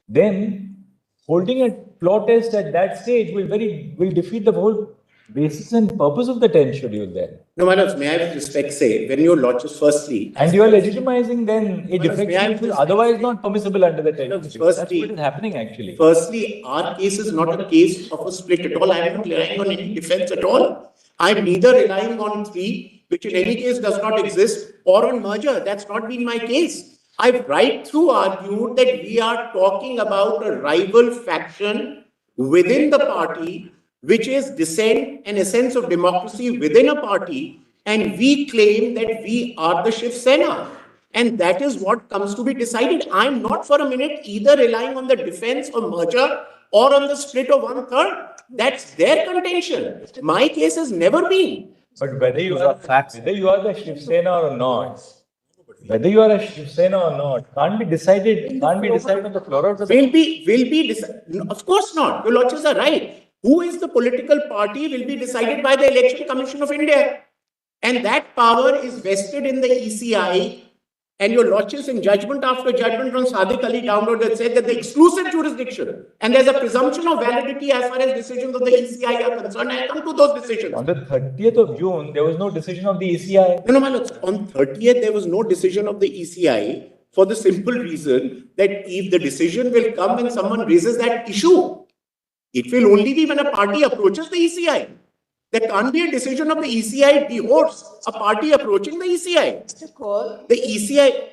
then holding a floor test at that stage will defeat the whole basis and purpose of the 10th schedule then. No, my lords, may I with respect say, when your lordship firstly... And you are legitimizing then a defection which is otherwise not permissible under the 10th schedule. That's what is happening actually. Firstly, our case is not a case of a split at all. I am not relying on any defense at all. I am neither relying on 3, which in any case does not exist, or on merger. That's not been my case. I've right through argued that we are talking about a rival faction within the party, which is dissent and a sense of democracy within a party, and we claim that we are the Shiv Sena. And that is what comes to be decided. I'm not for a minute either relying on the defense or merger or on the split of 1/3. That's their contention. My case has never been. But whether you are the Shiv Sena or not, whether you are a Shiv Sena or not, can't be decided on the floor of the... Will be decided. Of course not. Your lordships are right. Who is the political party will be decided by the Election Commission of India. And that power is vested in the ECI. And your lordships, in judgment after judgment from Sadiq Ali downward, that said that the exclusive jurisdiction, and there's a presumption of validity as far as decisions of the ECI are concerned. I come to those decisions. On the 30th of June, there was no decision of the ECI. No, my lords. On 30th, there was no decision of the ECI for the simple reason that if the decision will come when someone raises that issue, it will only be when a party approaches the ECI. There can't be a decision of the ECI devotes a party approaching the ECI. Mr. Kaul, the ECI...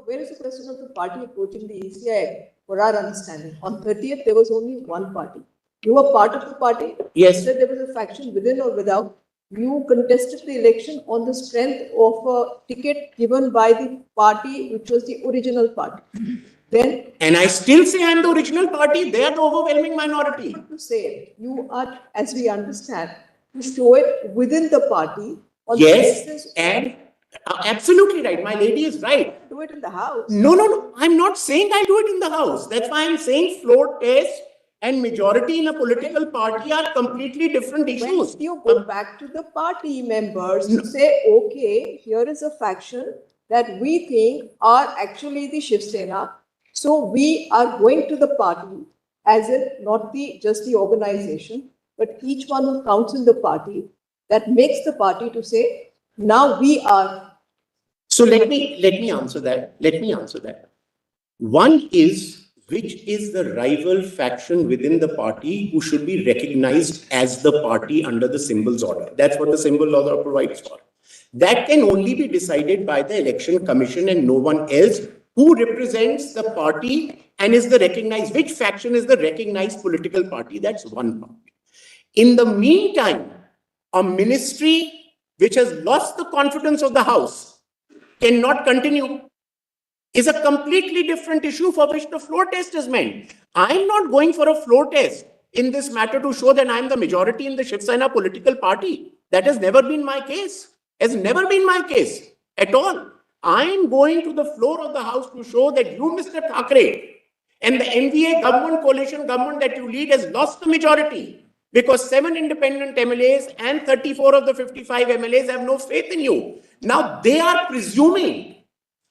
where is the question of the party approaching the ECI? For our understanding, on 30th, there was only one party. You were part of the party. Yes. You said there was a faction within or without. You contested the election on the strength of a ticket given by the party, which was the original party. Then, and I still say I'm the original party. They are the overwhelming minority. To say it, you are, as we understand, to show it within the party. On yes, the basis and absolutely right. My lady is right. Do it in the House. No. I'm not saying I do it in the House. That's why I'm saying floor test and majority in a political party are completely different issues. When you go back to the party members to say, okay, here is a faction that we think are actually the Shiv Sena. So we are going to the party, as in not just the organization, but each one who counts in the party, that makes the party to say, now we are. So let me answer that. One is, which is the rival faction within the party who should be recognized as the party under the symbols order. That's what the symbol order provides for. That can only be decided by the Election Commission and no one else. Who represents the party and is the recognized, which faction is the recognized political party? That's one part. In the meantime, a ministry which has lost the confidence of the House cannot continue is a completely different issue for which the floor test is meant. I'm not going for a floor test in this matter to show that I'm the majority in the Shiv Sena political party. That has never been my case. Has never been my case at all. I'm going to the floor of the House to show that you, Mr. Thackeray, and the NVA government, coalition government that you lead has lost the majority. because 7 independent MLAs and 34 of the 55 MLAs have no faith in you. Now they are presuming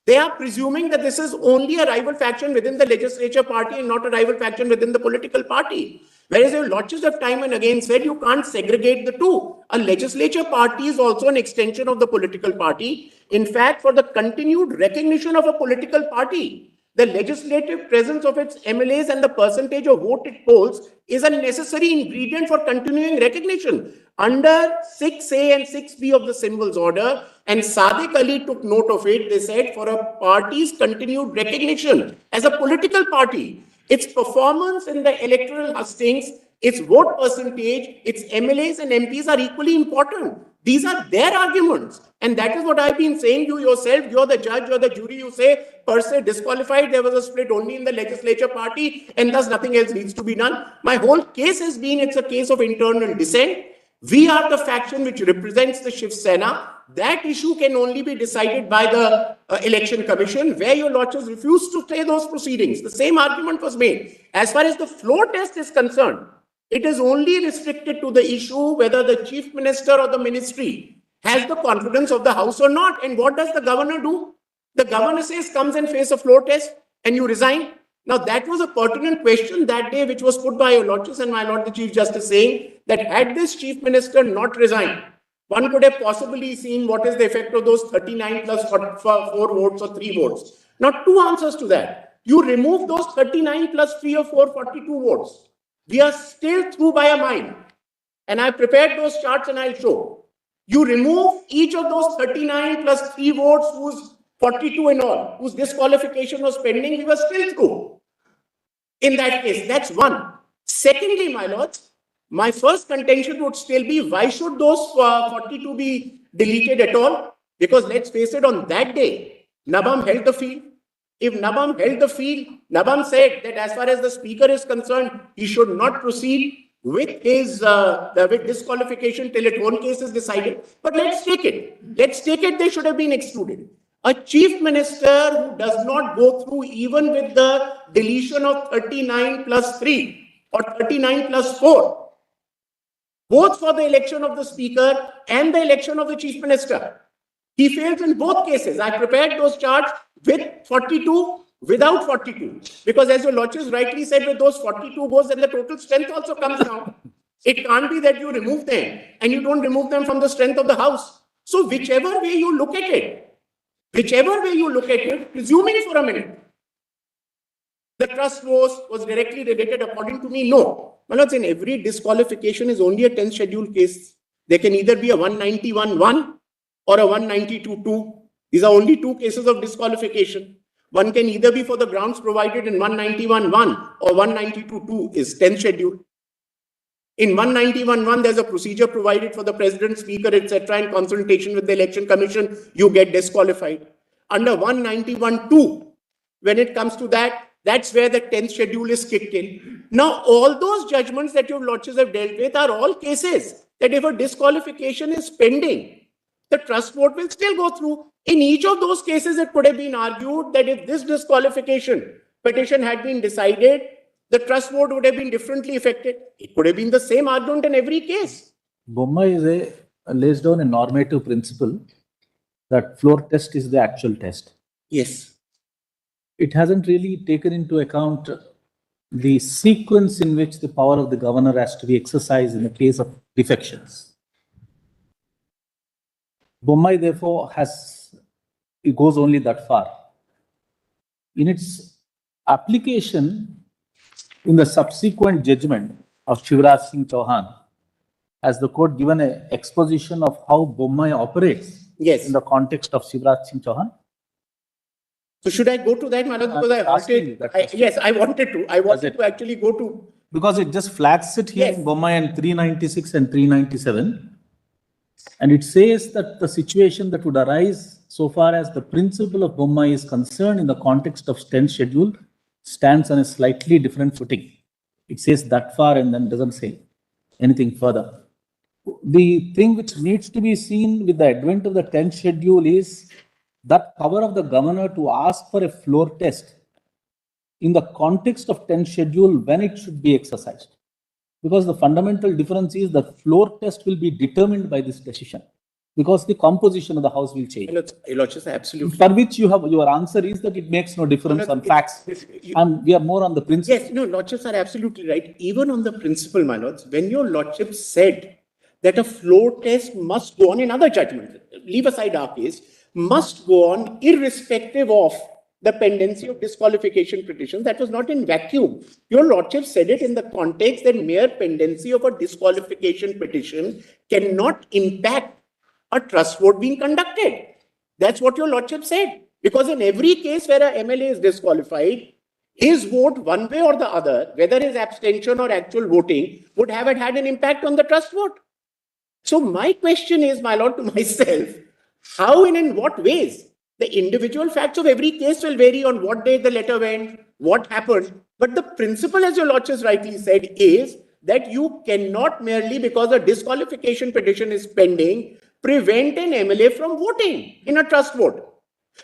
that this is only a rival faction within the legislature party and not a rival faction within the political party. Whereas your lordships have time and again said you can't segregate the two. A legislature party is also an extension of the political party. In fact, for the continued recognition of a political party, the legislative presence of its MLAs and the percentage of vote it polls is a necessary ingredient for continuing recognition. Under 6A and 6B of the symbols order, and Sadiq Ali took note of it, they said for a party's continued recognition as a political party, its performance in the electoral hustings, its vote percentage, its MLAs and MPs are equally important. These are their arguments. And that is what I've been saying. You yourself, you're the judge, you're the jury, you say, per se disqualified, there was a split only in the legislature party, and thus nothing else needs to be done. My whole case has been, it's a case of internal dissent. We are the faction which represents the Shiv Sena. That issue can only be decided by the election commission, where your lordships refused to stay those proceedings. The same argument was made. As far as the floor test is concerned, it is only restricted to the issue whether the chief minister or the ministry has the confidence of the house or not. And what does the governor do? The governor says, comes and face a floor test and you resign. Now, that was a pertinent question that day, which was put by your lordships and my lord the Chief Justice, saying that had this chief minister not resigned, one could have possibly seen what is the effect of those 39 plus 4 votes or 3 votes. Now, 2 answers to that. You remove those 39 plus 3 or 4, 42 votes. We are still through by a mile. And I prepared those charts and I'll show. You remove each of those 39 plus 3 votes, whose 42 in all, whose disqualification was pending, we were still through. In that case, that's one. Secondly, my lords, my first contention would still be, why should those 42 be deleted at all? Because let's face it, on that day, Nabam held the field. If Nabam held the field, Nabam said that as far as the speaker is concerned, he should not proceed with his with disqualification till its own case is decided. But let's take it. Let's take it, they should have been excluded. A chief minister who does not go through even with the deletion of 39 plus 3 or 39 plus 4, both for the election of the speaker and the election of the chief minister. He fails in both cases. I prepared those charts with 42, without 42. Because as your lordships rightly said, with those 42 votes, then the total strength also comes down. It can't be that you remove them and you don't remove them from the strength of the house. So whichever way you look at it, presuming for a minute, the trust was directly related, according to me, no. My lords, in every disqualification is only a 10th schedule case. There can either be a 191-1 or a 192-2. These are only 2 cases of disqualification. One can either be for the grounds provided in 191-1 or 192-2 is 10th schedule. In 191-1, there's a procedure provided for the president, speaker, etc. in consultation with the election commission, you get disqualified. Under 191-2, when it comes to that, that's where the 10th schedule is kicked in. Now, all those judgments that your lordships have dealt with are all cases that if a disqualification is pending, the trust vote will still go through. In each of those cases, it could have been argued that if this disqualification petition had been decided, the trust vote would have been differently affected. It could have been the same argument in every case. Bombay lays down a normative principle that floor test is the actual test. Yes. It hasn't really taken into account the sequence in which the power of the governor has to be exercised in the case of defections. Bombay, therefore, it goes only that far. In its application, in the subsequent judgment of Shivraj Singh Chauhan, has the court given an exposition of how Bombay operates in the context of Shivraj Singh Chauhan? So should I go to that, my lord? Because I wanted, yes, I wanted to. I wanted to actually go to. Because it just flags it here in Bombay and 396 and 397. And it says that the situation that would arise so far as the principle of Bombay is concerned in the context of 10th schedule stands on a slightly different footing. It says that far and then doesn't say anything further. The thing which needs to be seen with the advent of the 10th schedule is that power of the governor to ask for a floor test in the context of 10th schedule when it should be exercised. Because the fundamental difference is the floor test will be determined by this decision. Because the composition of the house will change. Your Lordship, absolutely. For which you have, your answer is that it makes no difference on facts. And we are more on the principle. Yes, no, Lordships are absolutely right. Even on the principle, my lords, when your Lordship said that a floor test must go on in other judgments, leave aside our case, must go on irrespective of the pendency of disqualification petitions, that was not in vacuum. Your Lordship said it in the context that mere pendency of a disqualification petition cannot impact a trust vote being conducted. That's what your Lordship said. Because in every case where a MLA is disqualified, his vote, one way or the other, whether his abstention or actual voting, would have had an impact on the trust vote. So my question is, my lord, to myself, how and in what ways? The individual facts of every case will vary on what day the letter went, what happened. But the principle, as your Lordship rightly said, is that you cannot merely, because a disqualification petition is pending, prevent an MLA from voting in a trust vote.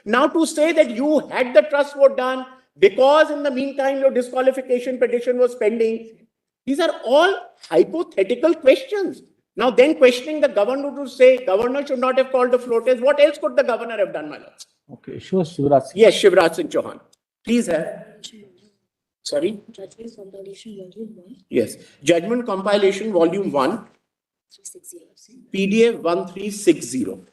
Now, to say that you had the trust vote done because in the meantime your disqualification petition was pending, these are all hypothetical questions. Now, then questioning the governor to say governor should not have called the floor test, what else could the governor have done, my lord? Okay, sure, Shivraj Singh. Yes, Shivraj Singh Chauhan. Please have. Sorry? Judgment compilation volume 1. Yes. Judgment compilation volume 1. 360. PDF 1360.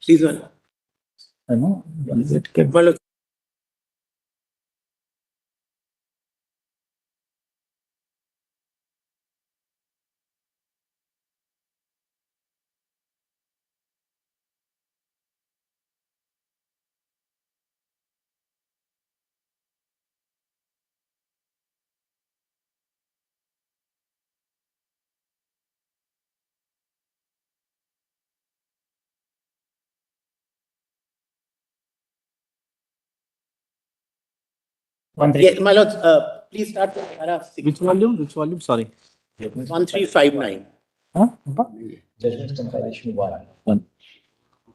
Please, one. I know. My lord. Yes, my lord, please start with paragraph 6. Which volume? Which volume? Sorry. 1359. Huh? Judgment compilation 1.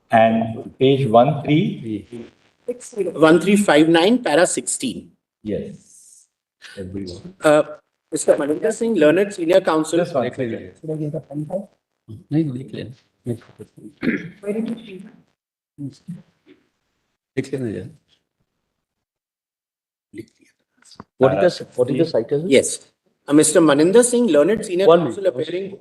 And page 13. 1359, para 16. Yes. Mr. Maninder Singh, learned senior counsel. Just one second. नहीं लिख लेना लिख लेना यार What is the citation? Yes. Mr. Maninder Singh, learned senior One counsel minute. appearing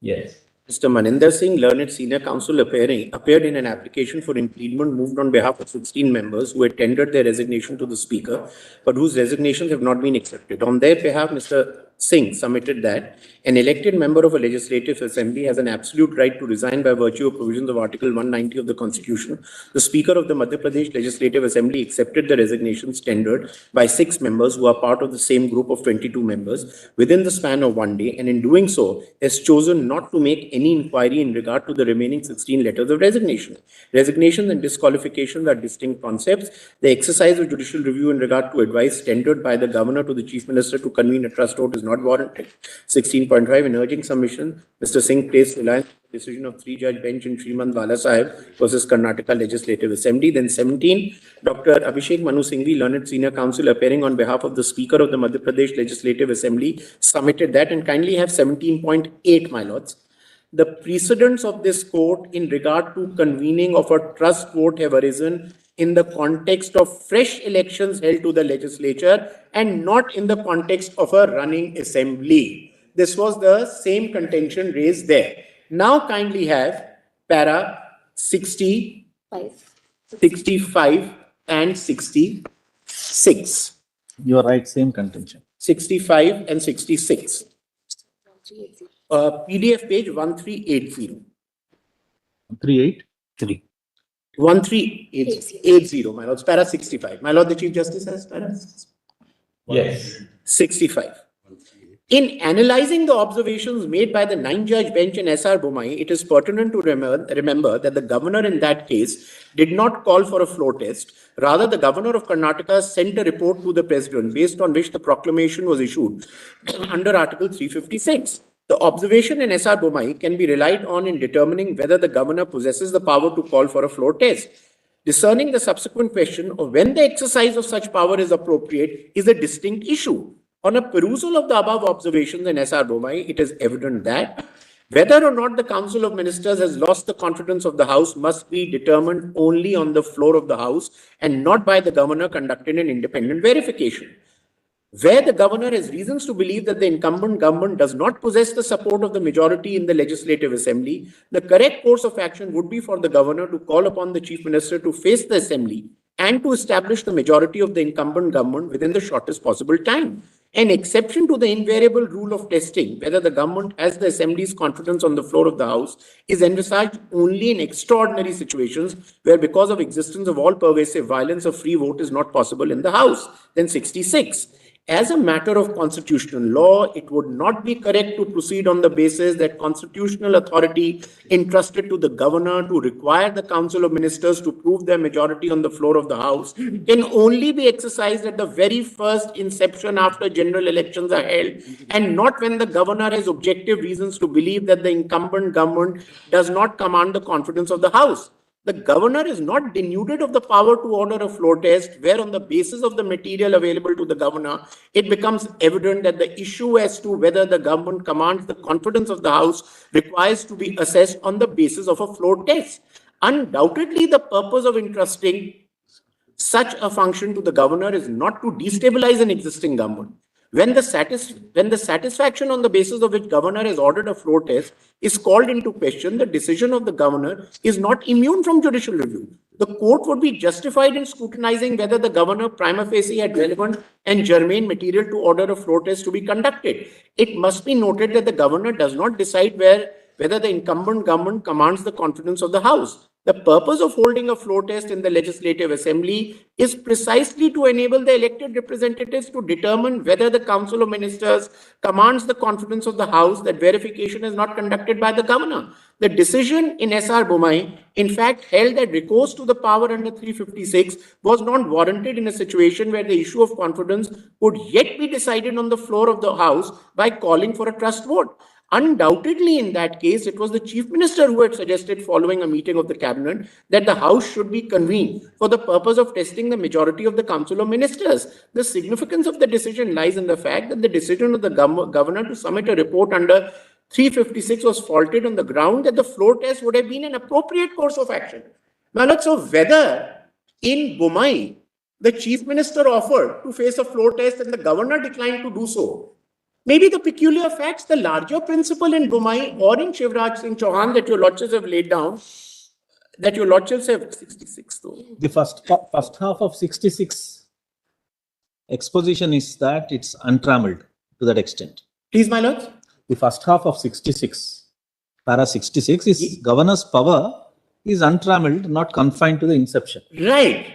Yes. Mr. Maninder Singh, learned senior counsel, appeared in an application for impleadment moved on behalf of 16 members who had tendered their resignation to the Speaker, but whose resignations have not been accepted. On their behalf, Mr. Singh submitted that an elected member of a legislative assembly has an absolute right to resign by virtue of provisions of Article 190 of the Constitution. The Speaker of the Madhya Pradesh Legislative Assembly accepted the resignations tendered by 6 members who are part of the same group of 22 members within the span of 1 day, and in doing so has chosen not to make any inquiry in regard to the remaining 16 letters of resignation. Resignations and disqualifications are distinct concepts. The exercise of judicial review in regard to advice tendered by the Governor to the Chief Minister to convene a trust vote is not warranted. 16.5, in urging submission, Mr. Singh placed reliance on the decision of 3-judge bench in Srimant Bala Sahib versus Karnataka Legislative Assembly. Then 17, Dr. Abhishek Manu Singhvi, learned senior counsel, appearing on behalf of the Speaker of the Madhya Pradesh Legislative Assembly, submitted that, and kindly have 17.8, my lords. The precedents of this court in regard to convening of a trust vote have arisen in the context of fresh elections held to the legislature and not in the context of a running assembly. This was the same contention raised there. Now kindly have para 60, 65 and 66. You are right, same contention. 65 and 66. PDF page 1380. 383. 1380, my lord. Para 65. My lord, the Chief Justice has para? Yes. 65. In analyzing the observations made by the 9-judge bench in SR Bombay, it is pertinent to remember that the governor in that case did not call for a floor test. Rather, the governor of Karnataka sent a report to the president based on which the proclamation was issued under Article 356. The observation in SR Bombay can be relied on in determining whether the governor possesses the power to call for a floor test. Discerning the subsequent question of when the exercise of such power is appropriate is a distinct issue. On a perusal of the above observations in SR Bombay, it is evident that whether or not the Council of Ministers has lost the confidence of the House must be determined only on the floor of the House and not by the governor conducting an independent verification. Where the governor has reasons to believe that the incumbent government does not possess the support of the majority in the Legislative Assembly, the correct course of action would be for the governor to call upon the Chief Minister to face the Assembly and to establish the majority of the incumbent government within the shortest possible time. An exception to the invariable rule of testing whether the government has the Assembly's confidence on the floor of the House is envisaged only in extraordinary situations where, because of existence of all-pervasive violence, a free vote is not possible in the House. Then 66. As a matter of constitutional law, it would not be correct to proceed on the basis that constitutional authority entrusted to the governor to require the Council of Ministers to prove their majority on the floor of the House can only be exercised at the very first inception after general elections are held, and not when the governor has objective reasons to believe that the incumbent government does not command the confidence of the House. The governor is not denuded of the power to order a floor test, where on the basis of the material available to the governor, it becomes evident that the issue as to whether the government commands the confidence of the House requires to be assessed on the basis of a floor test. Undoubtedly, the purpose of entrusting such a function to the governor is not to destabilize an existing government. When the satisfaction on the basis of which governor has ordered a floor test is called into question, the decision of the governor is not immune from judicial review. The court would be justified in scrutinizing whether the governor prima facie had relevant and germane material to order a floor test to be conducted. It must be noted that the governor does not decide whether the incumbent government commands the confidence of the House. The purpose of holding a floor test in the Legislative Assembly is precisely to enable the elected representatives to determine whether the Council of Ministers commands the confidence of the House that verification is not conducted by the governor. The decision in SR Bombay, in fact, held that recourse to the power under 356 was not warranted in a situation where the issue of confidence could yet be decided on the floor of the House by calling for a trust vote. Undoubtedly, in that case, it was the Chief Minister who had suggested, following a meeting of the Cabinet, that the House should be convened for the purpose of testing the majority of the Council of Ministers. The significance of the decision lies in the fact that the decision of the governor to submit a report under 356 was faulted on the ground that the floor test would have been an appropriate course of action. Now, so whether in Bombay, the Chief Minister offered to face a floor test and the governor declined to do so, Maybe the peculiar facts, the larger principle in Bombay or in Shivraj Singh Chauhan that your lordships have laid down, that your lordships have 66 though. The first half of 66 exposition is that it's untrammeled to that extent. Please, my lords. The first half of 66, para 66 is governor's power is untrammeled, not confined to the inception. Right.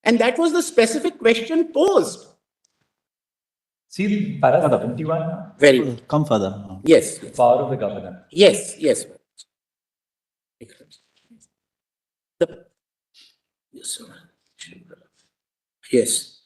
And that was the specific question posed. See, para 71. Very good. Come further. Yes. Power of the governor. Yes, yes. Yes, sir. Yes.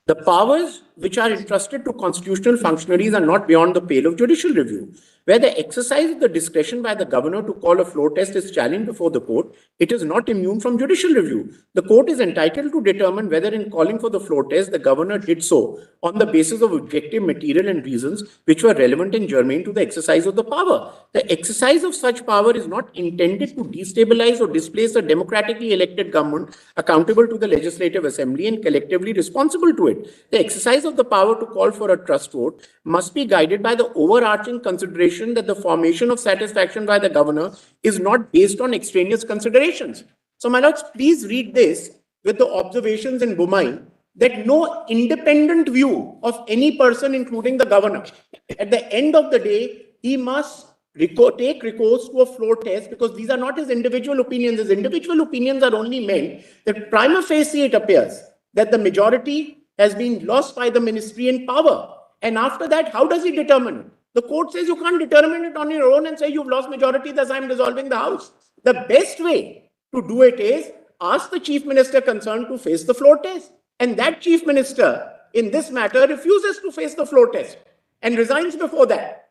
The powers which are entrusted to constitutional functionaries are not beyond the pale of judicial review. Where the exercise of the discretion by the governor to call a floor test is challenged before the court, it is not immune from judicial review. The court is entitled to determine whether in calling for the floor test, the governor did so on the basis of objective material and reasons which were relevant and germane to the exercise of the power. The exercise of such power is not intended to destabilize or displace a democratically elected government accountable to the Legislative Assembly and collectively responsible to it. The exercise of the power to call for a trust vote must be guided by the overarching consideration that the formation of satisfaction by the governor is not based on extraneous considerations. So, my lords, please read this with the observations in Bombay that no independent view of any person, including the governor, at the end of the day, he must take recourse to a floor test because these are not his individual opinions. His individual opinions are only meant that prima facie it appears that the majority has been lost by the ministry in power. And after that, how does he determine it? The court says you can't determine it on your own and say you've lost majority, thus I'm dissolving the house. The best way to do it is ask the chief minister concerned to face the floor test. And that chief minister in this matter refuses to face the floor test and resigns before that.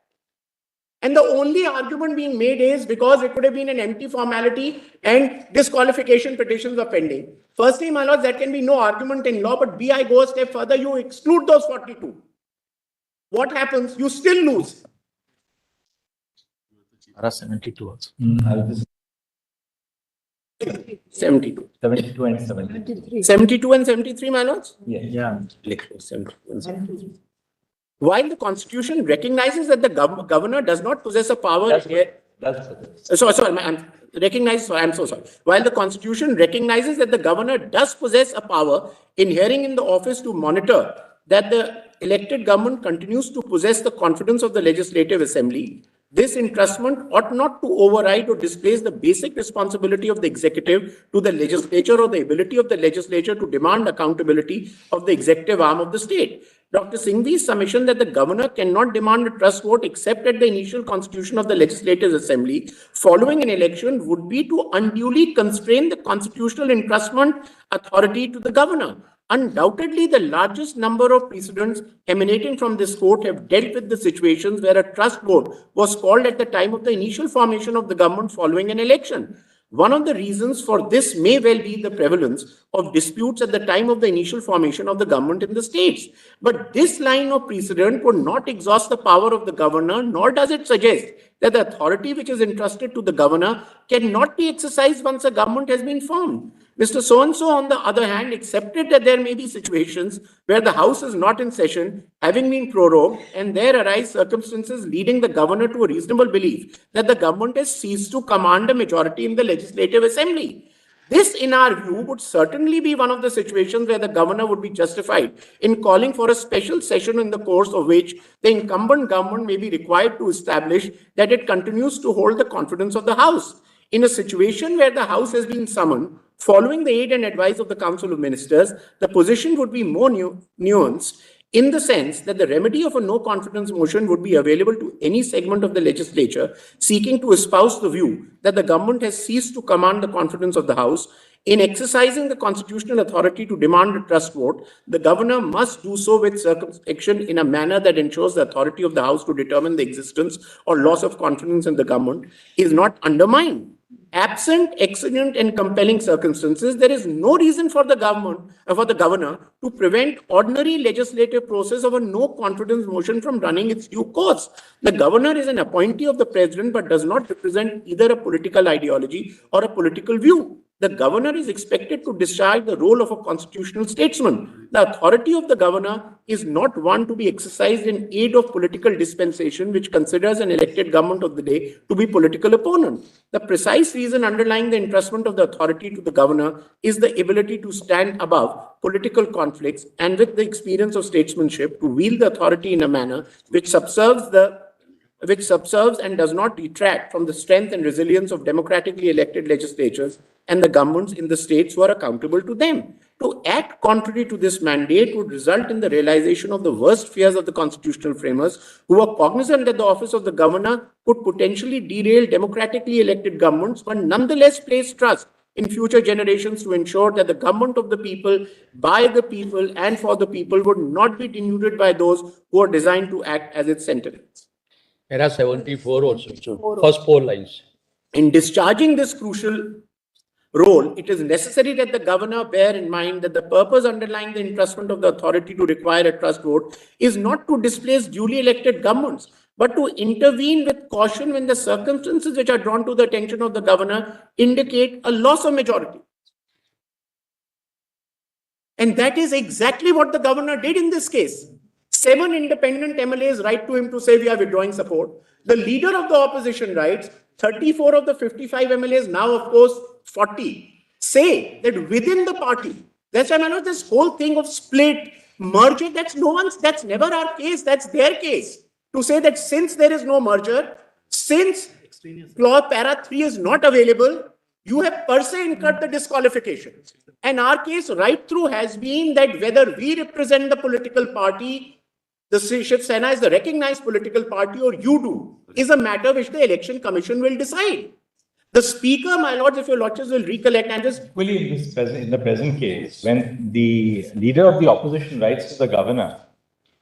And the only argument being made is because it could have been an empty formality and disqualification petitions are pending. Firstly, my lords, that can be no argument in law, but B, I go a step further, you exclude those 42. What happens? You still lose. Para 72 also. 72. 72 and 73. 72 and 73, my lords? Yeah. 72 and 73. While the Constitution recognizes that the governor does not possess a power... I'm so sorry. While the Constitution recognizes that the governor does possess a power inhering in the office to monitor that the elected government continues to possess the confidence of the Legislative Assembly, this entrustment ought not to override or displace the basic responsibility of the executive to the legislature or the ability of the legislature to demand accountability of the executive arm of the state. Dr. Singhvi's submission that the governor cannot demand a trust vote except at the initial constitution of the Legislative Assembly following an election would be to unduly constrain the constitutional entrustment authority to the governor. Undoubtedly, the largest number of precedents emanating from this court have dealt with the situations where a trust vote was called at the time of the initial formation of the government following an election. One of the reasons for this may well be the prevalence of disputes at the time of the initial formation of the government in the states. But this line of precedent would not exhaust the power of the governor, nor does it suggest that the authority which is entrusted to the governor cannot be exercised once a government has been formed. Mr. So-and-so, on the other hand, accepted that there may be situations where the House is not in session, having been prorogued, and there arise circumstances leading the governor to a reasonable belief that the government has ceased to command a majority in the Legislative Assembly. This, in our view, would certainly be one of the situations where the governor would be justified in calling for a special session in the course of which the incumbent government may be required to establish that it continues to hold the confidence of the House. In a situation where the House has been summoned, following the aid and advice of the Council of Ministers, the position would be more nuanced in the sense that the remedy of a no-confidence motion would be available to any segment of the legislature seeking to espouse the view that the government has ceased to command the confidence of the House. In exercising the constitutional authority to demand a trust vote, the governor must do so with circumspection in a manner that ensures the authority of the House to determine the existence or loss of confidence in the government is not undermined. Absent exigent and compelling circumstances, there is no reason for the governor to prevent ordinary legislative process of a no-confidence motion from running its due course. The governor is an appointee of the president but does not represent either a political ideology or a political view. the governor is expected to discharge the role of a constitutional statesman. The authority of the governor is not one to be exercised in aid of political dispensation, which considers an elected government of the day to be political opponent. The precise reason underlying the entrustment of the authority to the governor is the ability to stand above political conflicts and with the experience of statesmanship to wield the authority in a manner which subserves and does not detract from the strength and resilience of democratically elected legislatures and the governments in the states who are accountable to them. To act contrary to this mandate would result in the realization of the worst fears of the constitutional framers, who were cognizant that the office of the governor could potentially derail democratically elected governments, but nonetheless place trust in future generations to ensure that the government of the people, by the people, and for the people would not be denuded by those who are designed to act as its sentinels. Era 74 also, first 4 lines. In discharging this crucial role, it is necessary that the governor bear in mind that the purpose underlying the entrustment of the authority to require a trust vote is not to displace duly elected governments, but to intervene with caution when the circumstances which are drawn to the attention of the governor indicate a loss of majority. And that is exactly what the governor did in this case. 7 independent MLAs write to him to say we are withdrawing support. The leader of the opposition writes, 34 of the 55 MLAs, now of course 40, say that within the party, that's why I know this whole thing of split, merger, that's never our case, that's their case. To say that since there is no merger, since clause para 3 is not available, you have per se incurred the disqualification. And our case right through has been that whether we represent the political party, the Shiv Sena is the recognized political party, or you do, is a matter which the Election Commission will decide. The Speaker, my lords, if your lordships will recollect, and just Equally in the present case, when the leader of the opposition writes to the governor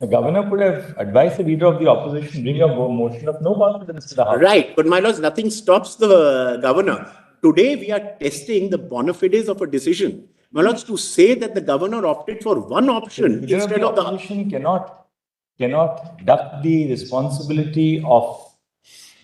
could have advised the leader of the opposition bring a motion of no confidence to the House. Right, but my lords, nothing stops the governor. Today, we are testing the bona fides of a decision. My lords, to say that the governor opted for one option instead of the opposition cannot duck the responsibility of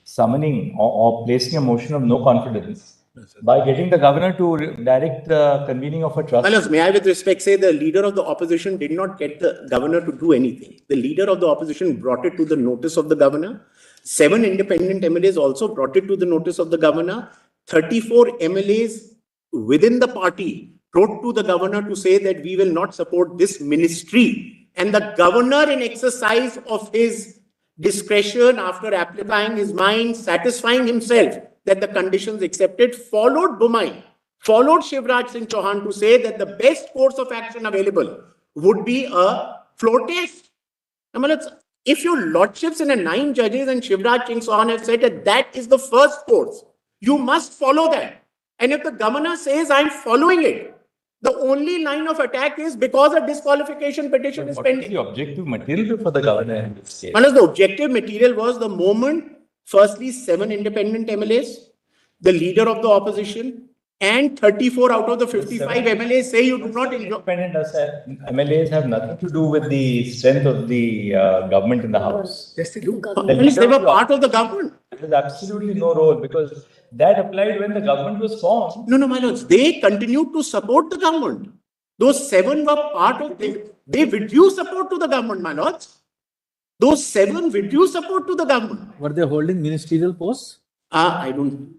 summoning or placing a motion of no confidence by getting the governor to direct the convening of a trust. My lords, may I with respect say the leader of the opposition did not get the governor to do anything. The leader of the opposition brought it to the notice of the governor. 7 independent MLAs also brought it to the notice of the governor. 34 MLAs within the party wrote to the governor to say that we will not support this ministry. And the governor, in exercise of his discretion, after applying his mind, satisfying himself that the conditions accepted, followed Bombay, followed Shivraj Singh Chauhan to say that the best course of action available would be a floor test. If your lordships in a 9 judges and Shivraj Singh Chauhan have said that that is the first course, you must follow that. And if the governor says, I'm following it, the only line of attack is because a disqualification petition is pending. What is the objective material for the governor in this case? The objective material was the moment, firstly, 7 independent MLAs, the leader of the opposition, and 34 out of the 55 MLAs say you do not enjoy. Independent MLAs have nothing to do with the strength of the government in the House. Yes, they do. They were part of the government. There is absolutely no role because that applied when the government was formed. No, my lords. They continued to support the government. Those 7 were part of it. They withdrew support to the government, my lords. Those 7 withdrew support to the government. Were they holding ministerial posts? I don't.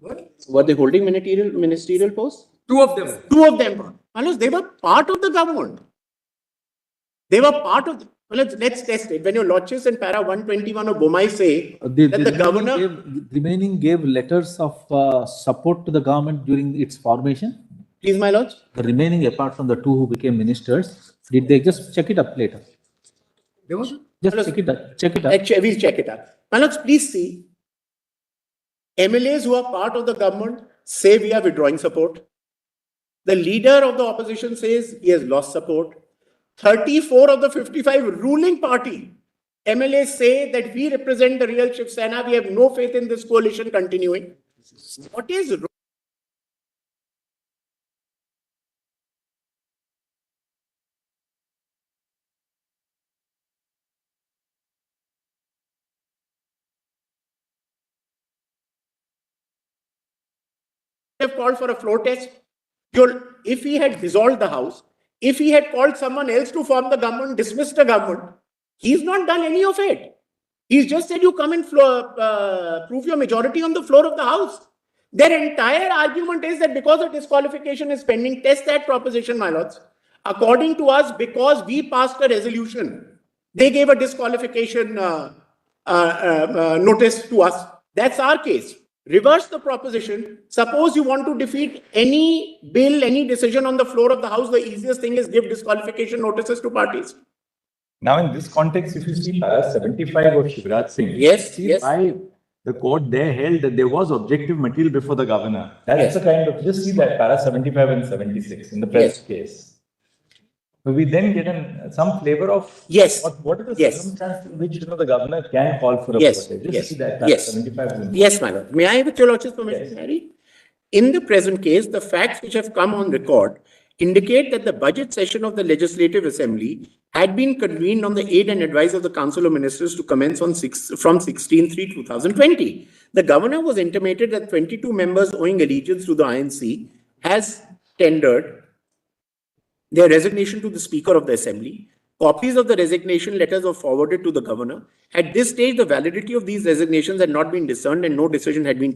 Were they holding ministerial posts? 2 of them. 2 of them. My lords, they were part of the government. They were part of the. Well, let's test it. When your lordships and para 121 of Bombay say that the governor remaining gave letters of support to the government during its formation. Please, my lords. The remaining, apart from the 2 who became ministers, did they just check it up later? Just check it up. Check it up. We'll check it up. My lords, please see. MLAs who are part of the government say we are withdrawing support. The leader of the opposition says he has lost support. 34 of the 55 ruling party MLAs say that we represent the real Shiv Sena. We have no faith in this coalition continuing. What is wrong? Have called for a floor test. If he had dissolved the House, if he had called someone else to form the government, dismissed the government, he's not done any of it. He's just said you come and prove your majority on the floor of the House. Their entire argument is that because a disqualification is pending, test that proposition, my lords. According to us, because we passed a resolution, they gave a disqualification notice to us. That's our case. Reverse the proposition. Suppose you want to defeat any bill, any decision on the floor of the House, the easiest thing is give disqualification notices to parties. Now, in this context, if you see para 75 of Shivraj Singh, yes, by the court there held that there was objective material before the governor. That's the kind of, just see that para 75 and 76 in the present case. So we then get some flavor of what is the circumstance in which the governor can call for a protest. Just see that para 75. Yes, my lord. May I have your lordship's permission, Harry? In the present case, the facts which have come on record indicate that the budget session of the Legislative Assembly had been convened on the aid and advice of the Council of Ministers to commence from 16/3/2020. The governor was intimated that 22 members owing allegiance to the INC has tendered their resignation to the Speaker of the Assembly. Copies of the resignation letters were forwarded to the governor. At this stage, the validity of these resignations had not been discerned and no decision had been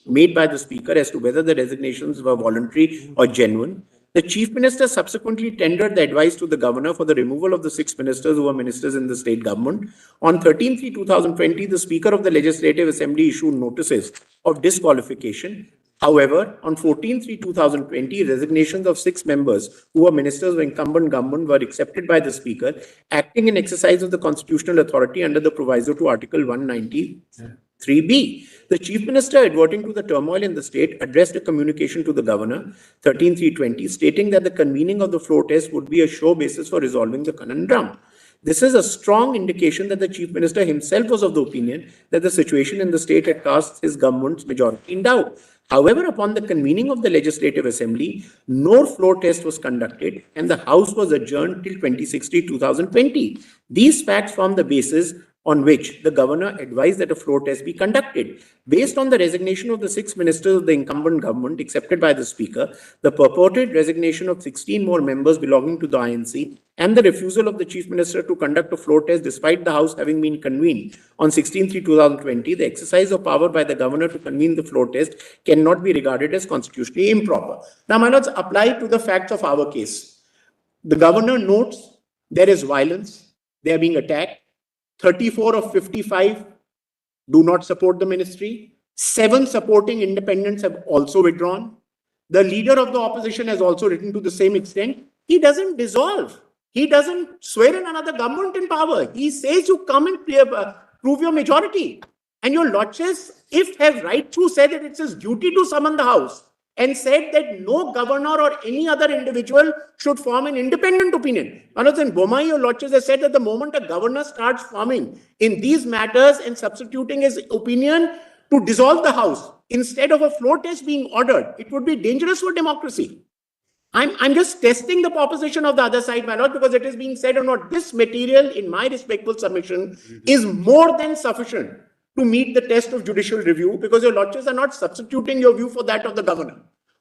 made by the Speaker as to whether the resignations were voluntary or genuine. The Chief Minister subsequently tendered the advice to the governor for the removal of the 6 ministers who were ministers in the state government. On 13/3/2020, the Speaker of the Legislative Assembly issued notices of disqualification. However, on 14/3/2020, resignations of 6 members who were ministers of incumbent government were accepted by the Speaker, acting in exercise of the constitutional authority under the proviso to Article 193B. The Chief Minister, adverting to the turmoil in the state, addressed a communication to the Governor, 13/3/20, stating that the convening of the floor test would be a sure basis for resolving the conundrum. This is a strong indication that the Chief Minister himself was of the opinion that the situation in the state had cast his government's majority in doubt. However, upon the convening of the Legislative Assembly, no floor test was conducted and the House was adjourned till 26/3/2020. These facts form the basis on which the governor advised that a floor test be conducted. Based on the resignation of the 6 ministers of the incumbent government accepted by the Speaker, the purported resignation of 16 more members belonging to the INC, and the refusal of the Chief Minister to conduct a floor test despite the House having been convened on 16/3/2020, the exercise of power by the governor to convene the floor test cannot be regarded as constitutionally improper. Now, my lords, apply to the facts of our case. The governor notes there is violence, they are being attacked. 34 of 55 do not support the ministry. 7 supporting independents have also withdrawn. The leader of the opposition has also written to the same extent. He doesn't dissolve. He doesn't swear in another government in power. He says you come and prove your majority. And your lordships, if have right through said that it's his duty to summon the House and said that no governor or any other individual should form an independent opinion. Manoj, in Bombay, your lordships has said that the moment a governor starts forming in these matters and substituting his opinion to dissolve the House, instead of a floor test being ordered, it would be dangerous for democracy. I'm just testing the proposition of the other side, my lord, because it is being said or not. This material, in my respectful submission, is more than sufficient to meet the test of judicial review, because your lordships are not substituting your view for that of the governor.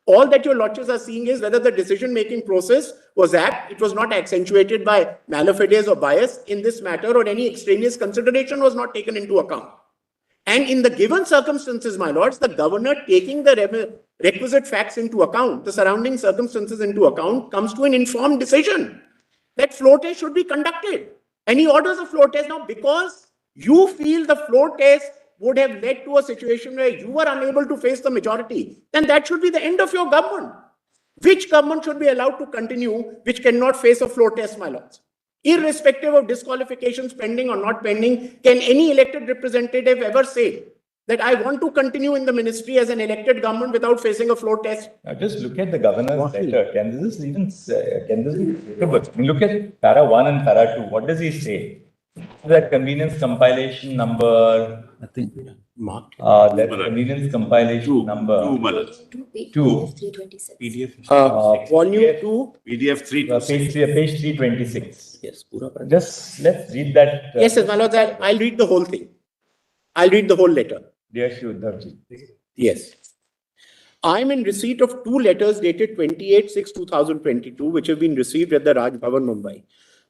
All that your lordships are seeing is whether the decision-making process was apt, it was not accentuated by malafide or bias in this matter, or any extraneous consideration was not taken into account. And in the given circumstances, my lords, the governor taking the requisite facts into account, the surrounding circumstances into account, comes to an informed decision that floor test should be conducted. And he orders a floor test. Now, because you feel the floor test would have led to a situation where you were unable to face the majority, then that should be the end of your government. Which government should be allowed to continue which cannot face a floor test, my lords? Irrespective of disqualifications pending or not pending, can any elected representative ever say that I want to continue in the ministry as an elected government without facing a floor test? Now just look at the governor's letter. Can this even can this be suitable? I mean, look at para 1 and para 2. What does he say? That convenience compilation number, I think, that convenience compilation number 2. PDF volume 2, PDF 326. Page 326. Yes, just let's read that. Yes, my lord, I'll read the whole thing. I'll read the whole letter. Dear Shri Uddhavji. Yes. I'm in receipt of 2 letters dated 28/6/2022, which have been received at the Raj Bhavan, Mumbai.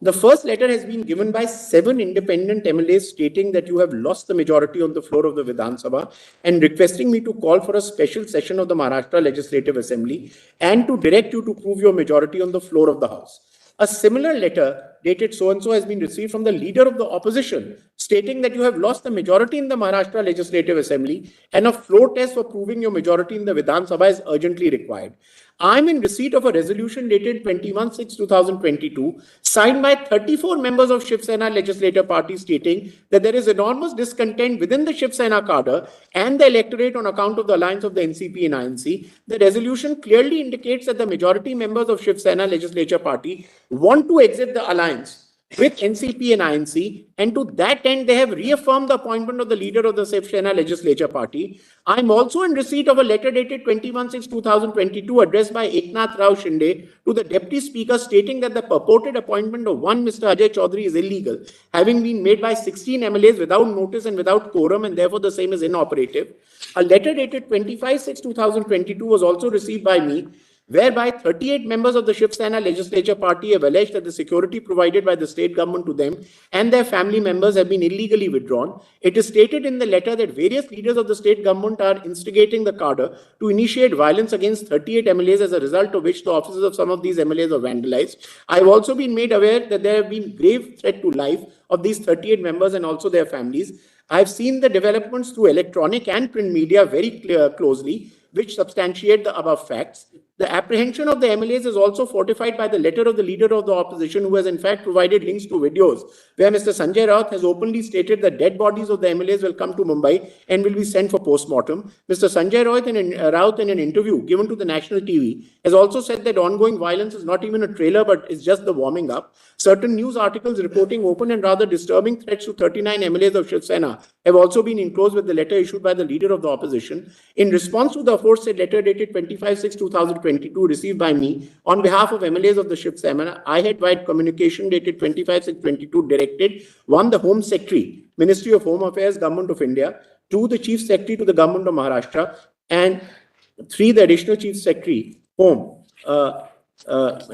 The first letter has been given by 7 independent MLAs stating that you have lost the majority on the floor of the Vidhan Sabha and requesting me to call for a special session of the Maharashtra Legislative Assembly and to direct you to prove your majority on the floor of the House. A similar letter dated so-and-so has been received from the leader of the opposition stating that you have lost the majority in the Maharashtra Legislative Assembly and a floor test for proving your majority in the Vidhan Sabha is urgently required. I'm in receipt of a resolution dated 21/6/2022 signed by 34 members of Shiv Sena Legislative Party stating that there is enormous discontent within the Shiv Sena cadre and the electorate on account of the alliance of the NCP and INC. The resolution clearly indicates that the majority members of Shiv Sena Legislature Party want to exit the alliance with NCP and INC, and to that end, they have reaffirmed the appointment of the leader of the Shiv Sena Legislature Party. I am also in receipt of a letter dated 21/6/2022 addressed by Eknath Rao Shinde to the Deputy Speaker stating that the purported appointment of one Mr. Ajay Chaudhary is illegal, having been made by 16 MLAs without notice and without quorum, and therefore the same is inoperative. A letter dated 25/6/2022 was also received by me, whereby 38 members of the Shiv Sena Legislature Party have alleged that the security provided by the state government to them and their family members have been illegally withdrawn. It is stated in the letter that various leaders of the state government are instigating the cadre to initiate violence against 38 MLAs, as a result of which the offices of some of these MLAs are vandalized. I have also been made aware that there have been grave threat to life of these 38 members and also their families. I have seen the developments through electronic and print media very closely, which substantiate the above facts. The apprehension of the MLAs is also fortified by the letter of the leader of the opposition, who has in fact provided links to videos where Mr. Sanjay Raut has openly stated that dead bodies of the MLAs will come to Mumbai and will be sent for post-mortem. Mr. Sanjay Raut in an interview given to the national TV has also said that ongoing violence is not even a trailer but is just the warming up. Certain news articles reporting open and rather disturbing threats to 39 MLAs of Shiv Sena have also been enclosed with the letter issued by the leader of the opposition. In response to the aforesaid letter dated 25/6/2022 received by me on behalf of MLAs of the Shiv Sena, I had via communication dated 25/6/22 directed 1. The Home Secretary, Ministry of Home Affairs, Government of India; 2. The Chief Secretary to the Government of Maharashtra; and 3. The Additional Chief Secretary, Home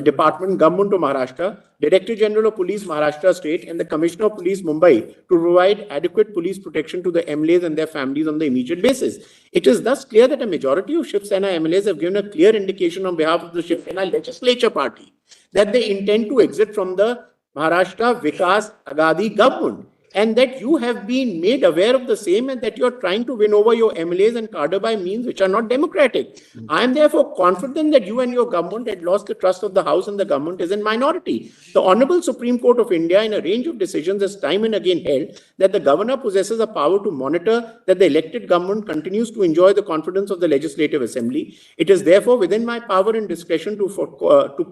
Department, Government of Maharashtra, Director General of Police, Maharashtra State, and the Commissioner of Police, Mumbai, to provide adequate police protection to the MLAs and their families on the immediate basis. It is thus clear that a majority of Shiv Sena MLAs have given a clear indication on behalf of the Shiv Sena Legislature Party that they intend to exit from the Maharashtra Vikas Agadi government, and that you have been made aware of the same and that you are trying to win over your MLAs and cadre by means which are not democratic. I am therefore confident that you and your government had lost the trust of the House and the government is in minority. The Honorable Supreme Court of India, in a range of decisions, has time and again held that the governor possesses a power to monitor that the elected government continues to enjoy the confidence of the Legislative Assembly. It is therefore within my power and discretion to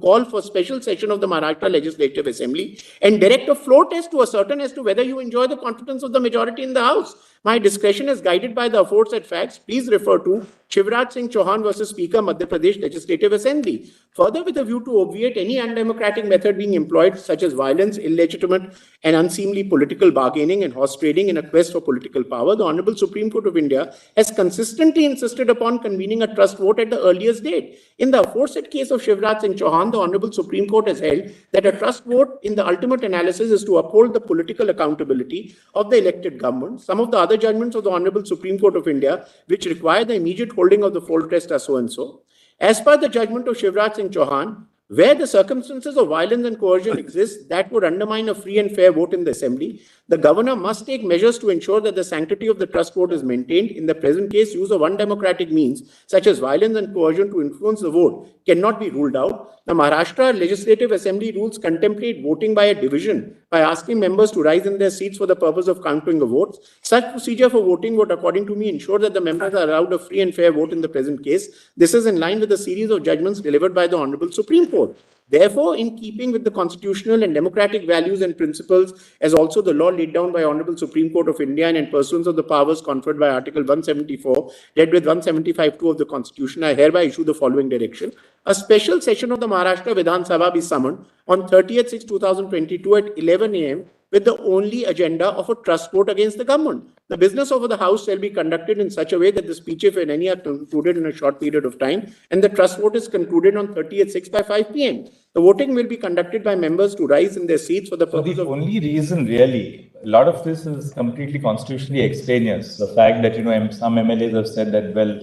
call for special session of the Maharashtra Legislative Assembly and direct a floor test to ascertain as to whether you enjoy the confidence of the majority in the House. My discretion is guided by the aforesaid facts. Please refer to Shivraj Singh Chauhan versus Speaker, Madhya Pradesh Legislative Assembly. Further, with a view to obviate any undemocratic method being employed, such as violence, illegitimate and unseemly political bargaining and horse trading in a quest for political power, the Honorable Supreme Court of India has consistently insisted upon convening a trust vote at the earliest date. In the aforesaid case of Shivraj Singh Chauhan, the Honorable Supreme Court has held that a trust vote in the ultimate analysis is to uphold the political accountability of the elected government. Some of the other judgments of the Honorable Supreme Court of India, which require the immediate holding of the poll test, are so and so. As per the judgment of Shivraj Singh Chauhan, where the circumstances of violence and coercion exist that would undermine a free and fair vote in the Assembly, the governor must take measures to ensure that the sanctity of the trust vote is maintained. In the present case, use of undemocratic means, such as violence and coercion, to influence the vote cannot be ruled out. The Maharashtra Legislative Assembly rules contemplate voting by a division by asking members to rise in their seats for the purpose of counting the votes. Such procedure for voting would, according to me, ensure that the members are allowed a free and fair vote in the present case. This is in line with a series of judgments delivered by the Honorable Supreme Court. Therefore, in keeping with the constitutional and democratic values and principles, as also the law laid down by Honorable Supreme Court of India and in pursuance of the powers conferred by Article 174, read with 175(2) of the Constitution, I hereby issue the following direction. A special session of the Maharashtra Vidhan Sabha be summoned on 30th/6/2022 at 11 a.m. with the only agenda of a trust vote against the government. The business of the House shall be conducted in such a way that the speech, if any, are concluded in a short period of time, and the trust vote is concluded on 30/6 by 5 p.m. The voting will be conducted by members to rise in their seats for the So purpose the of... only reason really, a lot of this is completely constitutionally extraneous. The fact that, some MLAs have said that, well,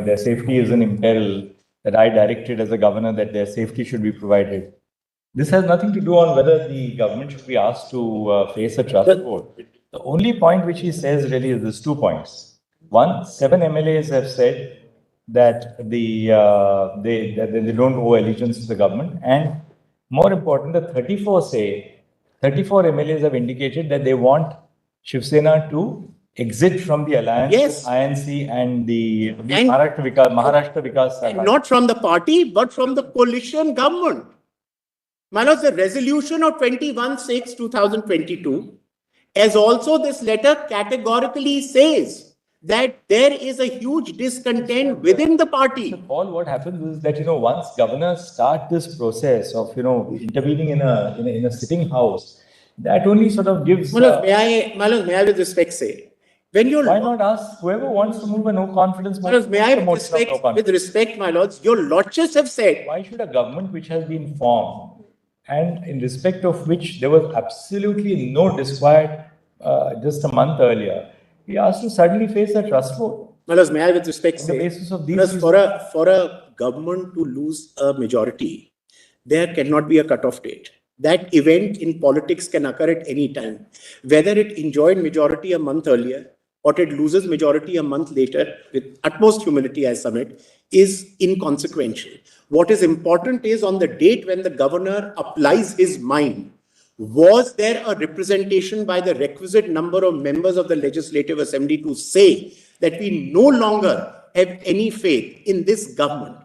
their safety is in peril, that I directed as a governor that their safety should be provided. This has nothing to do on whether the government should be asked to face a trust vote. The only point which he says really is these 2 points. One, 7 MLAs have said that they don't owe allegiance to the government, and more important, the 34 MLAs have indicated that they want Shiv Sena to exit from the alliance with INC and the Maharashtra Vikas. And not from the party, but from the coalition government. Manoj, the resolution of 21/6/2022, as also this letter categorically says that there is a huge discontent within the party. All what happens is that, once governors start this process of, intervening in a sitting house, that only sort of gives... Manoj, may I with respect say, why not ask whoever wants to move a no confidence motion? Manoj, may I with respect, my lords, your lordships have said... Why should a government which has been formed and in respect of which there was absolutely no disquiet just a month earlier, be asked to suddenly face a trust vote? Manoj, may I with respect say, on the basis of these for a government to lose a majority, there cannot be a cutoff date. That event in politics can occur at any time. Whether it enjoyed majority a month earlier or it loses majority a month later, with utmost humility I submit, is inconsequential. What is important is on the date when the governor applies his mind, was there a representation by the requisite number of members of the Legislative Assembly to say that we no longer have any faith in this government?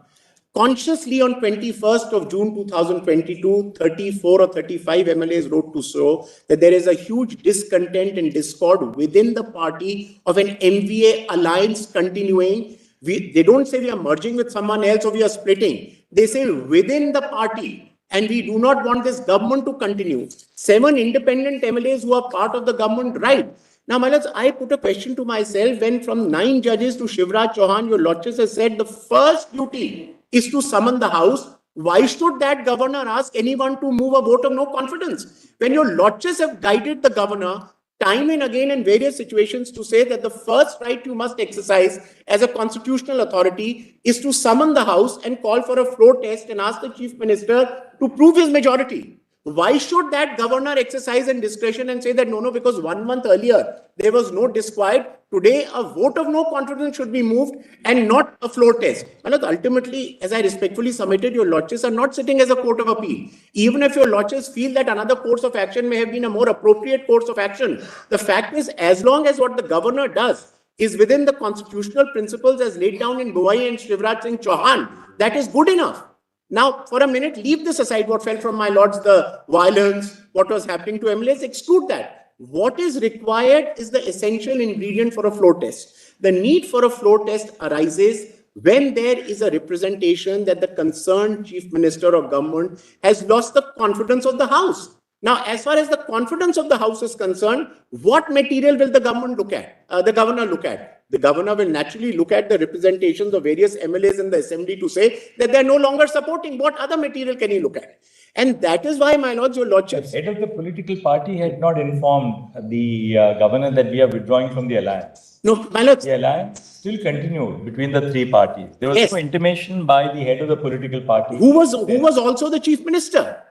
Consciously on 21st of June 2022, 34 or 35 MLAs wrote to show that there is a huge discontent and discord within the party of an MVA alliance continuing. They don't say we are merging with someone else or we are splitting. They say within the party, and we do not want this government to continue. 7 independent MLAs who are part of the government, right? Now, my lords, I put a question to myself when from 9 judges to Shivraj Chauhan, your lordships has said the first duty is to summon the House. Why should that governor ask anyone to move a vote of no confidence? When your lordships have guided the governor time and again in various situations to say that the first right you must exercise as a constitutional authority is to summon the House and call for a floor test and ask the Chief Minister to prove his majority. Why should that governor exercise in discretion and say that no, because 1 month earlier there was no disquiet, today a vote of no confidence should be moved and not a floor test? Ultimately, as I respectfully submitted, your lordships are not sitting as a court of appeal. Even if your lordships feel that another course of action may have been a more appropriate course of action, the fact is, as long as what the governor does is within the constitutional principles as laid down in Bombay and Shivraj Singh Chauhan, that is good enough. Now, for a minute, leave this aside, what fell from my lords, the violence, what was happening to MLAs, exclude that. What is required is the essential ingredient for a floor test. The need for a floor test arises when there is a representation that the concerned chief minister or government has lost the confidence of the House. Now, as far as the confidence of the House is concerned, what material will the government look at? The governor look at? The governor will naturally look at the representations of various MLAs in the assembly to say that they are no longer supporting. What other material can he look at? And that is why, my lords, your lordships. The head of the political party had not informed the governor that we are withdrawing from the alliance. No, my lords. The alliance still continued between the 3 parties. There was no intimation by the head of the political party. Who was also the chief minister.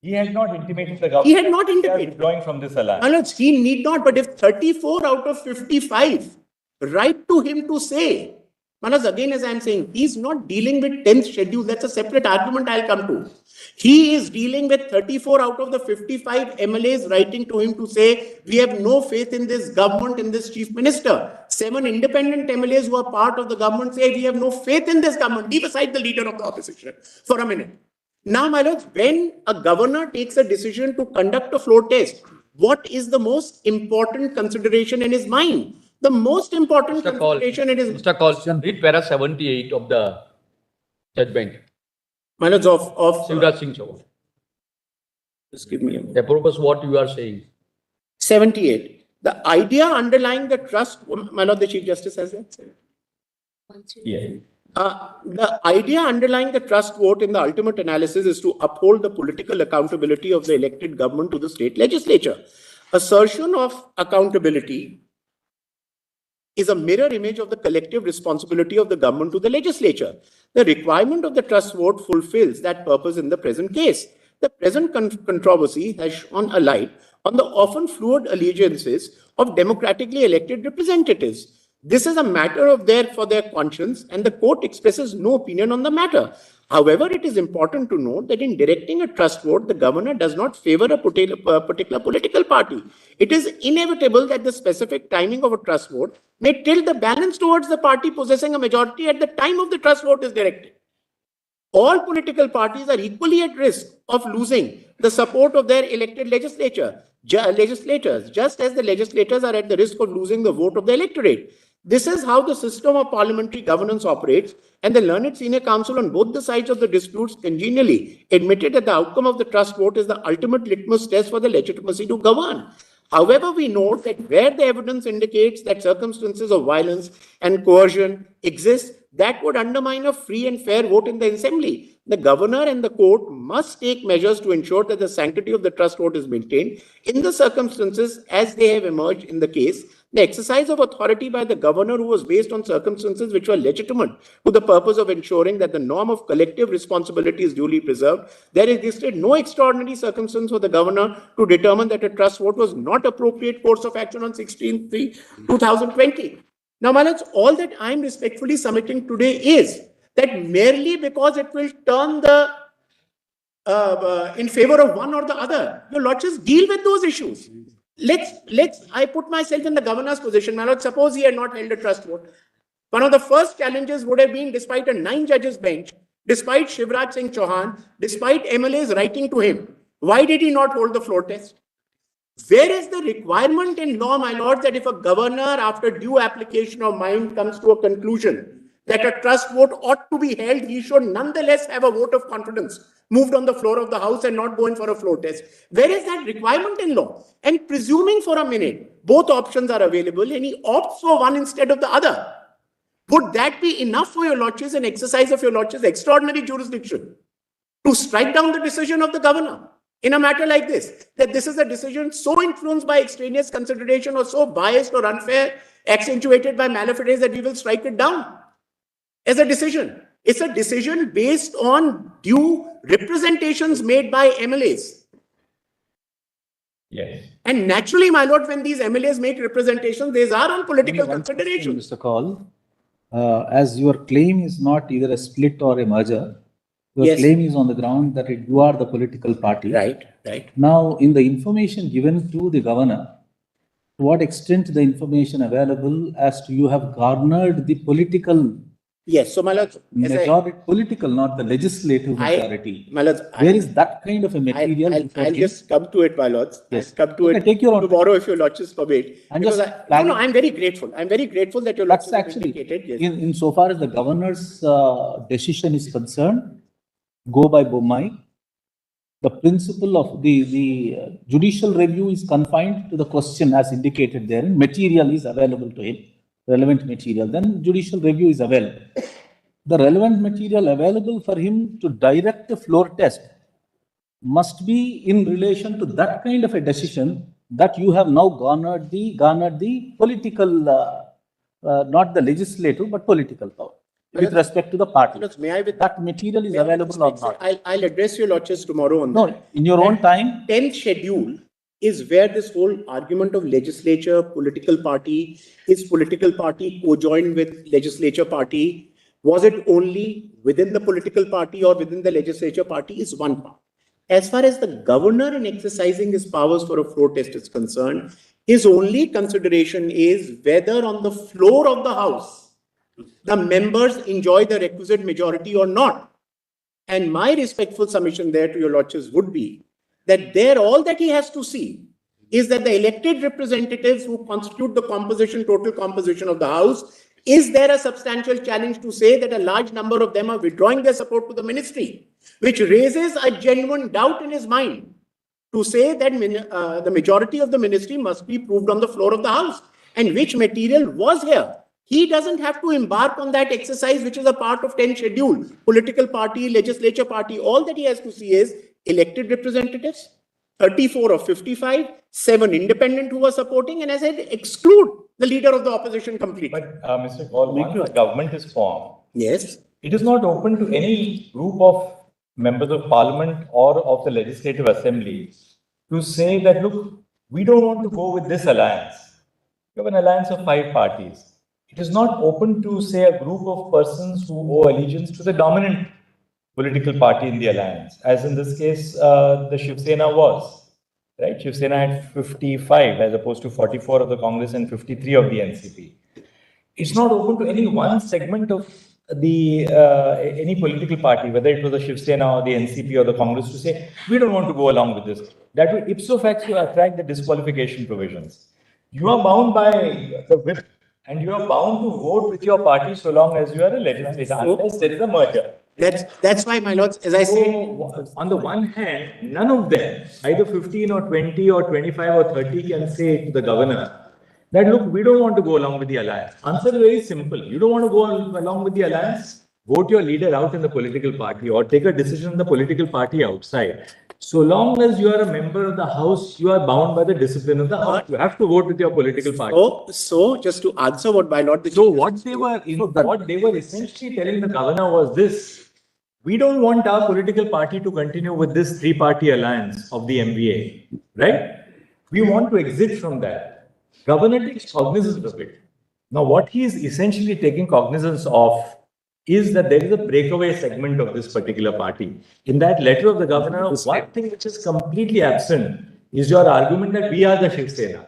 He had not intimated the government. He had not intimated. Withdrawing from this alliance. My lords, he need not. But if 34 out of 55 write to him to say, Manas, again, as I am saying, he's not dealing with 10th schedule. That's a separate argument I'll come to. He is dealing with 34 out of the 55 MLAs writing to him to say, we have no faith in this government, in this chief minister. 7 independent MLAs who are part of the government say, we have no faith in this government. Leave aside the leader of the opposition for a minute. Now, my lords, when a governor takes a decision to conduct a floor test, what is the most important consideration in his mind? The most important consideration it is... Mr. Call, read para 78 of the judgment. My lords, of Shivraj Singh Chauhan. Just give me a moment. The purpose what you are saying. 78. The idea underlying the trust, my Lord, the Chief Justice has that. Yeah. The idea underlying the trust vote in the ultimate analysis is to uphold the political accountability of the elected government to the state legislature. Assertion of accountability is a mirror image of the collective responsibility of the government to the legislature. The requirement of the trust vote fulfills that purpose in the present case. The present controversy has shone a light on the often fluid allegiances of democratically elected representatives. This is a matter for their conscience, and the court expresses no opinion on the matter. However, it is important to note that in directing a trust vote, the governor does not favor a particular political party. It is inevitable that the specific timing of a trust vote may tilt the balance towards the party possessing a majority at the time of the trust vote is directed. All political parties are equally at risk of losing the support of their elected legislators, just as the legislators are at the risk of losing the vote of the electorate. This is how the system of parliamentary governance operates, and the learned senior counsel on both the sides of the disputes congenially admitted that the outcome of the trust vote is the ultimate litmus test for the legitimacy to govern. However, we note that where the evidence indicates that circumstances of violence and coercion exist, that would undermine a free and fair vote in the assembly. The governor and the court must take measures to ensure that the sanctity of the trust vote is maintained in the circumstances as they have emerged in the case. The exercise of authority by the governor, who was based on circumstances which were legitimate to the purpose of ensuring that the norm of collective responsibility is duly preserved, there existed no extraordinary circumstance for the governor to determine that a trust vote was not appropriate course of action on 16/3/2020. Now, my lords, all that I am respectfully submitting today is that merely because it will turn in favor of one or the other, your lordships deal with those issues. I put myself in the governor's position. My lord, suppose he had not held a trust vote. One of the first challenges would have been, despite a 9-judges bench, despite Shivraj Singh Chauhan, despite MLAs writing to him, why did he not hold the floor test? Where is the requirement in law, my lord, that if a governor, after due application of mind, comes to a conclusion that a trust vote ought to be held, he should nonetheless have a vote of confidence moved on the floor of the House and not go in for a floor test? Where is that requirement in law? And presuming for a minute both options are available and he opts for one instead of the other, would that be enough for your lordships, an exercise of your lordships' extraordinary jurisdiction to strike down the decision of the governor in a matter like this? That this is a decision so influenced by extraneous consideration or so biased or unfair, accentuated by malafide, that we will strike it down as a decision. It's a decision based on due representations made by MLAs. Yes. And naturally, my lord, when these MLAs make representations, these are on political considerations. Mr. Kaul, as your claim is not either a split or a merger, your Yes. claim is on the ground that you are the political party. Right, right. Now, in the information given to the governor, to what extent the information available as to you have garnered the political Yes, so my lord, majority, political, not the legislative majority. My lord, Where is that kind of a material? I'll just come to it, my lords. Yes. I'll come to it take your own tomorrow if your lordships permit. And Because just I'm very grateful. I'm very grateful that your That's lordships actually, indicated. Yes. in so far as the governor's decision is concerned, go by Bombay. The principle of the judicial review is confined to the question as indicated there. Material is available to him, relevant material. Then judicial review is available. The relevant material available for him to direct a floor test must be in relation to that kind of a decision that you have now garnered the political, not the legislative, but political power with respect to the party. May I That material is available or not? I'll address your lordships tomorrow on No, that. in your own time. 10th schedule is where this whole argument of legislature, political party, is political party co-joined with legislature party? Was it only within the political party or within the legislature party is one part. As far as the governor in exercising his powers for a floor test is concerned, his only consideration is whether on the floor of the House, the members enjoy the requisite majority or not. And my respectful submission there to your lordships would be that there all that he has to see is that the elected representatives who constitute the total composition of the House, is there a substantial challenge to say that a large number of them are withdrawing their support to the ministry, which raises a genuine doubt in his mind to say that the majority of the ministry must be proved on the floor of the House, and which material was here. He doesn't have to embark on that exercise, which is a part of 10th schedule. Political party, legislature party, all that he has to see is elected representatives, 34 of 55, 7 independent who were supporting, and as I said, exclude the leader of the opposition completely. But Mr. Kaul, once the government is formed, yes, it is not open to any group of members of parliament or of the legislative assembly to say that, look, we don't want to go with this alliance. You have an alliance of 5 parties. It is not open to, say, a group of persons who owe allegiance to the dominant political party in the alliance, as in this case, the Shiv Sena was, right? Shiv Sena had 55 as opposed to 44 of the Congress and 53 of the NCP. It's not open to any one segment of the any political party, whether it was the Shiv Sena or the NCP or the Congress, to say, we don't want to go along with this. That will ipso facto attract the disqualification provisions. You are bound by the whip, and you are bound to vote with your party so long as you are a legislator, unless there is a merger. That's why, my lords, as I say, on the one hand, none of them, either 15 or 20 or 25 or 30, can say to the governor that, look, we don't want to go along with the alliance. Answer is very simple. You don't want to go along with the alliance? Vote your leader out in the political party or take a decision in the political party outside. So long as you are a member of the House, you are bound by the discipline of the House. You have to vote with your political party. So just to answer what my lord, what they were essentially telling the governor was this: we don't want our political party to continue with this 3-party alliance of the MVA, right? We want to exit from that. Governor takes cognizance of it. Now, what he is essentially taking cognizance of is that there is a breakaway segment of this particular party. In that letter of the governor, one thing which is completely absent is your argument that we are the Shiv Sena.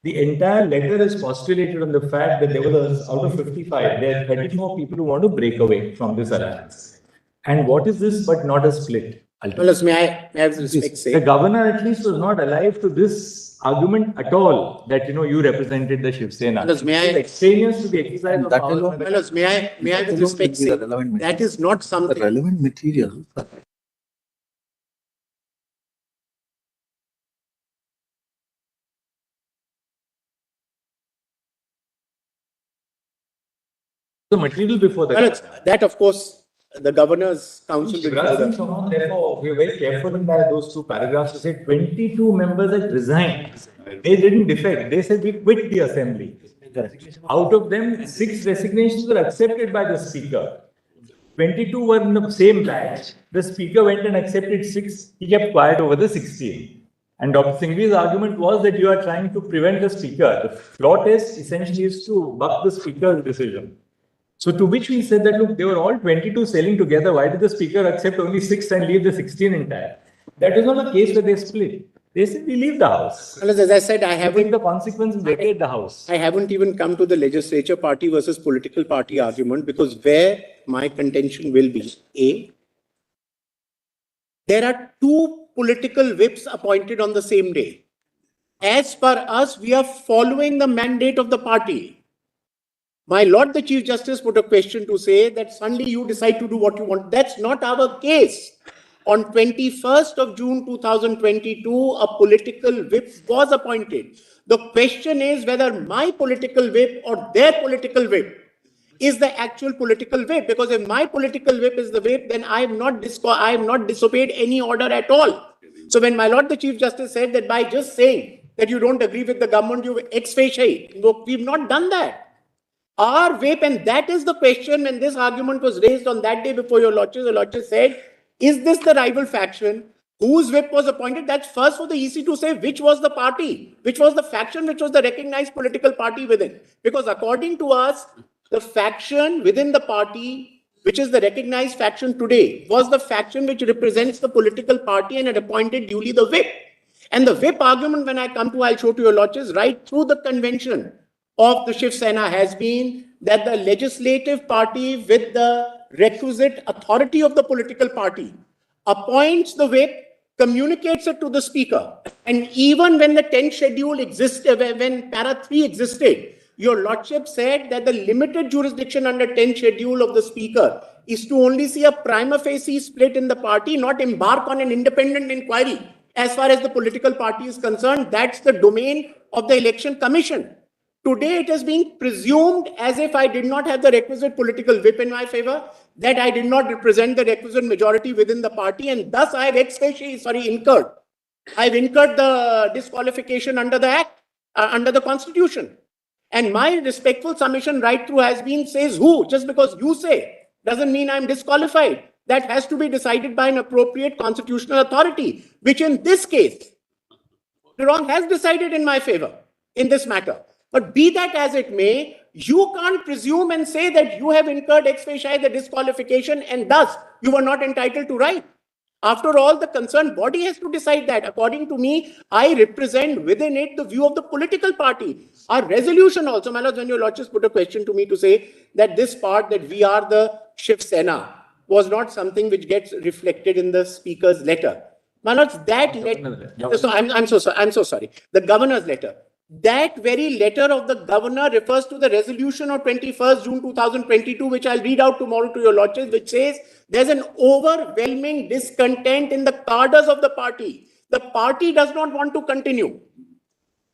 The entire letter is postulated on the fact that there was, out of 55, there are 34 people who want to break away from this alliance. And what is this but not a split? Well, may I have respect say? The governor at least was not alive to this argument at all, that you represented the Shiv Sena. May I extraneous to the exercise of power. May I with respect say that is not something. The relevant material. The material before that, of course, the governor's council. Therefore, we were very careful in those 2 paragraphs to say 22 members had resigned. They didn't defect. They said we quit the assembly. Out of them, 6 resignations were accepted by the speaker. 22 were in the same batch. The speaker went and accepted 6. He kept quiet over the 16. And Dr. Singhvi's argument was that you are trying to prevent the speaker. The floor test essentially is to buck the speaker's decision. So to which we said that, look, they were all 22 selling together. Why did the speaker accept only 6 and leave the 16 entire? That is not a case where they split. They said, we leave the House. As I said, I haven't the consequences vacate the House. I haven't even come to the legislature party versus political party argument, because where my contention will be, A, there are 2 political whips appointed on the same day. As per us, we are following the mandate of the party. My Lord the Chief Justice put a question to say that suddenly you decide to do what you want. That's not our case. On 21st of June 2022, a political whip was appointed. The question is whether my political whip or their political whip is the actual political whip. Because if my political whip is the whip, then I have not disobeyed any order at all. So when my Lord the Chief Justice said that by just saying that you don't agree with the government, you ex facie, we've not done that. Our whip, and that is the question when this argument was raised on that day before your lordship, the lordship said, is this the rival faction? Whose whip was appointed? That's first for the EC to say which was the party, which was the faction, which was the recognized political party within. Because according to us, the faction within the party, which is the recognized faction today, was the faction which represents the political party and had appointed duly the whip. And the whip argument, when I come to, I'll show to your lordship, right through the convention of the Shiv Sena has been that the legislative party with the requisite authority of the political party appoints the whip, communicates it to the speaker. And even when the 10th schedule existed, when para 3 existed, your lordship said that the limited jurisdiction under 10th schedule of the speaker is to only see a prima facie split in the party, not embark on an independent inquiry As far as the political party is concerned, that's the domain of the Election Commission. Today, it is being presumed as if I did not have the requisite political whip in my favor, that I did not represent the requisite majority within the party, and thus I have incurred. I've incurred the disqualification under the Act, under the Constitution. And my respectful submission right through has been, says who? Just because you say doesn't mean I'm disqualified. That has to be decided by an appropriate constitutional authority, which in this case, the wrong has decided in my favor in this matter. But be that as it may, you can't presume and say that you have incurred ex facie the disqualification and thus you were not entitled to right. After all, the concerned body has to decide that. According to me, I represent within it the view of the political party. Our resolution also, my lords, when your lordships put a question to me to say that this part that we are the Shiv Sena was not something which gets reflected in the speaker's letter. My lords, that letter, so I'm so sorry. The governor's letter. That very letter of the governor refers to the resolution of 21st June 2022, which I'll read out tomorrow to your lordships, which says there's an overwhelming discontent in the cadres of the party. The party does not want to continue.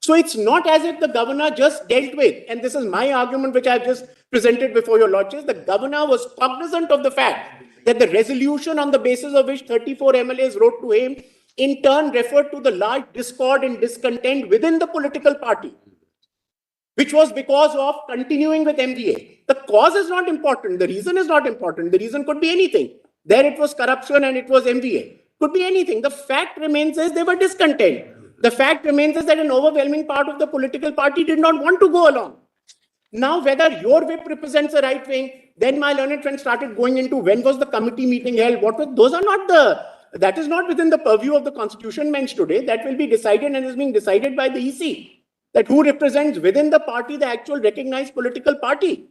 So it's not as if the governor just dealt with, and this is my argument which I've just presented before your lordships, the governor was cognizant of the fact that the resolution on the basis of which 34 MLAs wrote to him in turn referred to the large discord and discontent within the political party, which was because of continuing with MVA. The cause is not important. The reason is not important. The reason could be anything. There it was corruption and it was MVA. Could be anything. The fact remains is they were discontent. The fact remains is that an overwhelming part of the political party did not want to go along. Now, whether your whip represents the right wing, then my learned friend started going into when was the committee meeting held, what was, those are not that is not within the purview of the Constitution bench today. That will be decided and is being decided by the EC. That who represents within the party the actual recognized political party.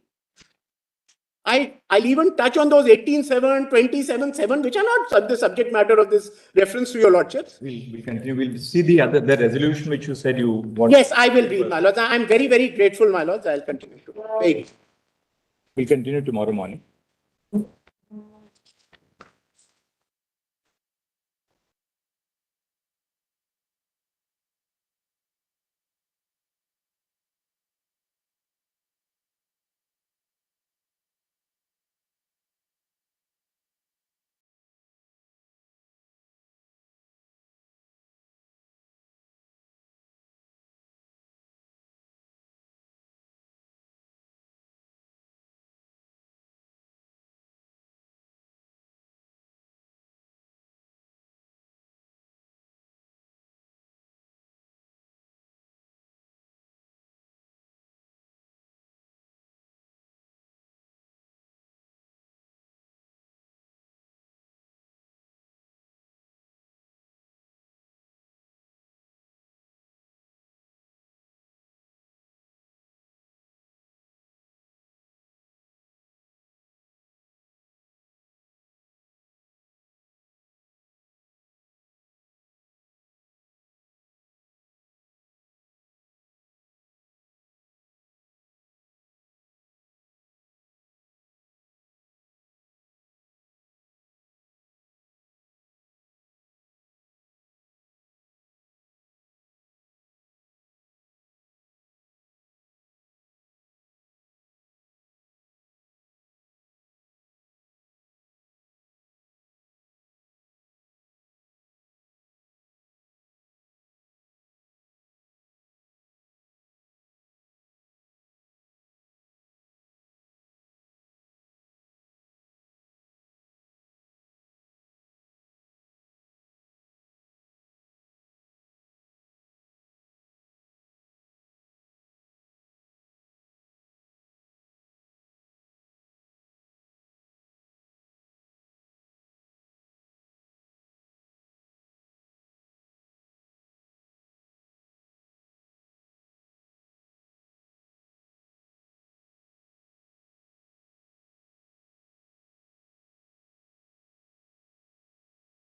I'll even touch on those 18-7, 27-7, which are not the subject matter of this reference to your lordships. We'll continue. We'll see the resolution which you said you want. Yes, I will read, my lords. I'm very, very grateful, my lords. I'll continue to. We'll continue tomorrow morning.